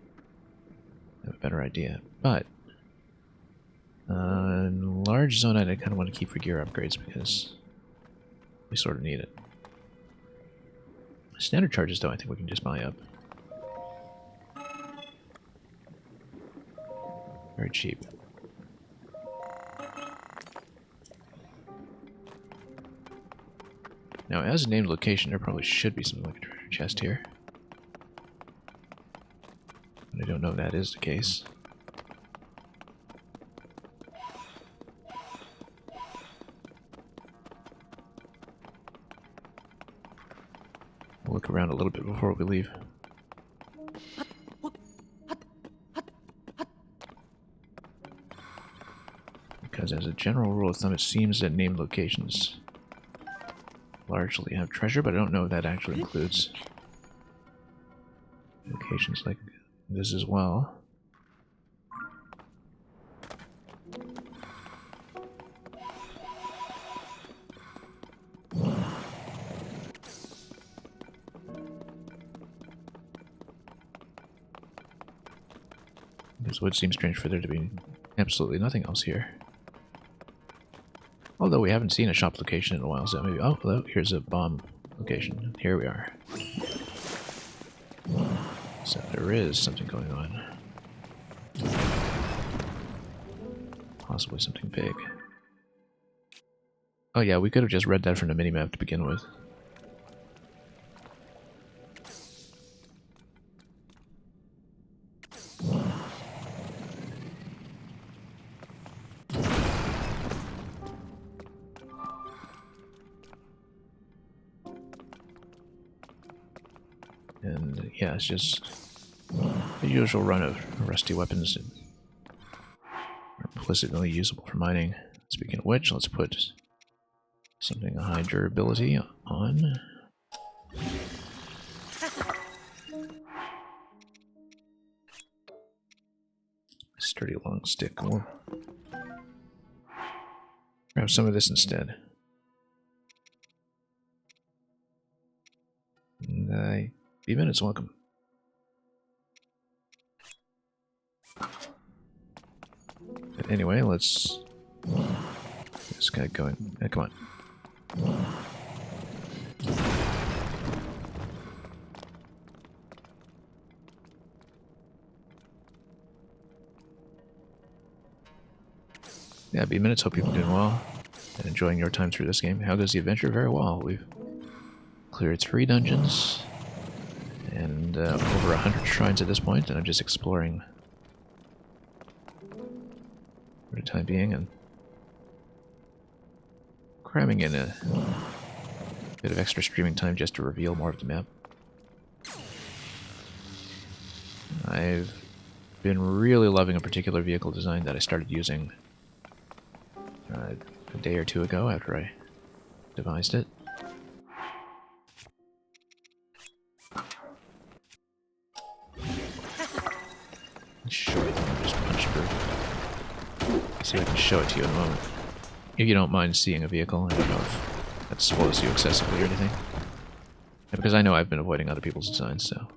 have a better idea. But large Zonite I kind of want to keep for gear upgrades because we sort of need it. Standard charges though I think we can just buy up. Very cheap. Now as a named location there probably should be something like a treasure chest here. But I don't know if that is the case. We'll look around a little bit before we leave. Because as a general rule of thumb, it seems that named locations largely have treasure, but I don't know if that actually includes locations like this as well. This would seem strange for there to be absolutely nothing else here. Although we haven't seen a shop location in a while, so maybe... Oh, hello, here's a bomb location. Here we are. So there is something going on. Possibly something big. Oh yeah, we could have just read that from the minimap to begin with. And yeah, it's just the usual run of rusty weapons that are implicitly usable for mining. Speaking of which, let's put something of high durability on. Sturdy long stick. We'll grab some of this instead. And be minutes, welcome. But anyway, let's get this guy going. Come on. Yeah, be minutes. Hope you've been doing well and enjoying your time through this game. How goes the adventure? Very well. We've cleared 3 dungeons and over 100 shrines at this point, and I'm just exploring for the time being and cramming in a bit of extra streaming time just to reveal more of the map. I've been really loving a particular vehicle design that I started using a day or 2 ago after I devised it. Show it. Just punch through. See if I can show it to you in a moment. If you don't mind seeing a vehicle, I don't know if that spoils you excessively or anything. Yeah, because I know I've been avoiding other people's designs, so.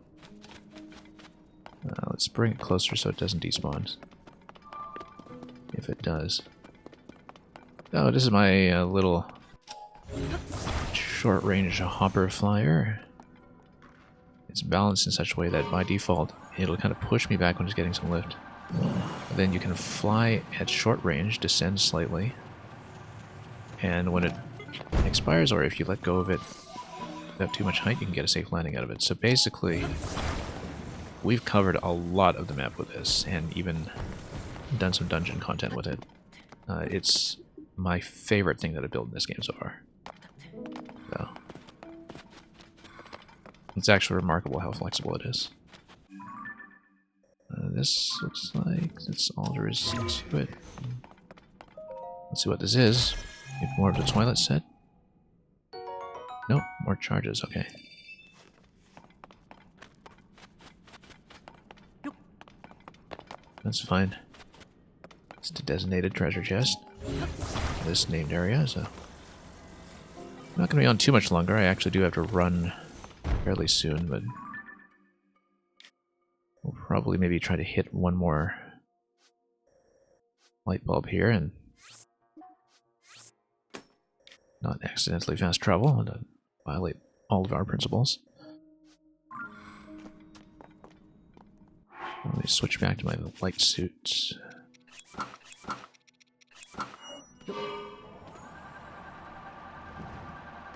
Let's bring it closer so it doesn't despawn. If it does. Oh, this is my little short-range hopper flyer. It's balanced in such a way that by default it'll kind of push me back when it's getting some lift. Then you can fly at short range, descend slightly, and when it expires, or if you let go of it without too much height, you can get a safe landing out of it. So basically, we've covered a lot of the map with this, and even done some dungeon content with it. It's my favorite thing that I've built in this game so far. So, it's actually remarkable how flexible it is. This looks like that's all there is to it. Let's see what this is. Maybe more of the toilet set. Nope, more charges, okay. That's fine. It's a designated treasure chest. This named area, so. I'm not going to be on too much longer. I actually do have to run fairly soon, but we'll probably maybe try to hit one more light bulb here and not accidentally fast travel and violate all of our principles. Let me switch back to my light suit.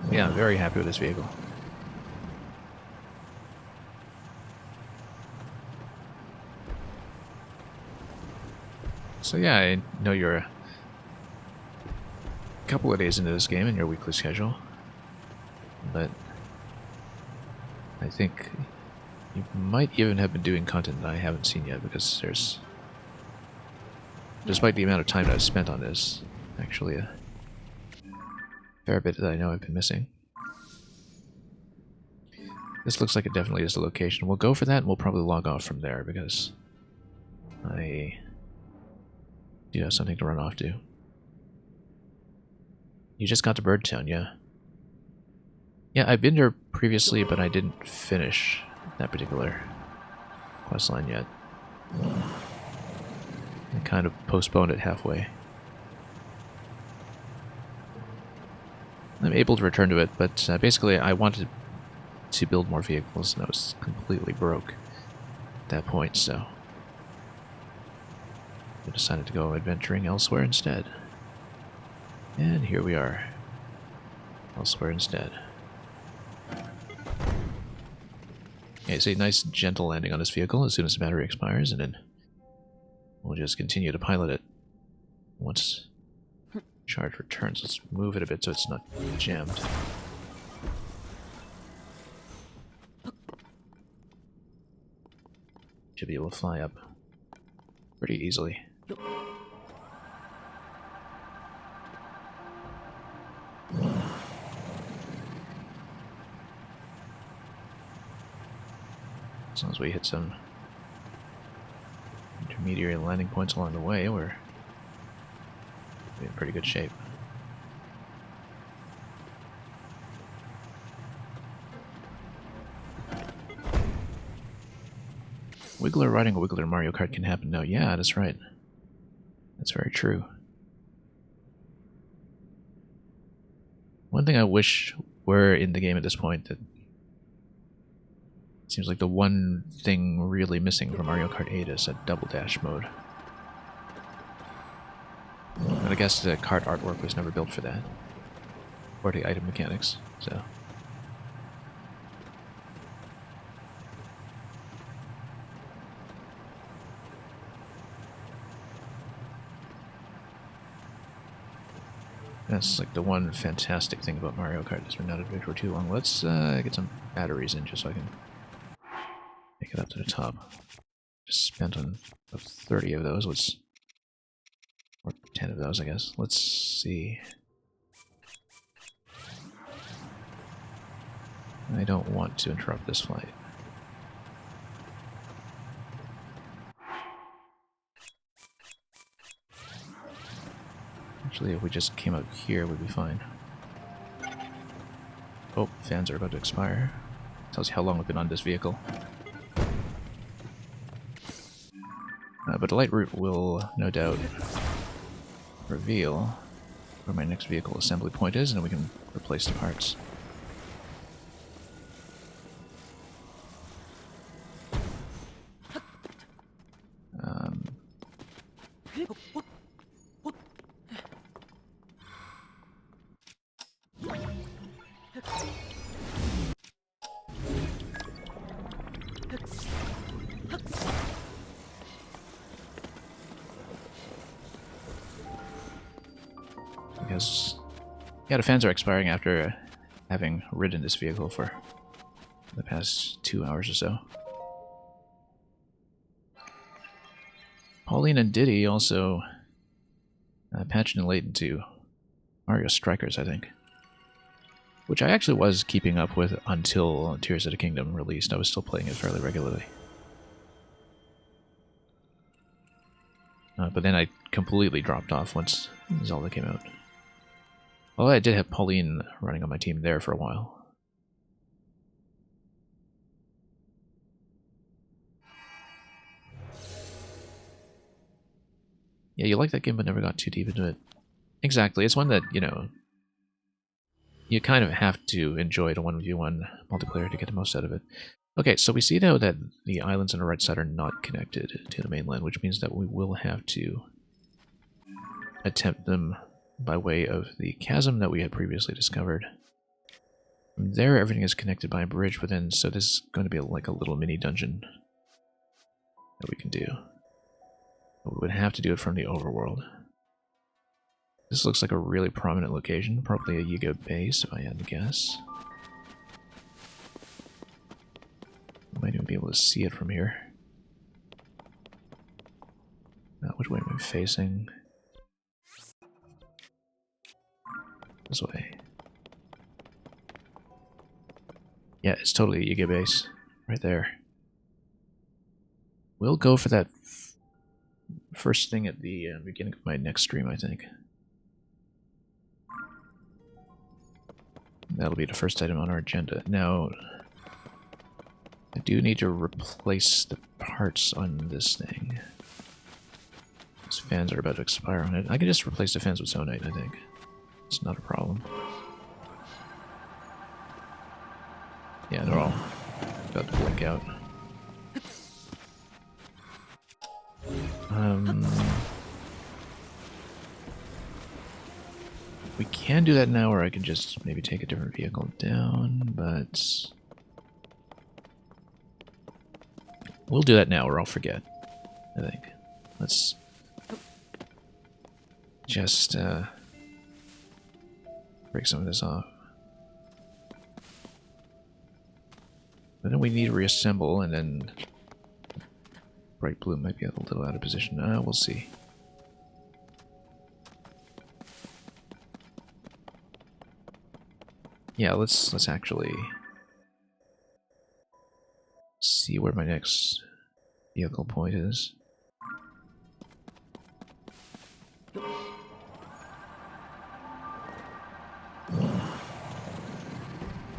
Yeah, I'm very happy with this vehicle. So yeah, I know you're a couple of days into this game in your weekly schedule, but I think you might even have been doing content that I haven't seen yet, because there's, despite the amount of time that I've spent on this, actually a fair bit that I know I've been missing. This looks like it definitely is the location. We'll go for that and we'll probably log off from there, because I do have something to run off to. You just got to Birdtown, yeah? Yeah, I've been there previously, but I didn't finish that particular questline yet. I kind of postponed it halfway. I'm able to return to it, but basically I wanted to build more vehicles, and I was completely broke at that point, so I decided to go adventuring elsewhere instead. And here we are, elsewhere instead. Yeah, it's a nice gentle landing on this vehicle as soon as the battery expires, and then we'll just continue to pilot it once charge returns. Let's move it a bit so it's not jammed. Should be able to fly up pretty easily. As long as we hit some intermediary landing points along the way, we're in pretty good shape. Wiggler riding a Wiggler in Mario Kart can happen now. Yeah, that's right. That's very true. One thing I wish were in the game at this point that seems like the one thing really missing from Mario Kart 8 is a double dash mode. But I guess the kart artwork was never built for that. Or the item mechanics, so. That's like the one fantastic thing about Mario Kart that's been out of it for too long. Let's get some batteries in just so I can make it up to the top. Just spent on 30 of those. Let's, or 10 of those, I guess. Let's see. I don't want to interrupt this flight. Actually, if we just came out here, we'd be fine. Oh, fans are about to expire. Tells you how long we've been on this vehicle. But a light route will, no doubt, reveal where my next vehicle assembly point is, and we can replace the parts. Because, yeah, the fans are expiring after having ridden this vehicle for the past 2 hours or so. Pauline and Diddy also patched in late into Mario Strikers, I think. Which I actually was keeping up with until Tears of the Kingdom released. I was still playing it fairly regularly. But then I completely dropped off once Zelda came out. Although I did have Pauline running on my team there for a while. Yeah, you like that game but never got too deep into it. Exactly, it's one that, you know, you kind of have to enjoy the 1v1 multiplayer to get the most out of it. Okay, so we see now that the islands on the right side are not connected to the mainland, which means that we will have to attempt them by way of the chasm that we had previously discovered. From there, everything is connected by a bridge within, so this is going to be like a little mini dungeon that we can do. But we would have to do it from the overworld. This looks like a really prominent location, probably a Yiga base, if I had to guess. Might even be able to see it from here. Which way am I facing? This way. Yeah, it's totally a Yiga base. Right there. We'll go for that first thing at the beginning of my next stream, I think. That'll be the first item on our agenda. Now, I do need to replace the parts on this thing. These fans are about to expire on it. I can just replace the fans with Zonite, I think. It's not a problem. Yeah, they're all about to blink out. We can do that now, or I can just maybe take a different vehicle down, but we'll do that now, or I'll forget, I think. Let's just break some of this off. But then we need to reassemble, and then bright blue might be a little out of position. We'll see. Yeah, let's actually see where my next vehicle point is.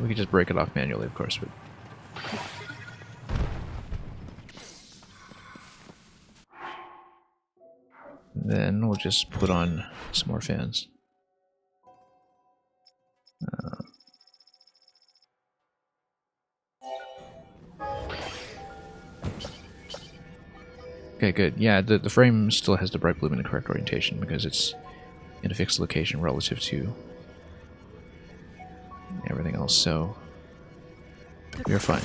We could just break it off manually, of course, but then we'll just put on some more fans. Okay, good. Yeah, the frame still has the bright blue in the correct orientation because it's in a fixed location relative to everything else, so we're fine.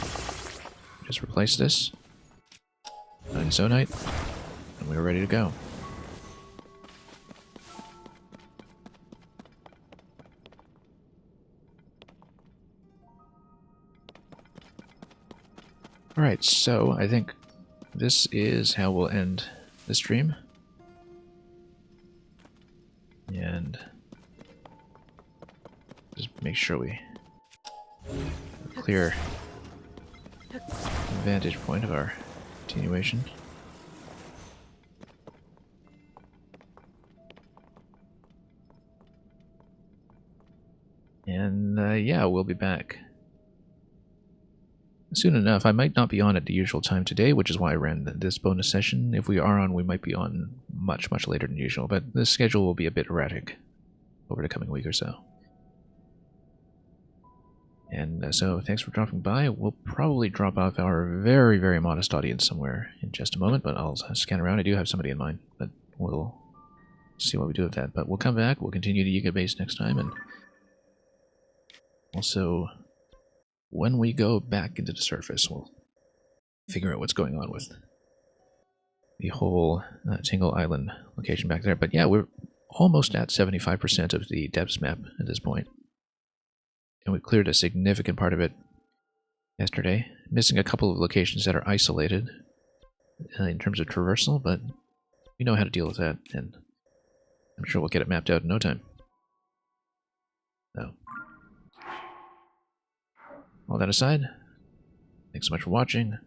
Just replace this. And Zonite, and we're ready to go. Alright, so I think this is how we'll end the stream. And just make sure we clear vantage point of our continuation. And yeah, we'll be back soon enough. I might not be on at the usual time today, which is why I ran this bonus session. If we are on, we might be on much, much later than usual, but the schedule will be a bit erratic over the coming week or so. And so thanks for dropping by. We'll probably drop off our very, very modest audience somewhere in just a moment, but I'll scan around. I do have somebody in mind, but we'll see what we do with that. But we'll come back. We'll continue the Yiga base next time, and also when we go back into the surface, we'll figure out what's going on with the whole Tingle Island location back there. But yeah, we're almost at 75% of the depths map at this point. And we cleared a significant part of it yesterday. Missing a couple of locations that are isolated in terms of traversal, but we know how to deal with that, and I'm sure we'll get it mapped out in no time. So, all that aside, thanks so much for watching,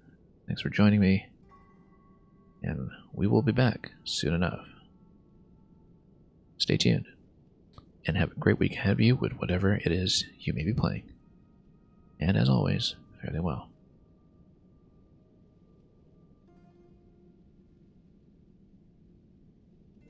thanks for joining me, and we will be back soon enough. Stay tuned, and have a great week ahead of you with whatever it is you may be playing. And as always, fare thee well.